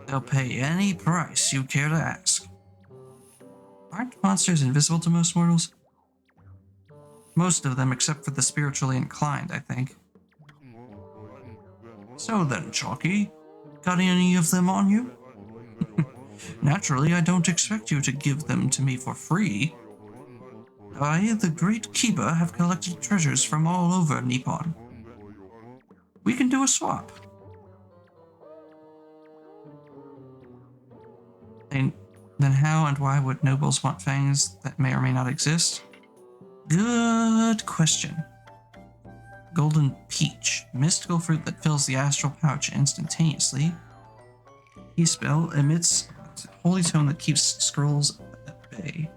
They'll pay any price you care to ask. Aren't monsters invisible to most mortals? Most of them except for the spiritually inclined, I think. So then, Chalky, got any of them on you? Naturally, I don't expect you to give them to me for free. I, the Great Kiba, have collected treasures from all over Nippon. We can do a swap. And then how and why would nobles want fangs that may or may not exist? Good question. Golden Peach, mystical fruit that fills the astral pouch instantaneously. Key spell emits a holy tone that keeps scrolls at bay.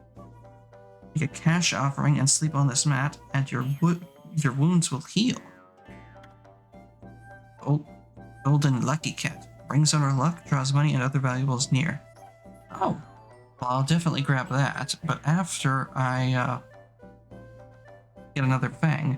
Make a cash offering and sleep on this mat, and your wounds will heal. Golden Lucky Cat brings on her luck, draws money and other valuables near. Oh, well, I'll definitely grab that, but after I get another fang.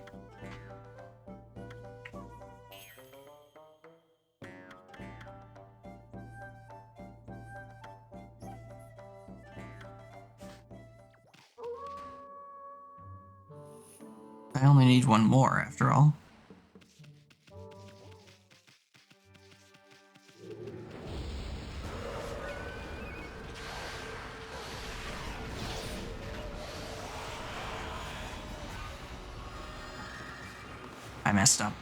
I only need one more, after all. I messed up.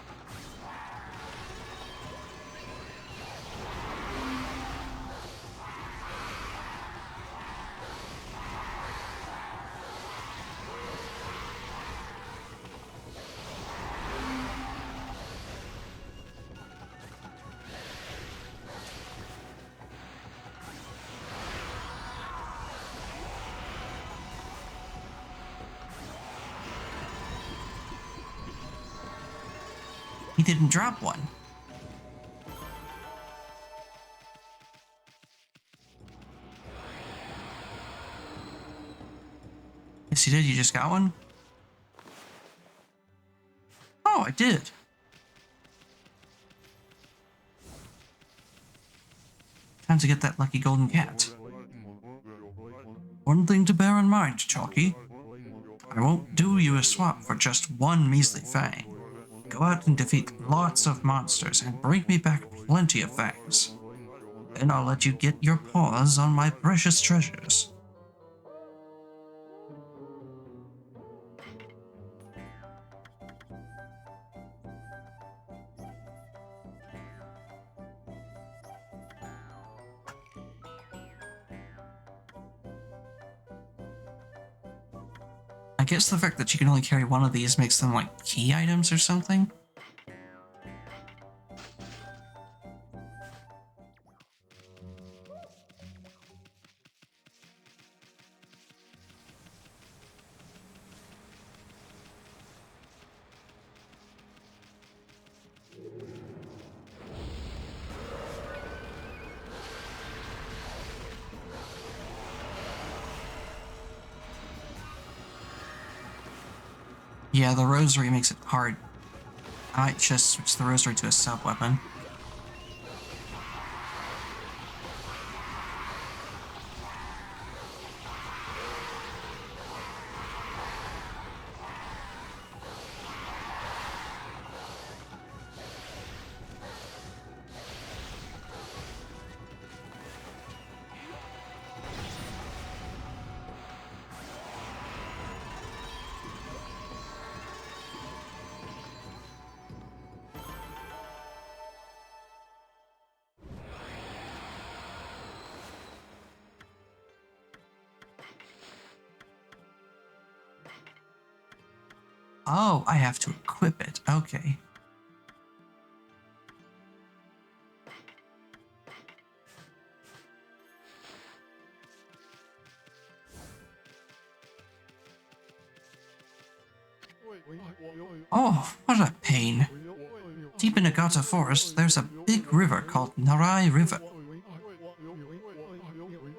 He didn't drop one. Yes, you did. You just got one? Oh, I did. Time to get that lucky golden cat. One thing to bear in mind, Chalky. I won't do you a swap for just one measly fang. Go out and defeat lots of monsters and bring me back plenty of fangs. Then I'll let you get your paws on my precious treasures. I guess the fact that you can only carry one of these makes them like key items or something. Yeah, the rosary makes it hard. I might just switch the rosary to a sub-weapon. Oh, I have to equip it. Okay. Oh, what a pain. Deep in Nagata Forest, there's a big river called Narai River.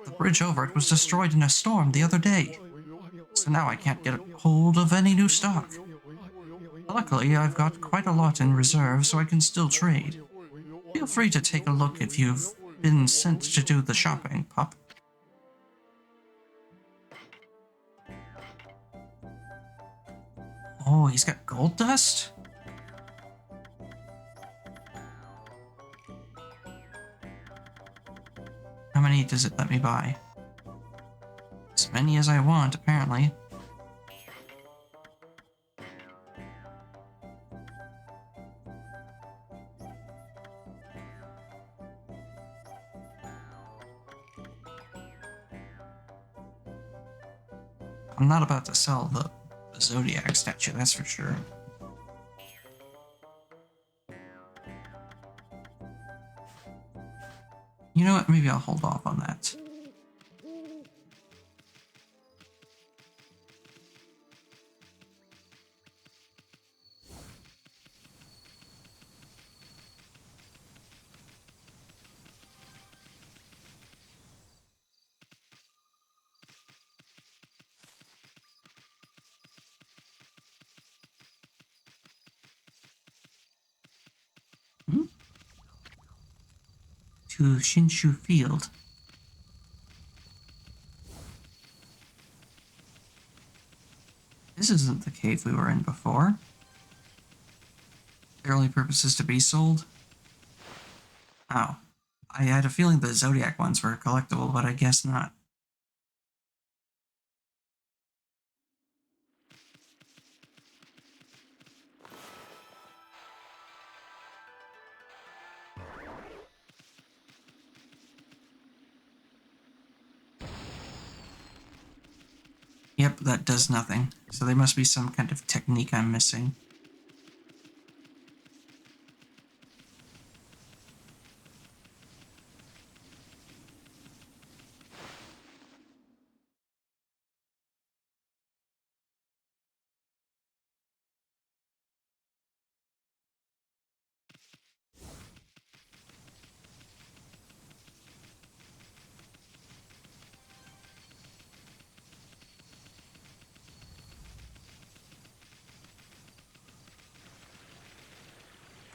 The bridge over it was destroyed in a storm the other day, so now I can't get hold of any new stock. Luckily, I've got quite a lot in reserve, so I can still trade. Feel free to take a look if you've been sent to do the shopping, pup. Oh, he's got gold dust? How many does it let me buy? As many as I want, apparently. I'm not about to sell the Zodiac statue, that's for sure. You know what? Maybe I'll hold off on that. Hmm? To Shinshu Field. This isn't the cave we were in before. Their only purpose is to be sold? Oh. I had a feeling the Zodiac ones were collectible, but I guess not. Yep, that does nothing. So there must be some kind of technique I'm missing.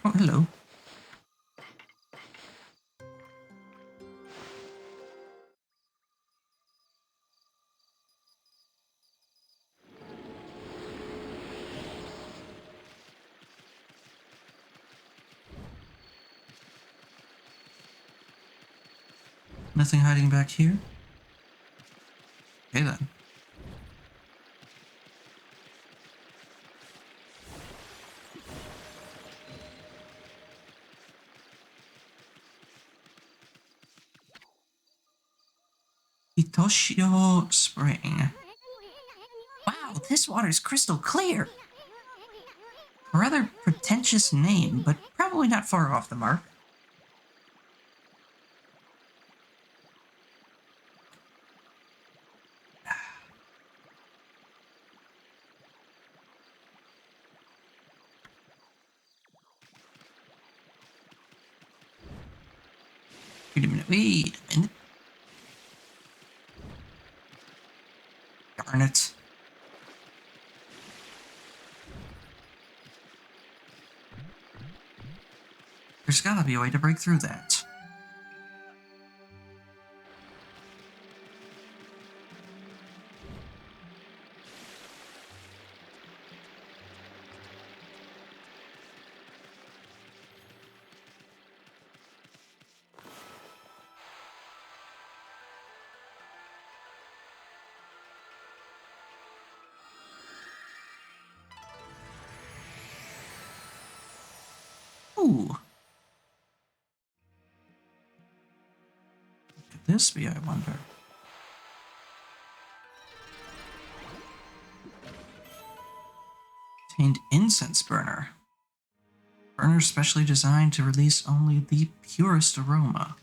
Oh, hello. Nothing hiding back here? Okay then. Itoshio Spring. Wow, this water's crystal clear. A rather pretentious name, but probably not far off the mark. Wait a minute, wait a minute. Darn it. There's gotta be a way to break through that. Ooh. What could this be, I wonder? Contained incense burner. Burner specially designed to release only the purest aroma.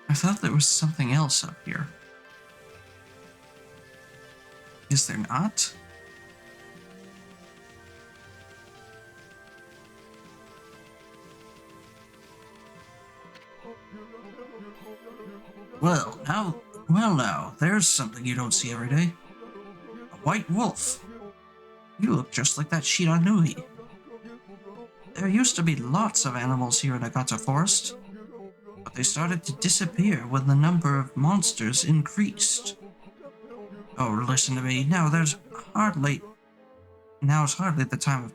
I thought there was something else up here. Is there not? Well now, there's something you don't see every day. A white wolf. You look just like that Shiranui. There used to be lots of animals here in Agata Forest, but they started to disappear when the number of monsters increased. Oh, listen to me. Now is hardly the time of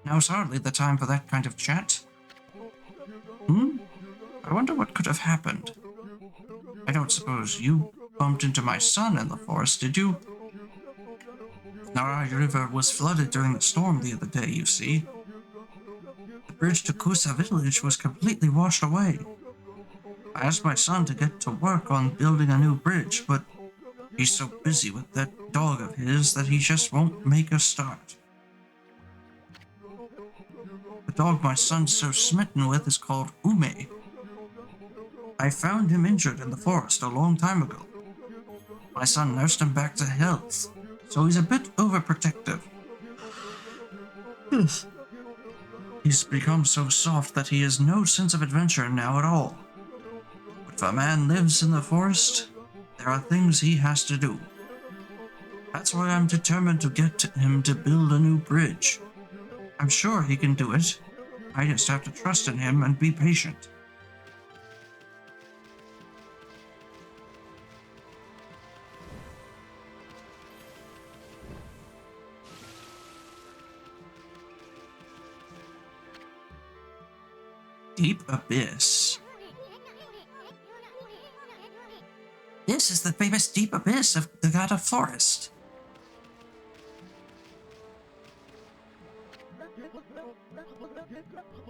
Now is hardly the time for that kind of chat. I wonder what could have happened. I don't suppose you bumped into my son in the forest, did you? Narai River was flooded during the storm the other day, you see. The bridge to Kusa village was completely washed away. I asked my son to get to work on building a new bridge, but he's so busy with that dog of his that he just won't make a start. The dog my son's so smitten with is called Ume. I found him injured in the forest a long time ago. My son nursed him back to health, so he's a bit overprotective. He's become so soft that he has no sense of adventure now at all. But if a man lives in the forest, there are things he has to do. That's why I'm determined to get him to build a new bridge. I'm sure he can do it. I just have to trust in him and be patient. Deep Abyss. This is the famous deep abyss of the Agata Forest.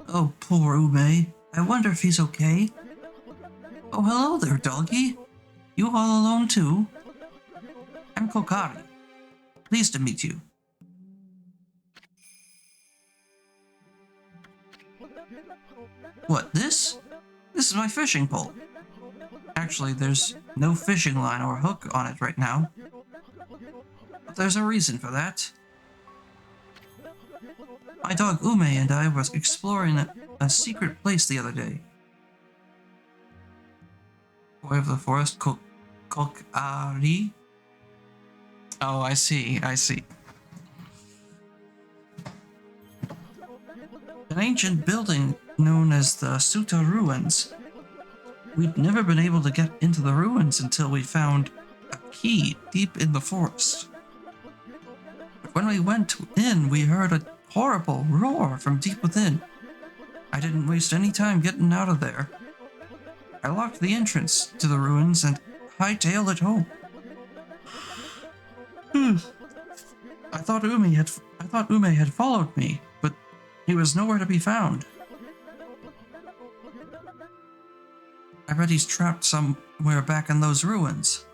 Oh, poor Ume. I wonder if he's okay. Oh, hello there, doggy. You all alone too? I'm Kokari. Pleased to meet you. What, this? This is my fishing pole. Actually, there's no fishing line or hook on it right now. But there's a reason for that. My dog Ume and I were exploring a secret place the other day. Boy of the forest, Kokari? Oh, I see. an ancient building known as the Suta Ruins. We'd never been able to get into the ruins until we found a key deep in the forest. But when we went in, we heard a horrible roar from deep within. I didn't waste any time getting out of there. I locked the entrance to the ruins and hightailed it home. I thought Ume had followed me, but he was nowhere to be found. I bet he's trapped somewhere back in those ruins.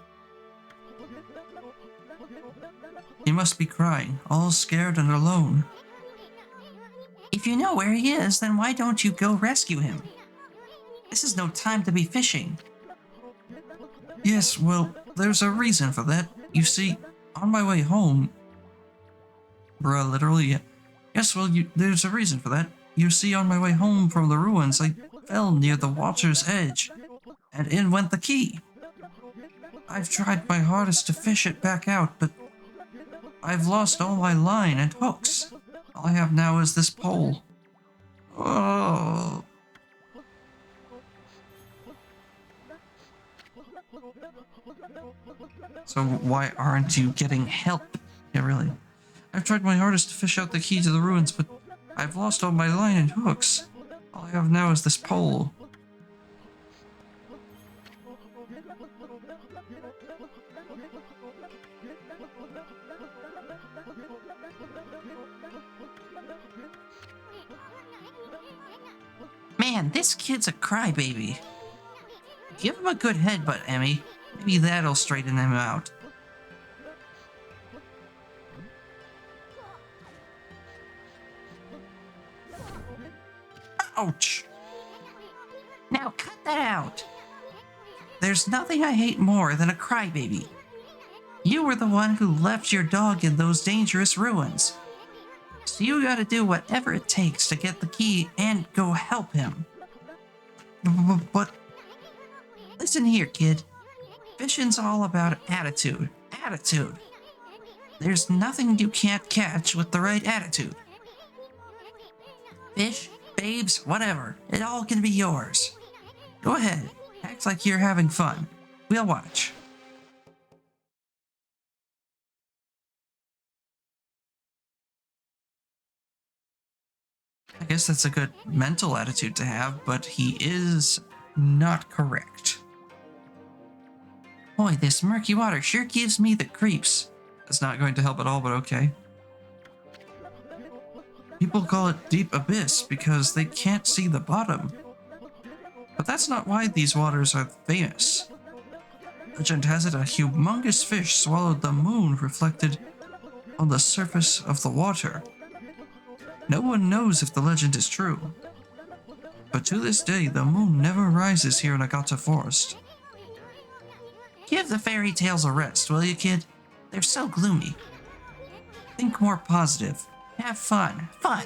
He must be crying, all scared and alone. If you know where he is, then why don't you go rescue him? This is no time to be fishing. Yes, well, there's a reason for that. You see, on my way home... Bruh, literally, yeah. Yes, well, there's a reason for that. You see, on my way home from the ruins, I fell near the water's edge, and in went the key. I've tried my hardest to fish it back out, but I've lost all my line and hooks. All I have now is this pole. Oh. So why aren't you getting help? Yeah, really. I've tried my hardest to fish out the key to the ruins, but I've lost all my line and hooks. All I have now is this pole. Man, this kid's a crybaby. Give him a good headbutt, Emmy. Maybe that'll straighten him out. Ouch! Now cut that out. There's nothing I hate more than a crybaby. You were the one who left your dog in those dangerous ruins. So you gotta do whatever it takes to get the key and go help him. But... Listen here, kid. Fishing's all about attitude. Attitude. There's nothing you can't catch with the right attitude. Fish, babes, whatever. It all can be yours. Go ahead. Act like you're having fun. We'll watch. I guess that's a good mental attitude to have, but he is not correct. Boy, this murky water sure gives me the creeps. That's not going to help at all, but okay. People call it deep abyss because they can't see the bottom. But that's not why these waters are famous. Legend has it a humongous fish swallowed the moon reflected on the surface of the water. No one knows if the legend is true. But to this day, the moon never rises here in Agata Forest. Give the fairy tales a rest, will you, kid? They're so gloomy. Think more positive. Have fun. Fun!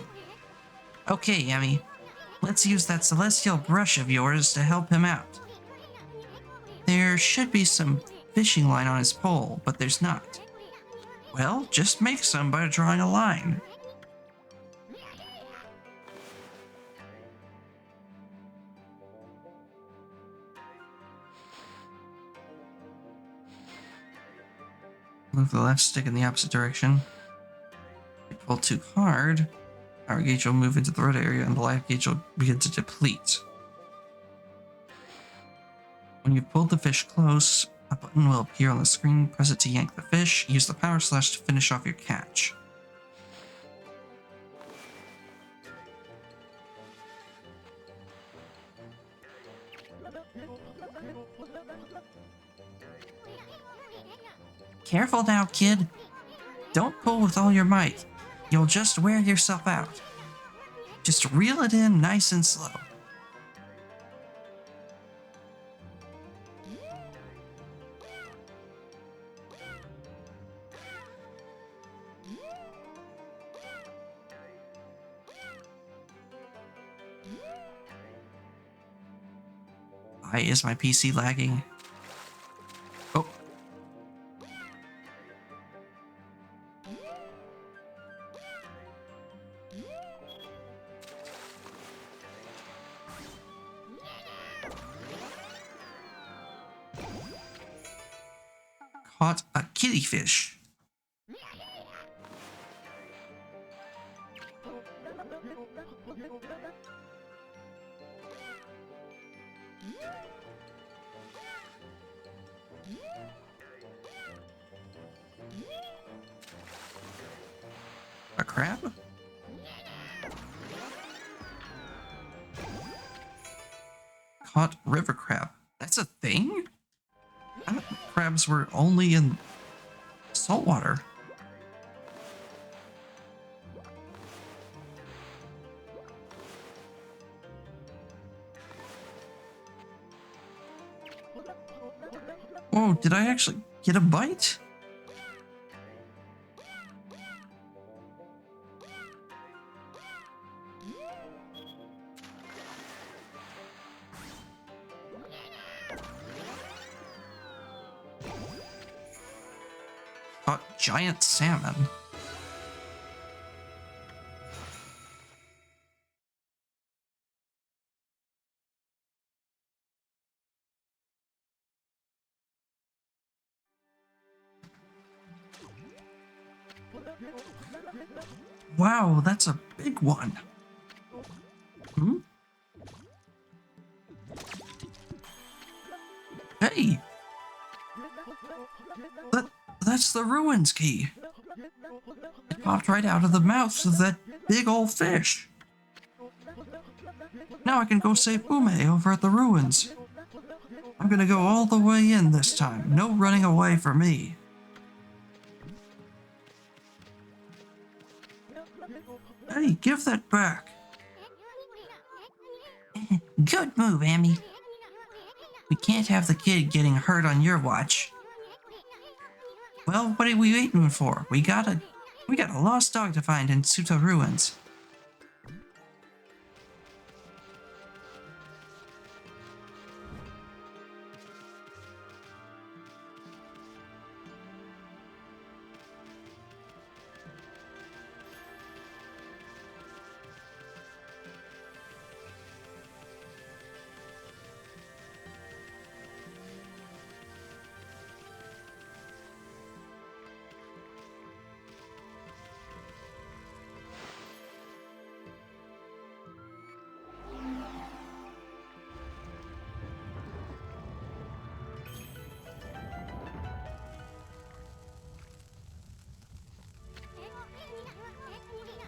Okay, Emmy. Let's use that celestial brush of yours to help him out. There should be some fishing line on his pole, but there's not. Well, just make some by drawing a line. Move the left stick in the opposite direction. If you pull too hard, power gauge will move into the red area and the life gauge will begin to deplete. When you've pulled the fish close, a button will appear on the screen. Press it to yank the fish. Use the power slash to finish off your catch. Careful now, kid. Don't pull with all your might. You'll just wear yourself out. Just reel it in nice and slow. Why is my PC lagging? Oh. caught a kittyfish. A crab? Caught river crab. That's a thing? I thought crabs were only in saltwater. Whoa, did I actually get a bite? Caught giant salmon. Wow, that's a big one. Hmm? Hey! That's the ruins key. It popped right out of the mouth of that big old fish. Now I can go save Ume over at the ruins. I'm gonna go all the way in this time. No running away for me. Hey, give that back. Good move, Amy. We can't have the kid getting hurt on your watch. Well, what are we waiting for? We got a lost dog to find in Tsuta ruins.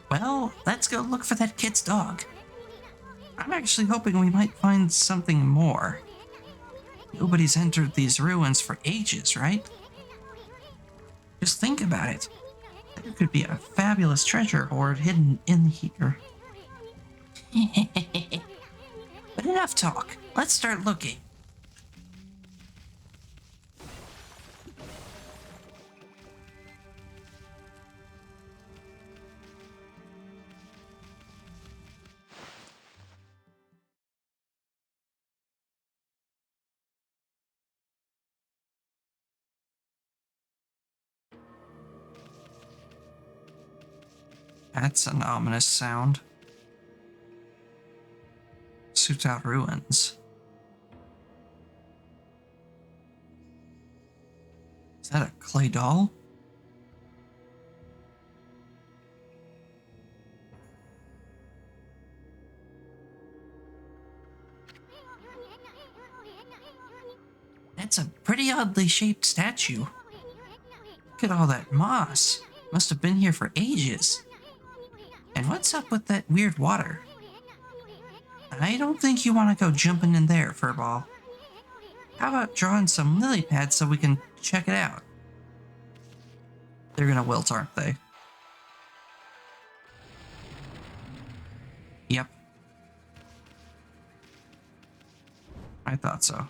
Well, let's go look for that kid's dog. I'm actually hoping we might find something more. Nobody's entered these ruins for ages, right? Just think about it. There could be a fabulous treasure hoard hidden in here. But enough talk. Let's start looking. That's an ominous sound. Tsuta ruins. Is that a clay doll? That's a pretty oddly shaped statue. Look at all that moss. Must have been here for ages. And what's up with that weird water? I don't think you want to go jumping in there, Furball. How about drawing some lily pads so we can check it out? They're gonna wilt, aren't they? Yep. I thought so.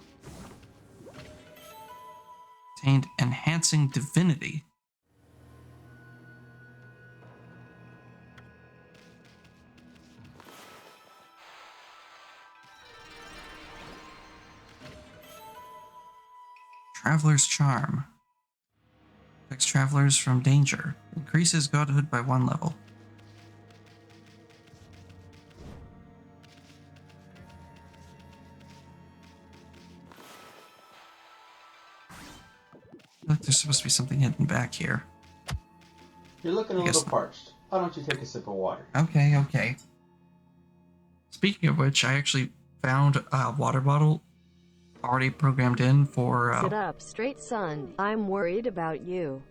Obtained enhancing divinity. Traveler's Charm. Protects travelers from danger. Increases godhood by 1 level. Like there's supposed to be something hidden back here. You're looking a I guess little not. parched. Why don't you take a sip of water? Okay, okay. Speaking of which, I actually found a water bottle already programmed in Sit up straight, son. I'm worried about you.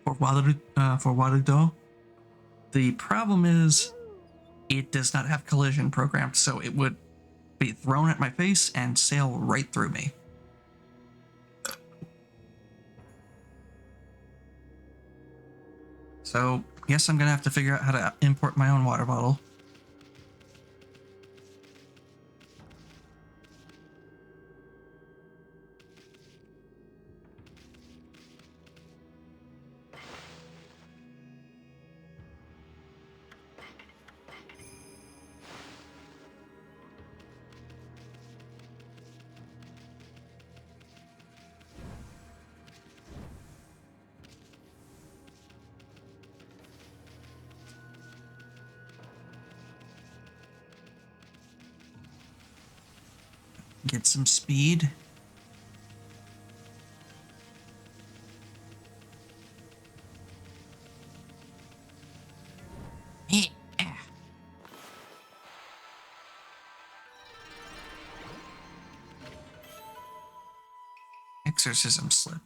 for Waludo. The problem is it does not have collision programmed, so it would be thrown at my face and sail right through me. So, guess I'm gonna have to figure out how to import my own water bottle. Get some speed. Yeah. Exorcism slip.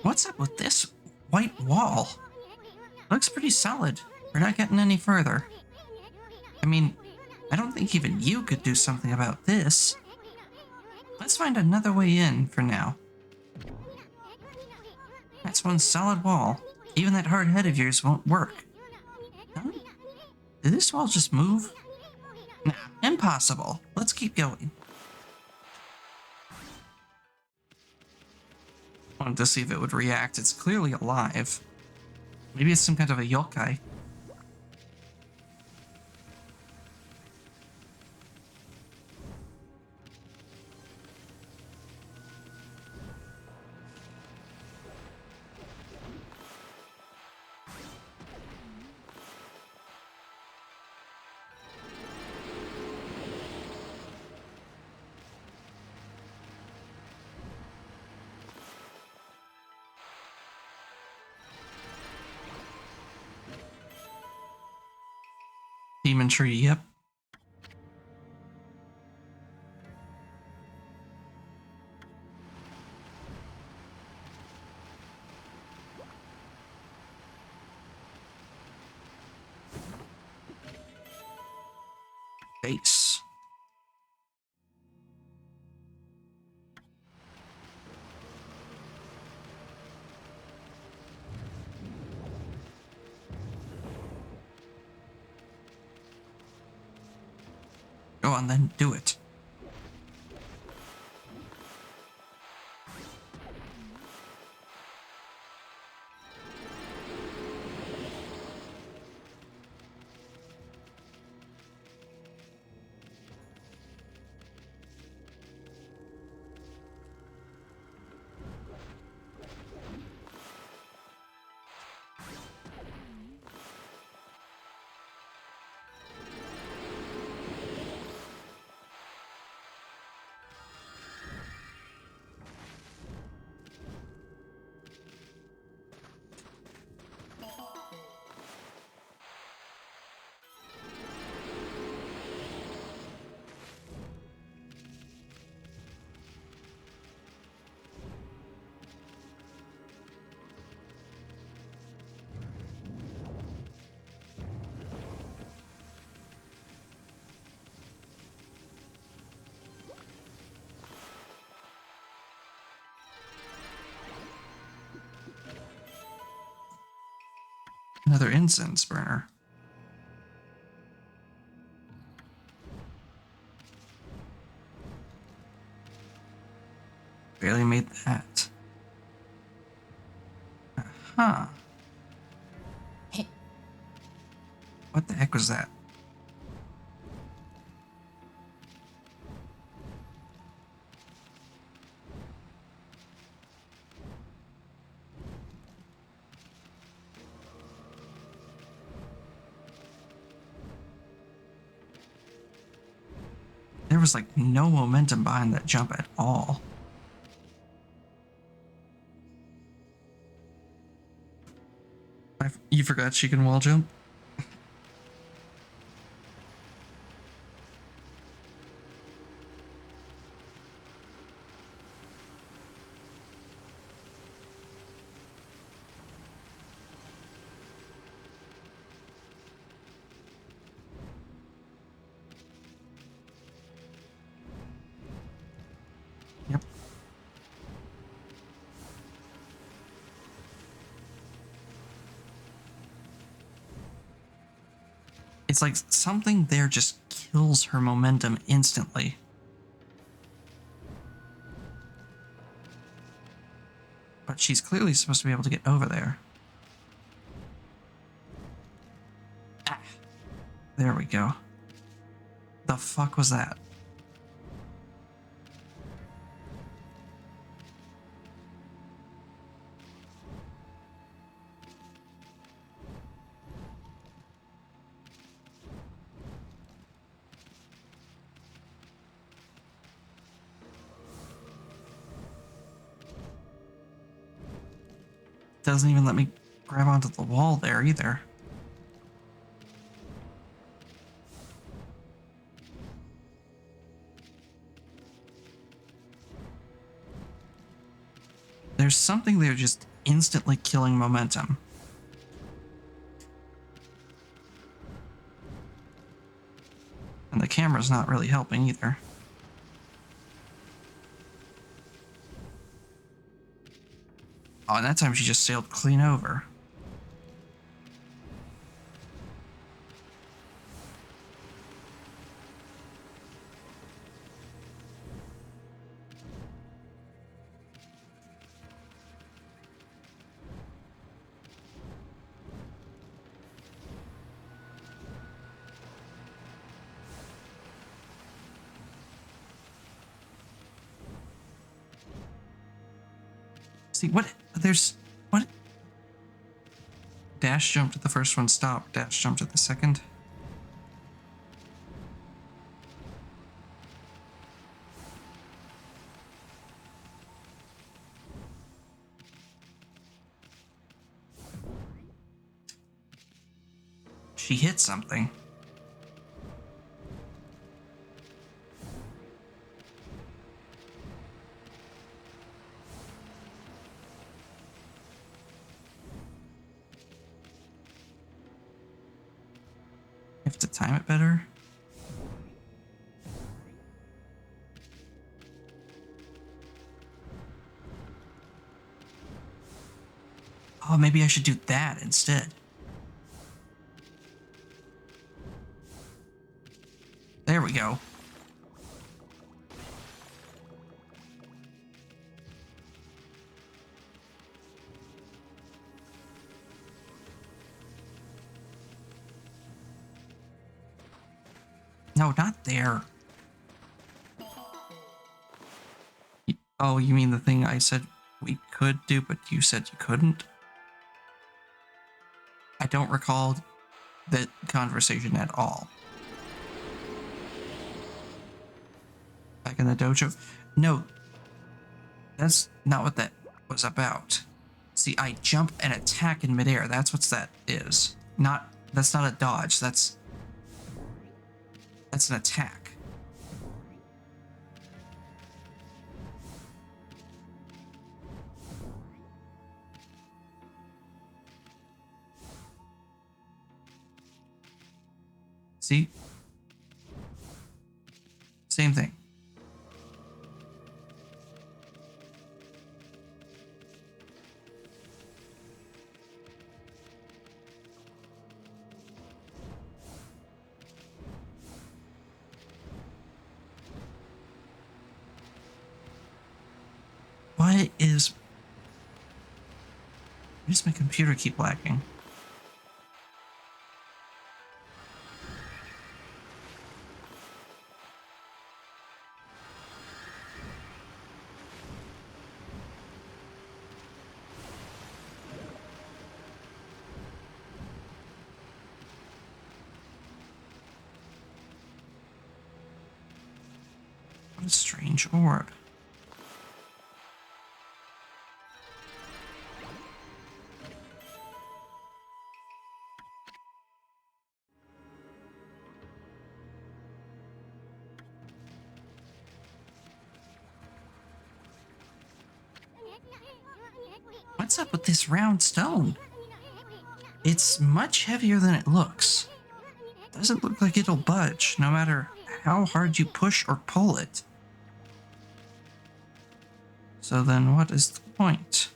What's up with this white wall? Looks pretty solid. We're not getting any further. I mean, I don't think even you could do something about this. Let's find another way in for now. That's one solid wall. Even that hard head of yours won't work. Huh? Did this wall just move? Nah, impossible. Let's keep going. Wanted to see if it would react. It's clearly alive. Maybe it's some kind of a yokai. Demon tree, yep. Base. Go on then, do it. Another incense burner. Barely made that. Huh. What the heck was that? There was like no momentum behind that jump at all. You forgot she can wall jump? Yep. It's like something there just kills her momentum instantly. But she's clearly supposed to be able to get over there. Ah, there we go. The fuck was that? Doesn't even let me grab onto the wall there either. There's something there just instantly killing momentum. And the camera's not really helping either. Oh, and that time she just sailed clean over. See, what? There's... What? Dash jump to the first one, stop. Dash jump to the second. She hit something. You have to time it better. Oh, maybe I should do that instead. There we go. No, not there. Oh, you mean the thing I said we could do, but you said you couldn't? I don't recall that conversation at all. Back in the dojo? No, that's not what that was about. See, I jump and attack in midair. That's what that is. That's not a dodge. That's an attack. See? Same thing. Why does my computer keep lagging? a strange orb. What's up with this round stone? It's much heavier than it looks. Doesn't look like it'll budge, no matter how hard you push or pull it. So then what is the point?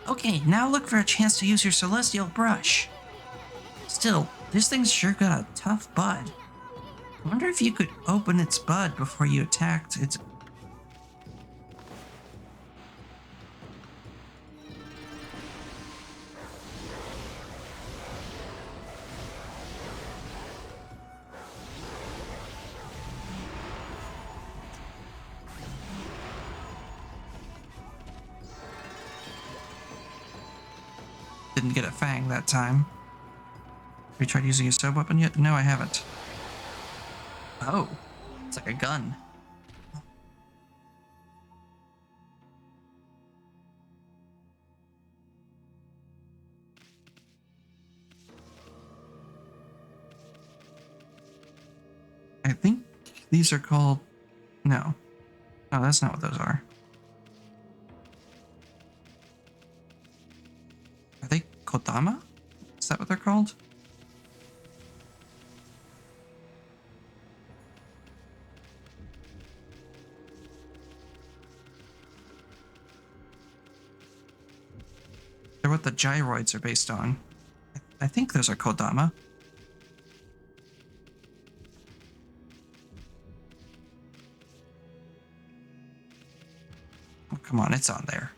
Okay, now look for a chance to use your celestial brush. Still, this thing's sure got a tough bud. I wonder if you could open its bud before you attacked its... Didn't get a fang that time. Have you tried using a sub weapon yet? No, I haven't. Oh, it's like a gun. I think these are called... No. No, that's not what those are. Are they Kodama? Is that what they're called? They're what the gyroids are based on. I think those are Kodama. Oh, come on, it's on there.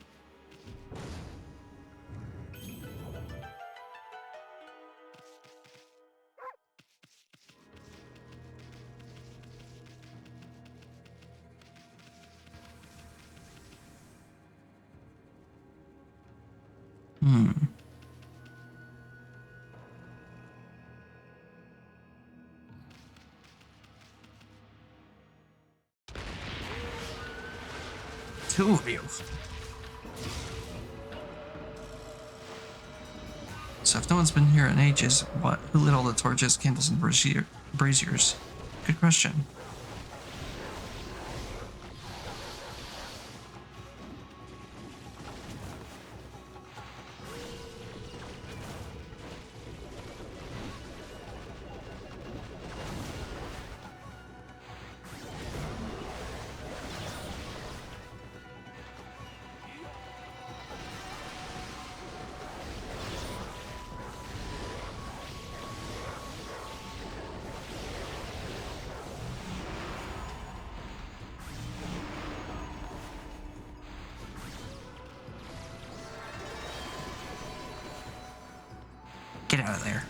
Two of you. So if no one's been here in ages, who lit all the torches, candles, and braziers? Good question. Get out of there.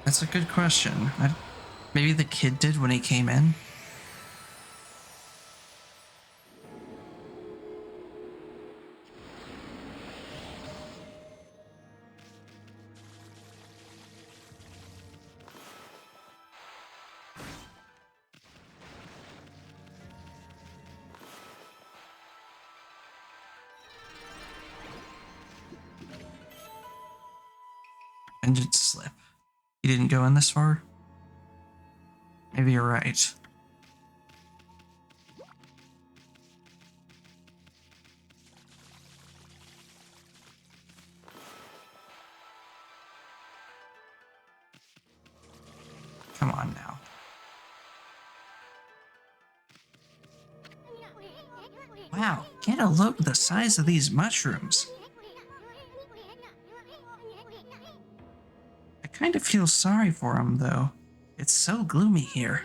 That's a good question. Maybe the kid did when he came in? Tangent slip. You didn't go in this far? Maybe you're right. Come on now. Wow, get a look at the size of these mushrooms. I kind of feel sorry for him, though. It's so gloomy here.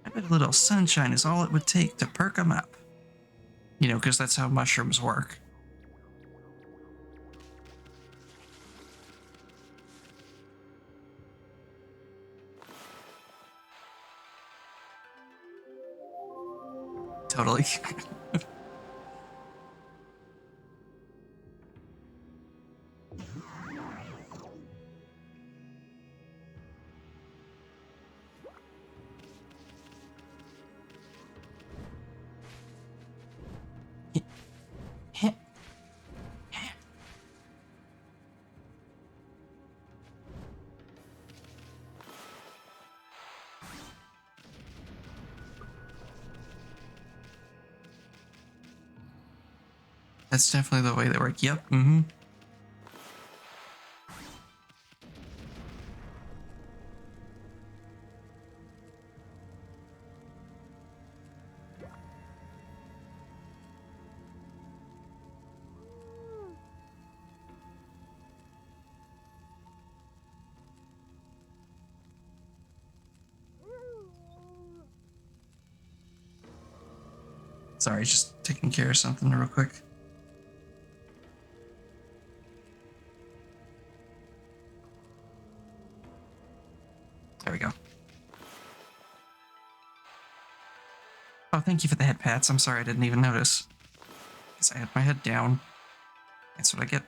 I bet a little sunshine is all it would take to perk him up. You know, because that's how mushrooms work. Totally. That's definitely the way they work. Yep. Mm-hmm. Sorry, just taking care of something real quick. There we go. Oh, thank you for the head pats. I'm sorry I didn't even notice. Because I had my head down. That's what I get.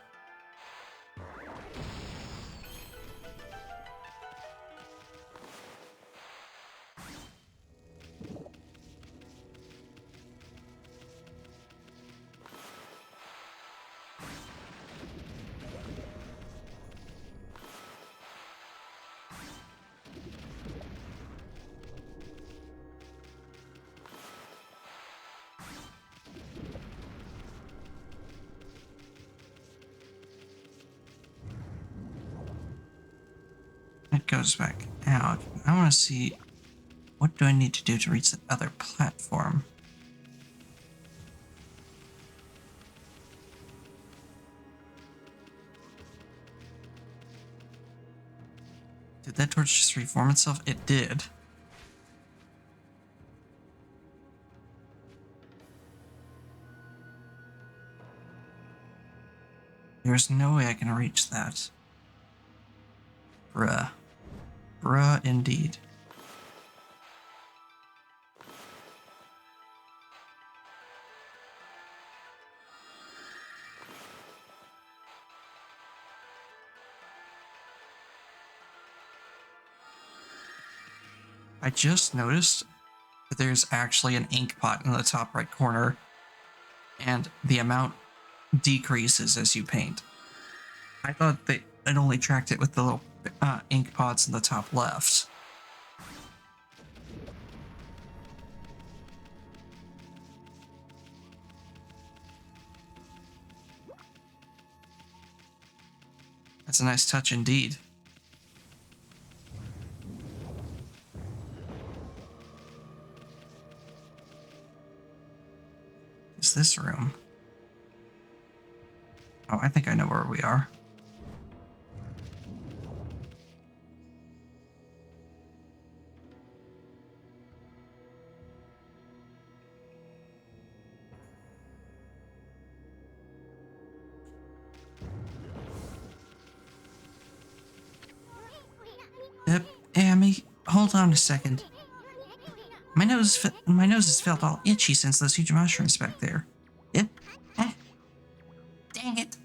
It goes back out. I want to see, what do I need to do to reach the other platform? Did that torch just reform itself? It did. There's no way I can reach that. Bruh. Bruh, indeed. I just noticed that there's actually an ink pot in the top right corner, and the amount decreases as you paint. I thought that it only tracked it with the little ink pots in the top left. That's a nice touch indeed. Is this room? Oh, I think I know where we are. Amy, hold on a second. My nose has felt all itchy since those huge mushrooms back there. Yep. Dang it.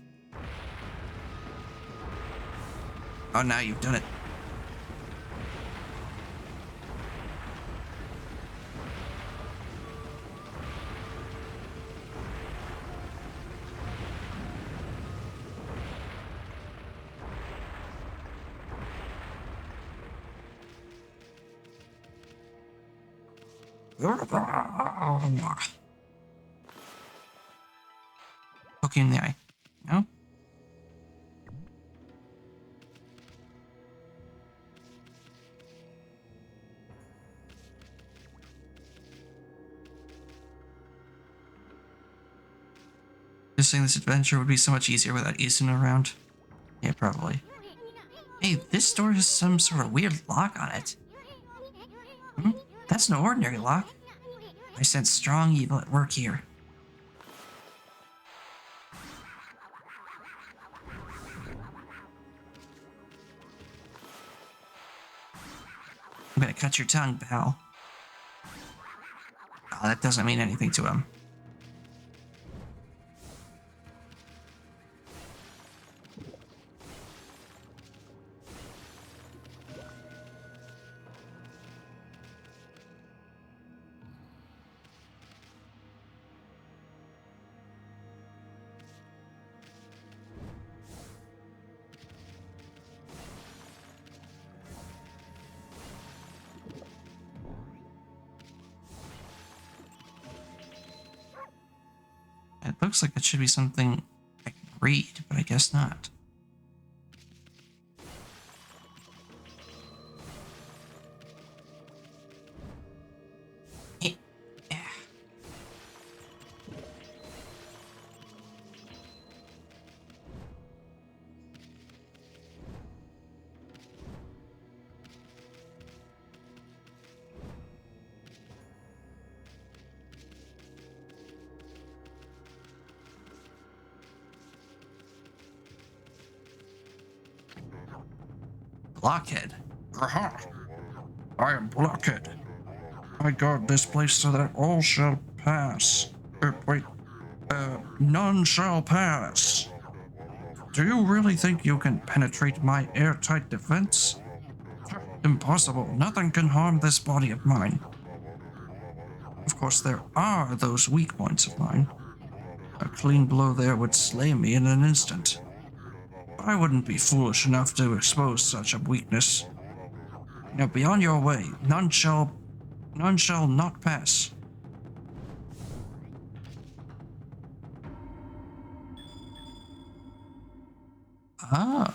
Oh, now you've done it. Poke you in the eye. No? Just saying this adventure would be so much easier without Isun around. Yeah, probably. Hey, this door has some sort of weird lock on it. Hmm? That's no ordinary lock. I sense strong evil at work here. I'm gonna cut your tongue, pal. Oh, that doesn't mean anything to him. It looks like it should be something I can read, but I guess not. Blockhead. Aha! I am Blockhead. I guard this place so that all shall pass. None shall pass. Do you really think you can penetrate my airtight defense? Impossible. Nothing can harm this body of mine. Of course, there are those weak points of mine. A clean blow there would slay me in an instant. I wouldn't be foolish enough to expose such a weakness. Now be on your way. None shall not pass. Ah.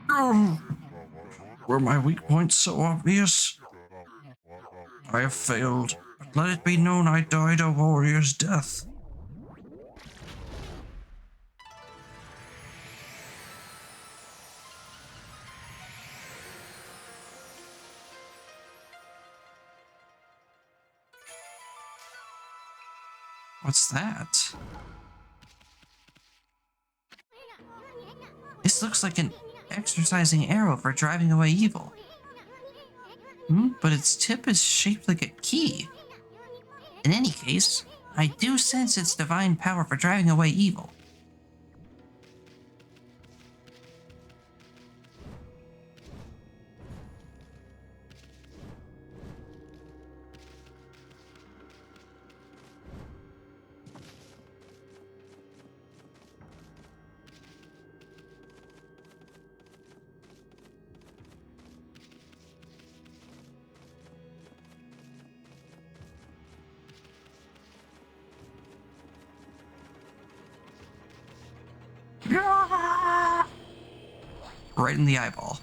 Oh, were my weak points so obvious? I have failed, but let it be known I died a warrior's death. What's that? This looks like an exercising arrow for driving away evil. But its tip is shaped like a key. In any case, I do sense its divine power for driving away evil. Right in the eyeball.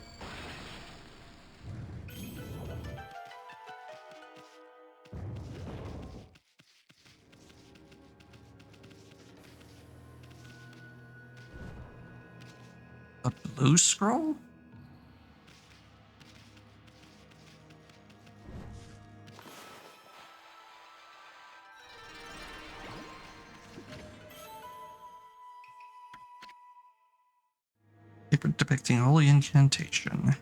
A blue scroll? Paper depicting holy incantation.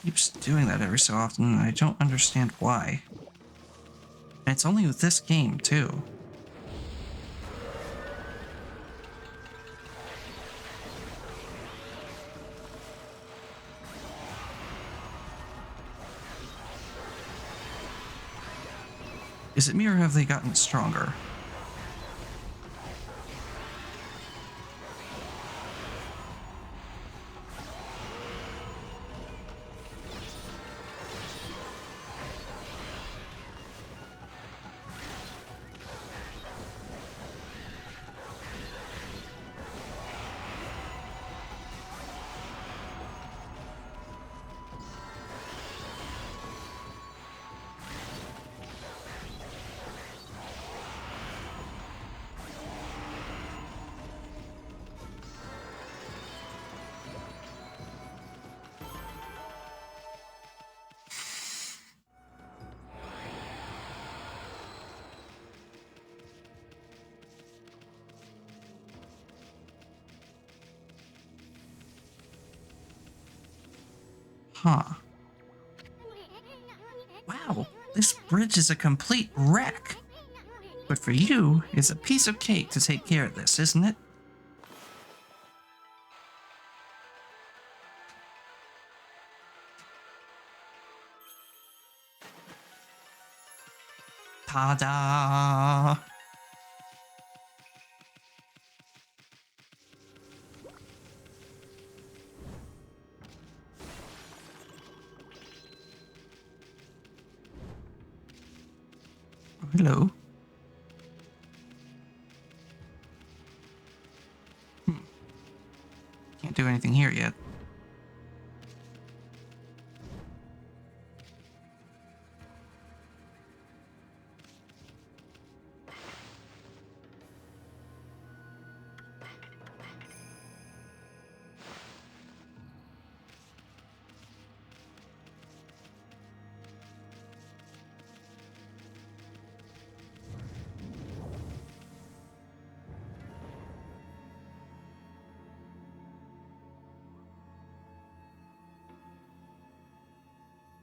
Keeps doing that every so often, and I don't understand why. And it's only with this game, too. Is it me or have they gotten stronger? Huh. Wow, this bridge is a complete wreck. But for you, it's a piece of cake to take care of this, isn't it? Ta-da! Hello. Can't do anything here yet.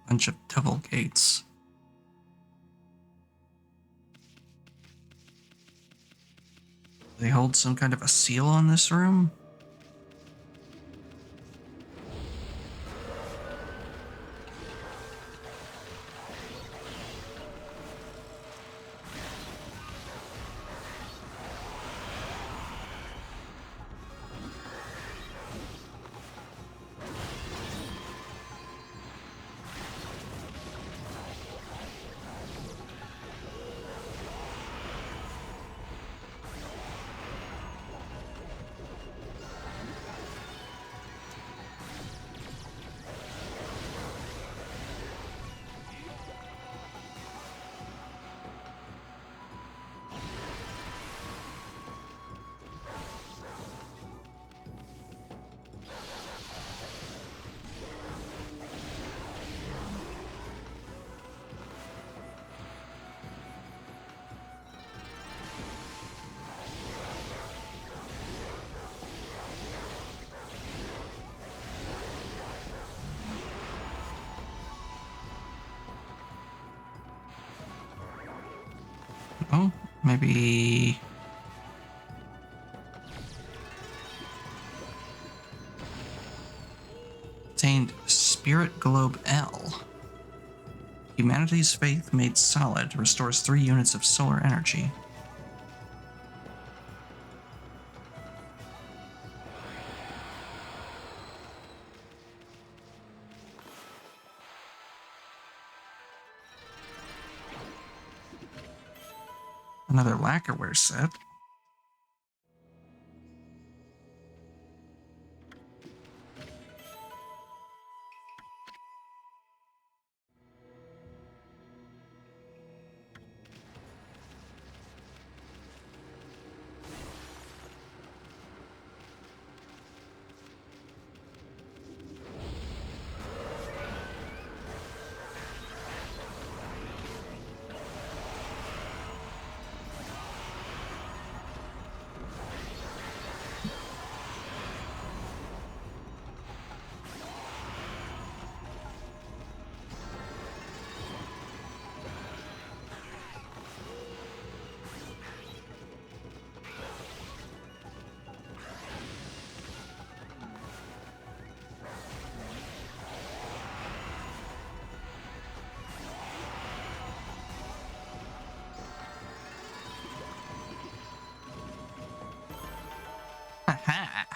Bunch of double gates. They hold some kind of a seal on this room? Oh, maybe... Obtained Spirit Globe L. Humanity's faith made solid restores 3 units of solar energy. Another lacquerware set. Ha.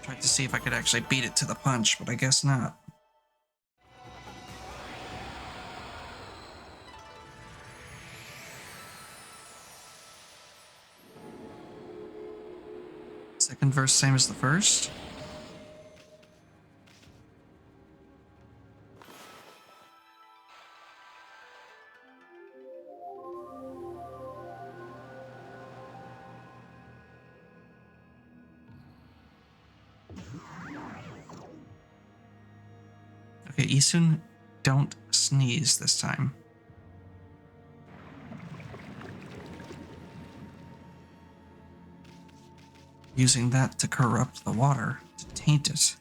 Tried to see if I could actually beat it to the punch, but I guess not. Second verse, same as the first. Okay, Isun, don't sneeze this time. Using that to corrupt the water, to taint it.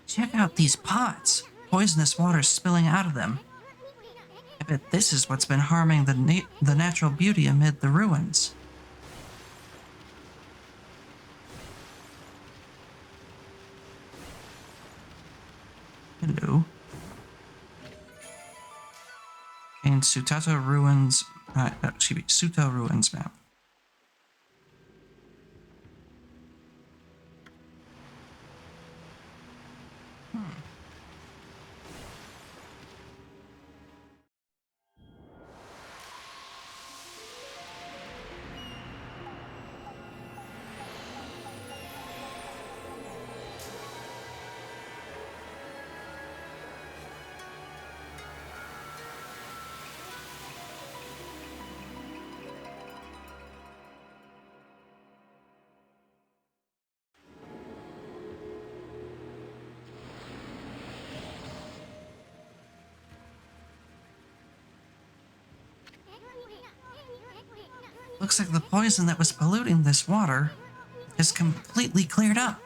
Check out these pots. Poisonous water spilling out of them. I bet this is what's been harming the natural beauty amid the ruins. Hello. In Sutata Ruins, excuse me, Suta Ruins map. Looks like the poison that was polluting this water is completely cleared up.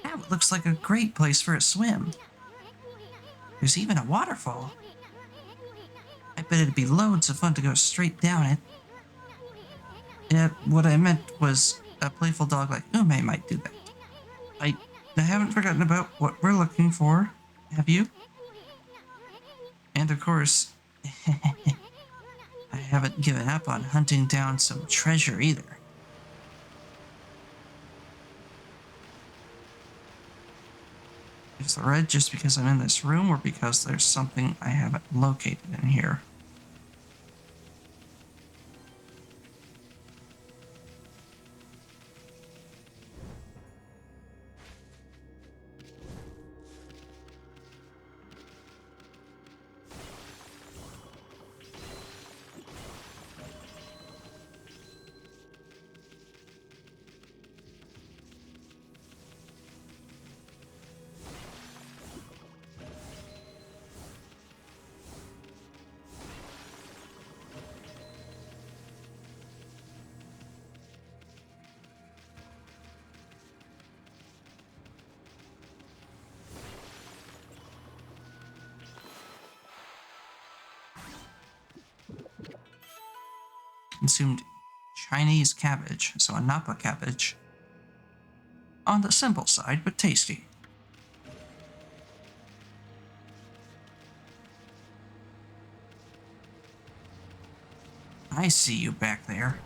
Now it looks like a great place for a swim. There's even a waterfall. I bet it'd be loads of fun to go straight down it. Yeah, what I meant was a playful dog like Ume might do that. I haven't forgotten about what we're looking for, have you? And of course, I haven't given up on hunting down some treasure either. is the red just because I'm in this room or because there's something I haven't located in here? Consumed Chinese cabbage, so a Napa cabbage. On the simple side, but tasty. I see you back there.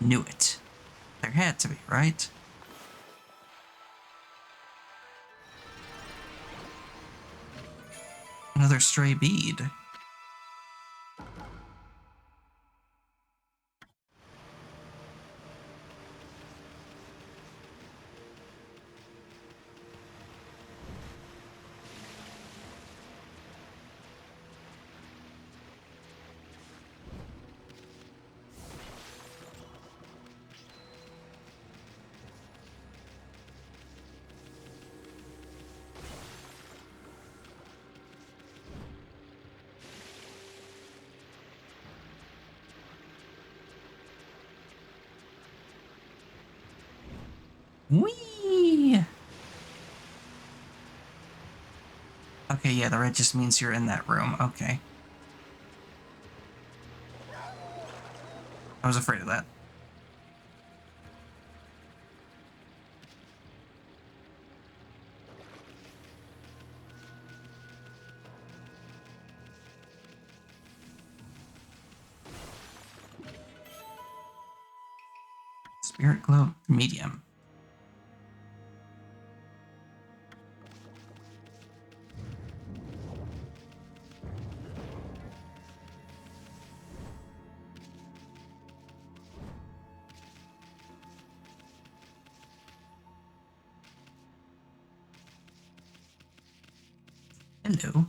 Knew it. There had to be, right? Another stray bead. Whee! Okay, yeah, the red just means you're in that room. Okay. I was afraid of that. Spirit Globe Medium. Hello.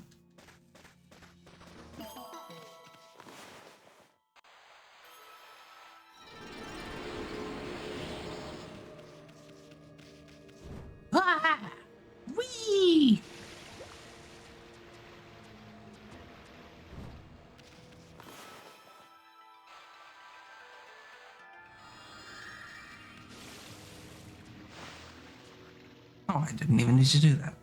Ah! Whee! Oh, I didn't even need to do that.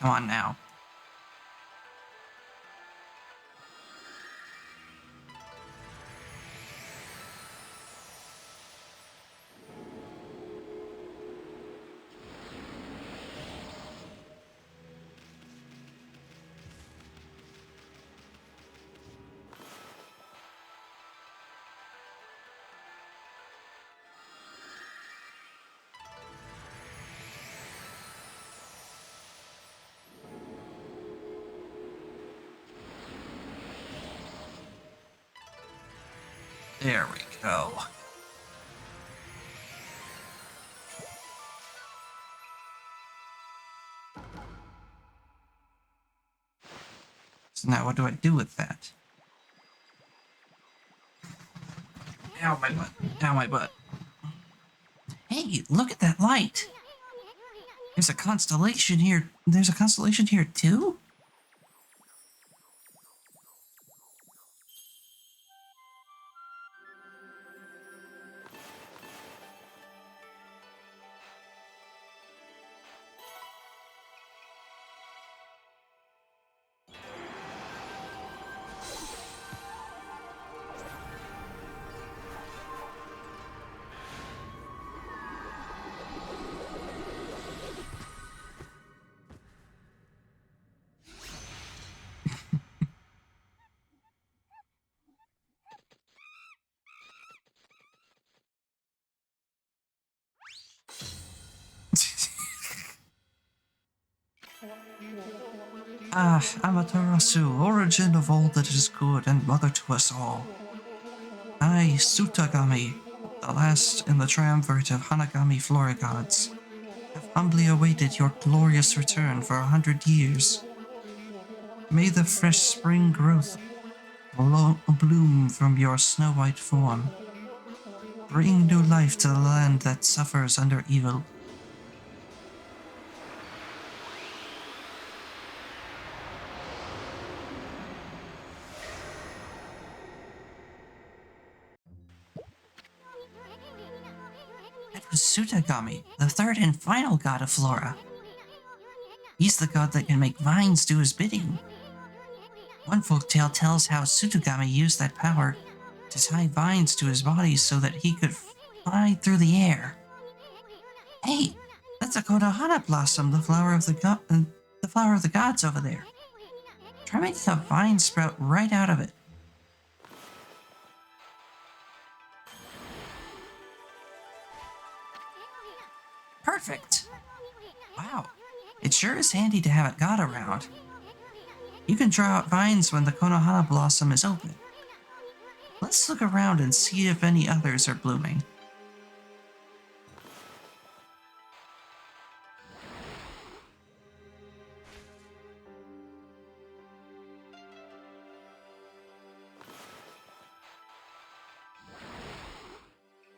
Come on now. There we go. So now what do I do with that? Ow, my butt. Ow, my butt. Hey, look at that light. There's a constellation here. There's a constellation here too? Ah, Amaterasu, origin of all that is good and mother to us all. I, Sutagami, the last in the triumvirate of Hanagami Flora gods, have humbly awaited your glorious return for 100 years. May the fresh spring growth bloom from your snow-white form. Bring new life to the land that suffers under evil. Sutagami, the third and final god of Flora. He's the god that can make vines do his bidding. One folktale tells how Sutagami used that power to tie vines to his body so that he could fly through the air. Hey, that's a Konohana blossom, the flower of the gods over there. Try making a vine sprout right out of it. Perfect. Wow, it sure is handy to have a god around. You can draw out vines when the Konohana blossom is open. Let's look around and see if any others are blooming.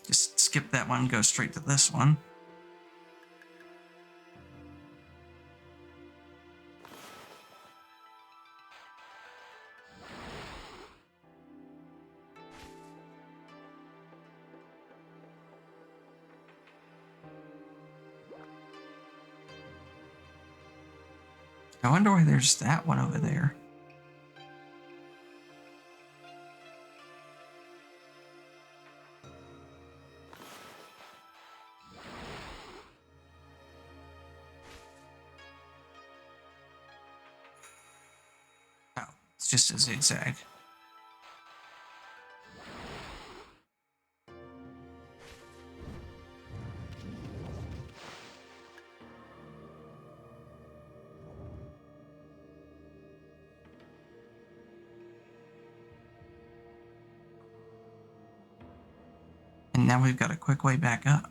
Just skip that one, go straight to this one. I wonder why there's that one over there. Oh, it's just a zigzag. And now we've got a quick way back up.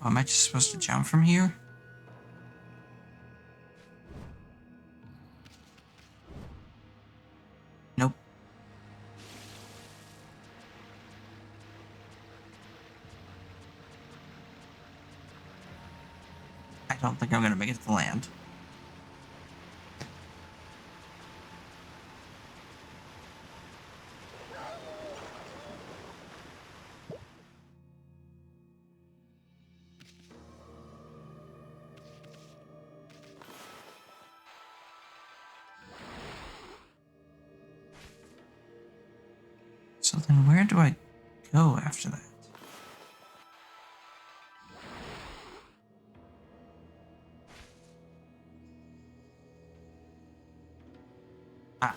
Oh, am I just supposed to jump from here? Nope. I don't think I'm gonna make it to land. So then where do I go after that? Ah.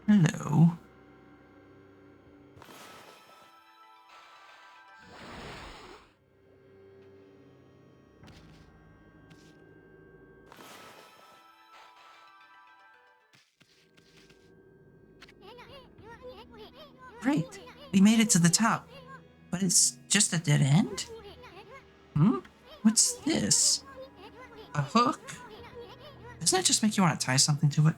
Hello. Great, we made it to the top, but it's just a dead end? Hmm? What's this? A hook? Doesn't that just make you want to tie something to it?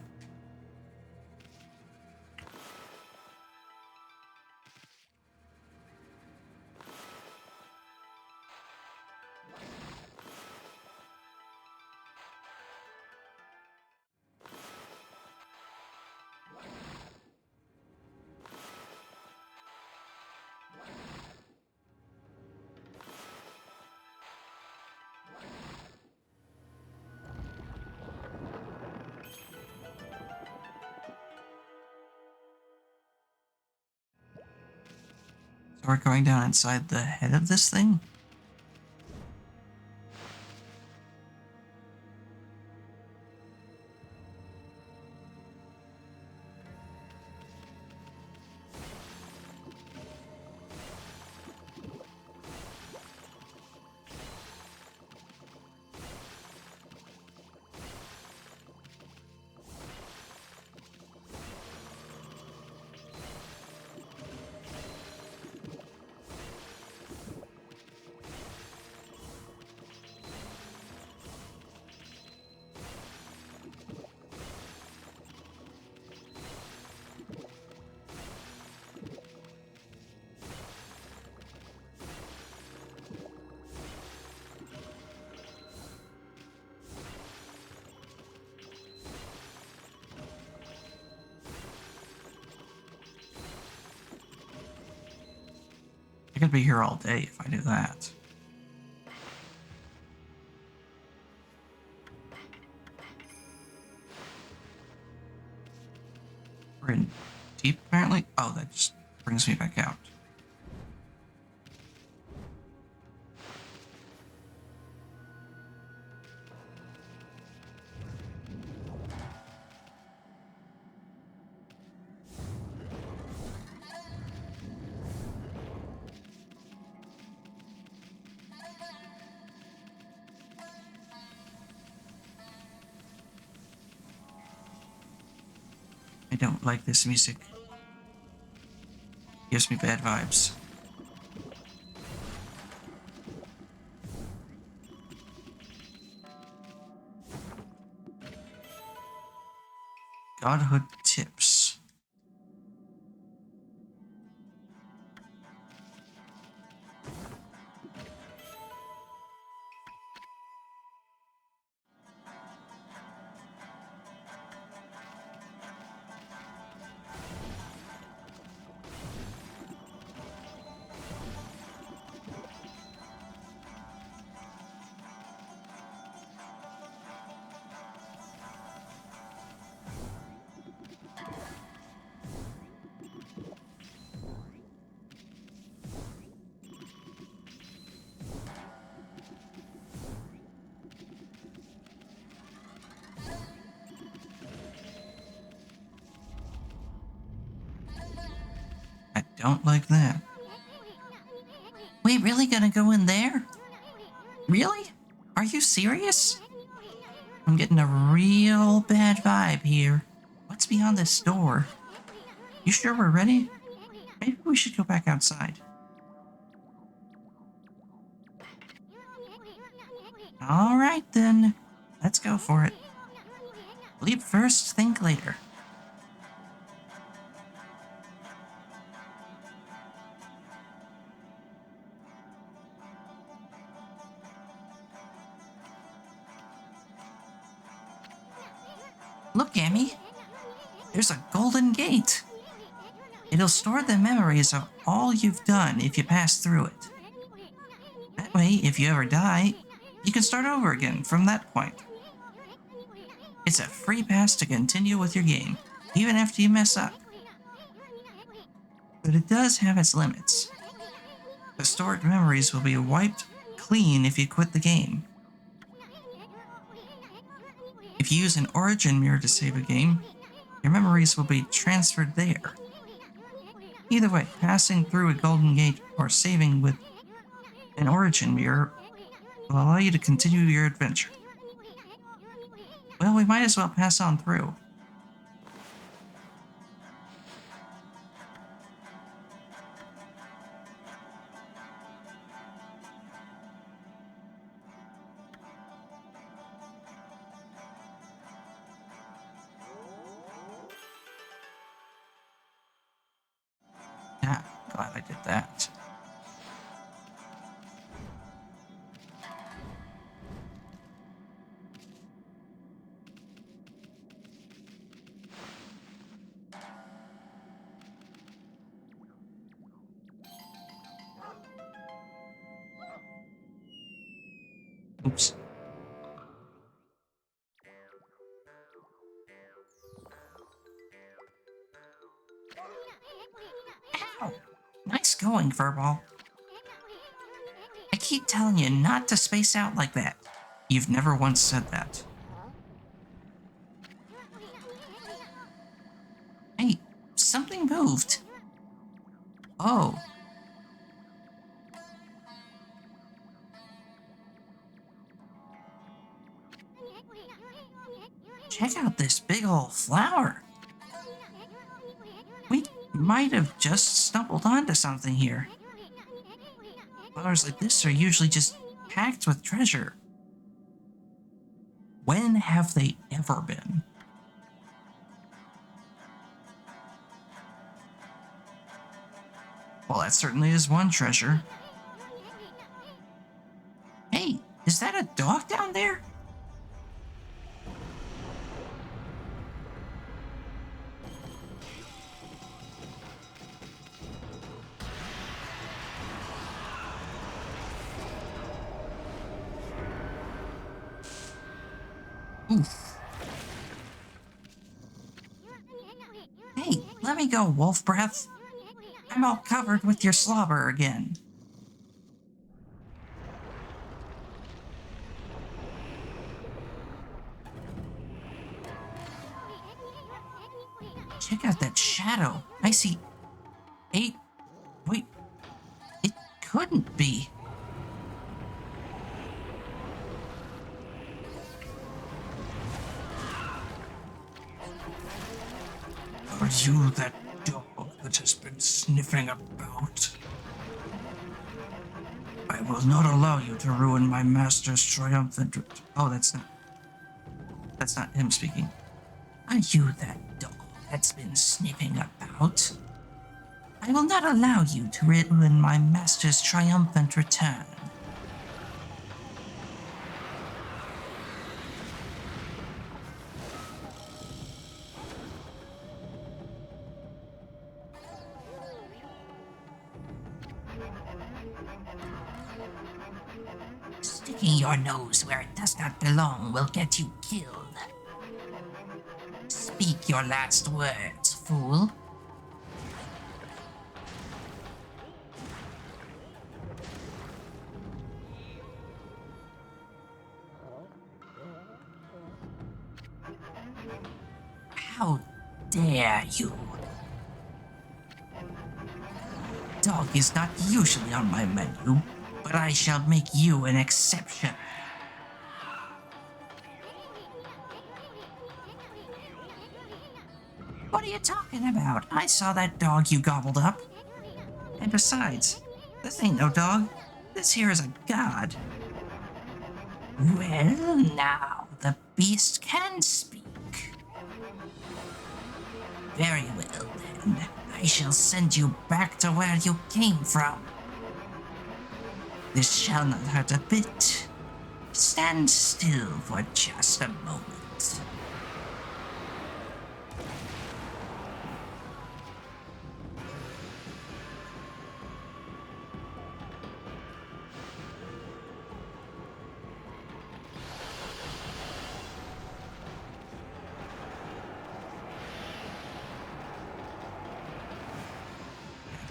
So we're going down inside the head of this thing? could be here all day if I do that. We're in deep, apparently. Oh, that just brings me back out. I don't like this music. Gives me bad vibes. Godhood tips. I don't like that. We really gonna go in there? Really? Are you serious? I'm getting a real bad vibe here. What's beyond this door? You sure we're ready? Maybe we should go back outside. Alright then. Let's go for it. Leap first, think later. Look, Amy. There's a golden gate. It'll store the memories of all you've done if you pass through it. That way, if you ever die, you can start over again from that point. It's a free pass to continue with your game, even after you mess up. But it does have its limits. The stored memories will be wiped clean if you quit the game. If you use an origin mirror to save a game, your memories will be transferred there. Either way, passing through a golden gate or saving with an origin mirror will allow you to continue your adventure. Well, we might as well pass on through. Ah, glad I did that. Oops. Ow! Nice going, Furball. I keep telling you not to space out like that. You've never once said that. Hey, something moved. Oh. Check out this big old flower. We might have just stumbled onto something here. Flowers like this are usually just packed with treasure. When have they ever been? Well, that certainly is one treasure. Hey, is that a dog down there? Oof. Hey, let me go, wolf breath. I'm all covered with your slobber again. Check out that shadow. I see 8. Wait, it couldn't be. Are you that dog that has been sniffing about? I will not allow you to ruin my master's triumphant. Oh, that's not him speaking. Are you that dog that's been sniffing about? I will not allow you to ruin my master's triumphant return. Sticking your nose where it does not belong will get you killed. Speak your last words, fool. How dare you? Dog is not usually on my menu, but I shall make you an exception. What are you talking about? I saw that dog you gobbled up. And besides, this ain't no dog. This here is a god. Well, now the beast can speak. Very well, then. I shall send you back to where you came from. This shall not hurt a bit. Stand still for just a moment.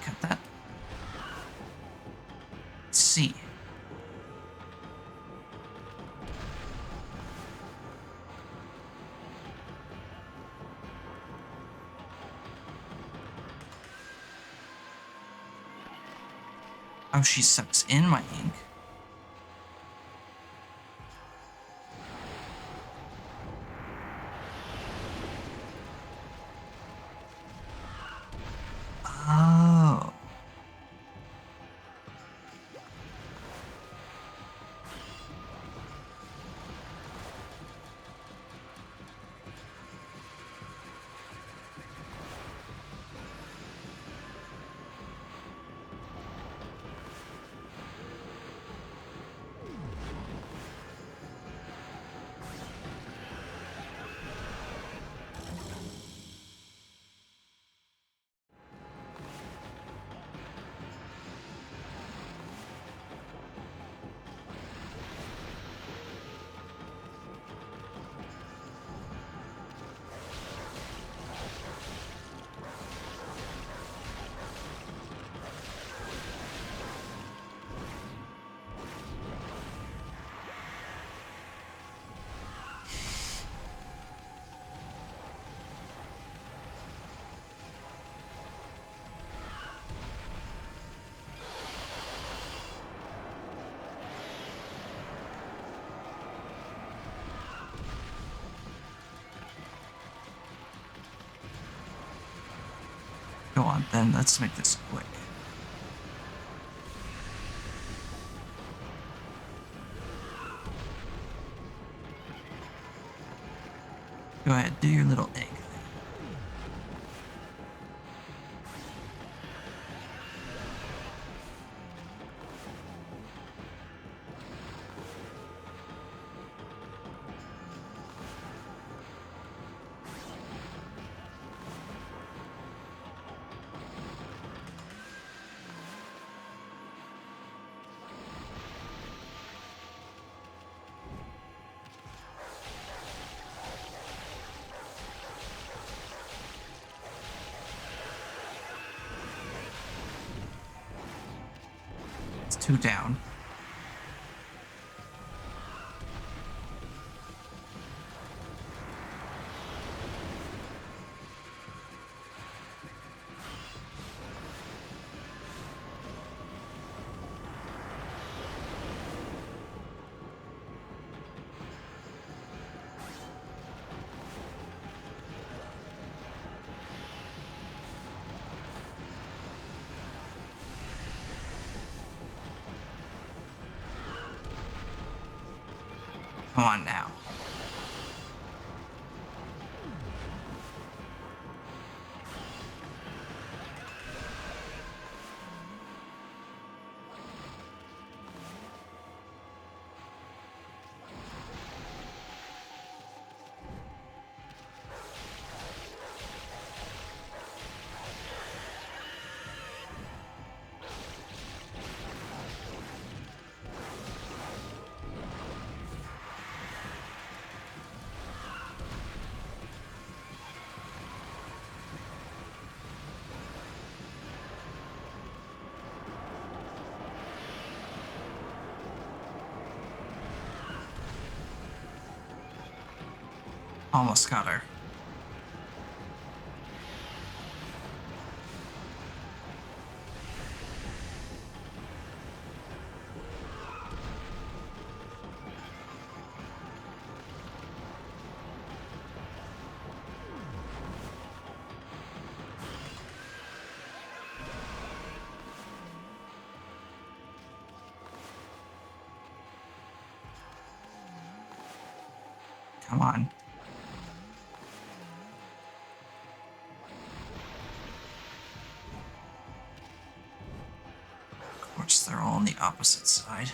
Cut that. Let's see. Oh, she sucks in my ink. Oh. Go on, then let's make this quick. Go ahead, do your little egg thing. It's 2 down. Come on now. Almost got her. Come on. Of course, they're all on the opposite side.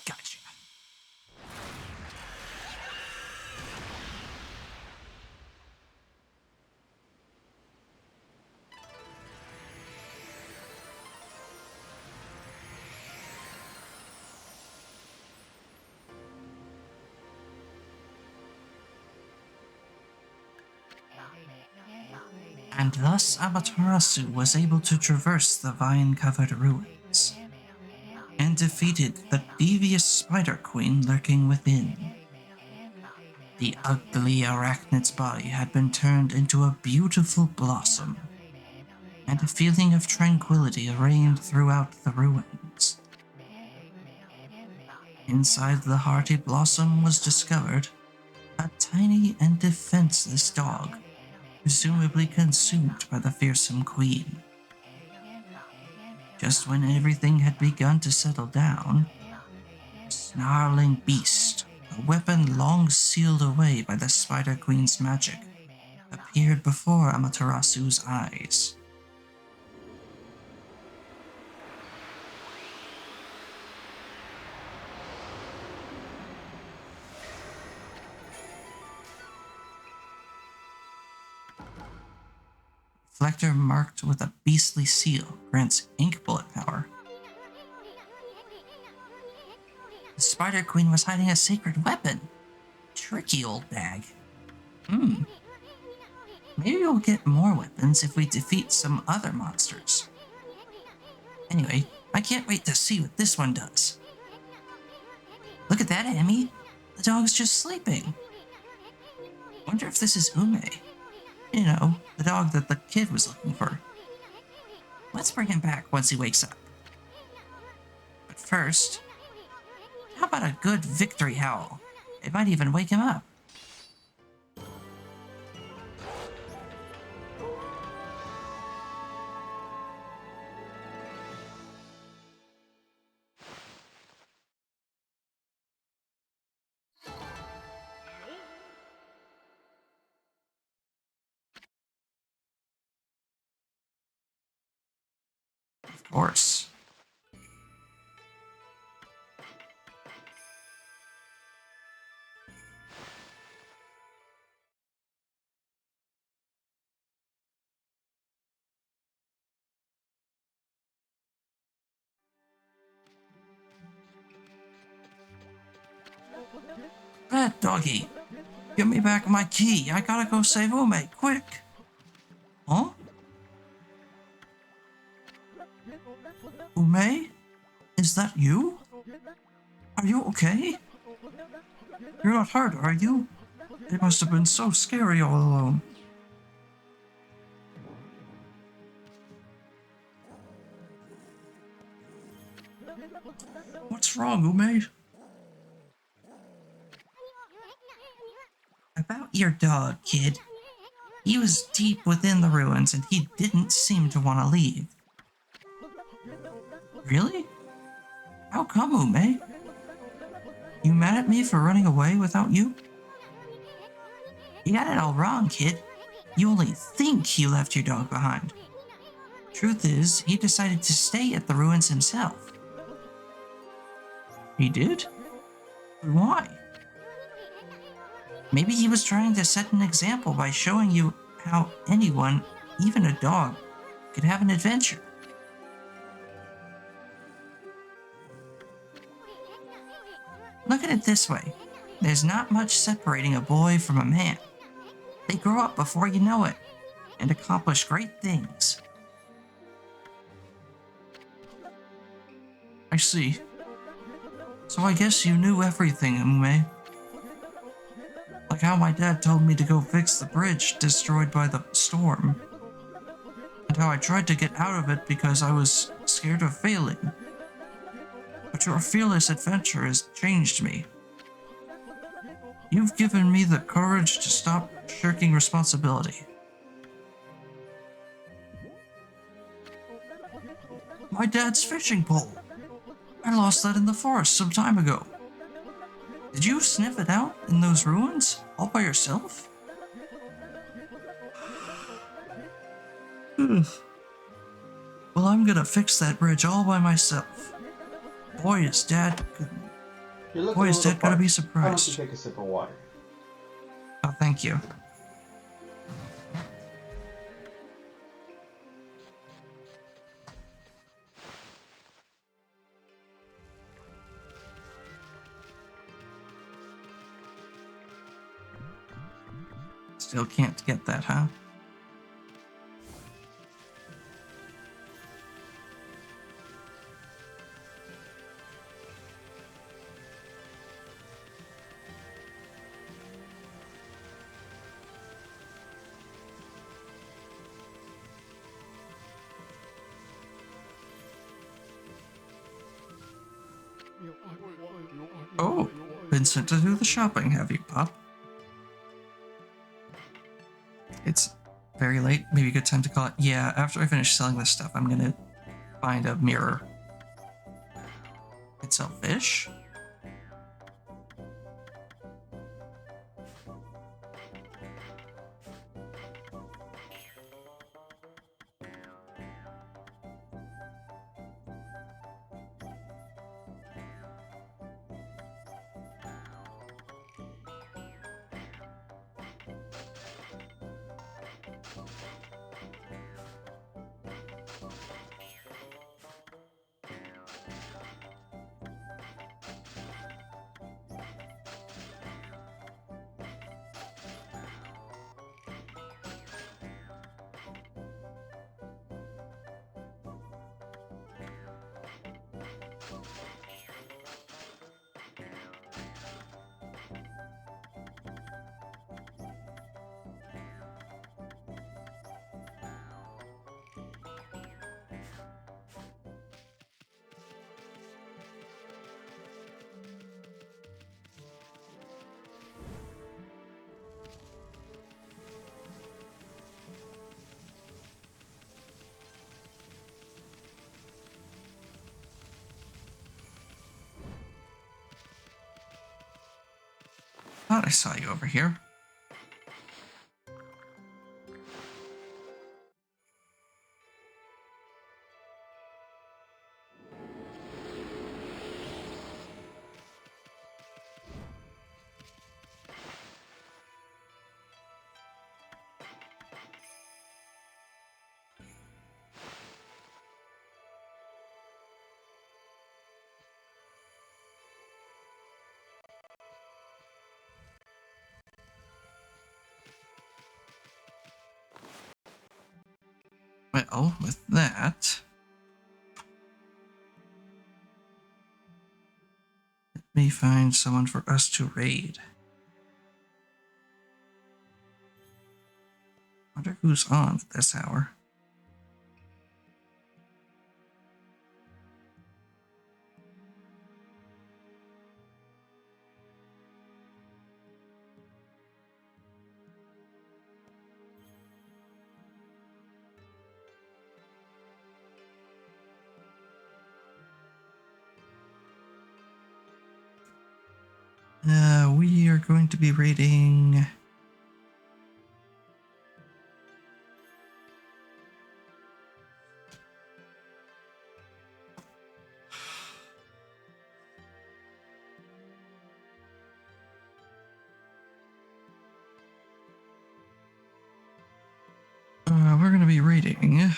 Gotcha. And thus Amaterasu was able to traverse the vine-covered ruins, and defeated the devious Spider Queen lurking within. The ugly arachnid's body had been turned into a beautiful blossom, and a feeling of tranquility reigned throughout the ruins. Inside the hearty blossom was discovered a tiny and defenseless dog, presumably consumed by the fearsome queen. Just when everything had begun to settle down, a snarling beast, a weapon long sealed away by the Spider Queen's magic, appeared before Amaterasu's eyes. Reflector marked with a beastly seal grants ink bullet power. The Spider Queen was hiding a sacred weapon. Tricky old bag. Maybe we'll get more weapons if we defeat some other monsters. Anyway, I can't wait to see what this one does. Look at that, Amy. The dog's just sleeping. Wonder if this is Ume. You know, the dog that the kid was looking for. Let's bring him back once he wakes up. But first, how about a good victory howl? It might even wake him up. Of course. Doggy. Give me back my key. I gotta go save Ume, quick. Huh? Ume? Is that you? Are you okay? You're not hurt, are you? It must have been so scary all alone. What's wrong, Ume? About your dog, kid. He was deep within the ruins and he didn't seem to want to leave. Really? How come, Ume? You mad at me for running away without you? You got it all wrong, kid. You only think you left your dog behind. Truth is, he decided to stay at the ruins himself. He did? But why? Maybe he was trying to set an example by showing you how anyone, even a dog, could have an adventure. Look at it this way. There's not much separating a boy from a man. They grow up before you know it, and accomplish great things. I see. So I guess you knew everything, Ume. Like how my dad told me to go fix the bridge destroyed by the storm. And how I tried to get out of it because I was scared of failing. But your fearless adventure has changed me. You've given me the courage to stop shirking responsibility. My dad's fishing pole. I lost that in the forest some time ago. Did you sniff it out in those ruins all by yourself? Well, I'm gonna fix that bridge all by myself. Boy, is Dad You're looking Boy, a is little Dad gonna be parched. Why don't you surprised. take a sip of water? Oh, thank you. Still can't get that, huh? Oh, been sent to do the shopping, have you, Pop? It's very late. Maybe a good time to call it. Yeah, after I finish selling this stuff, I'm gonna find a mirror. It's a fish? Thought I saw you over here. Well, with that, let me find someone for us to raid. Wonder who's on at this hour. We are going to be raiding... we're going to be raiding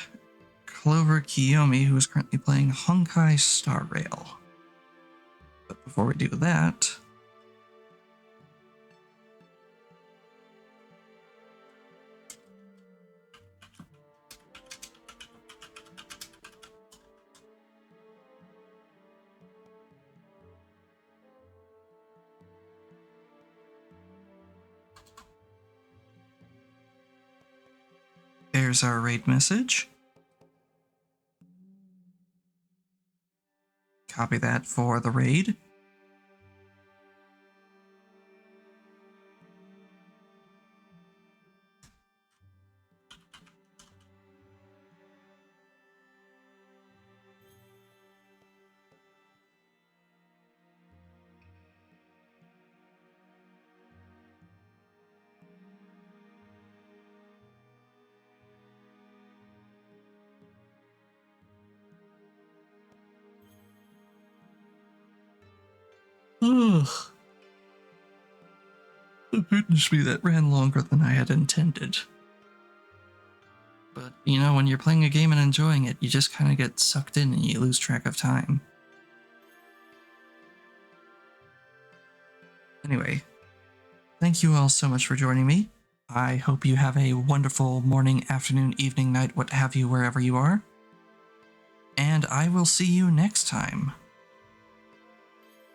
Clover Kiyomi, who is currently playing Honkai Star Rail. But before we do that... There's our raid message. Copy that for the raid. Ugh. Goodness me, that ran longer than I had intended. But, you know, when you're playing a game and enjoying it, you just kind of get sucked in and you lose track of time. Anyway, thank you all so much for joining me. I hope you have a wonderful morning, afternoon, evening, night, what have you, wherever you are. And I will see you next time.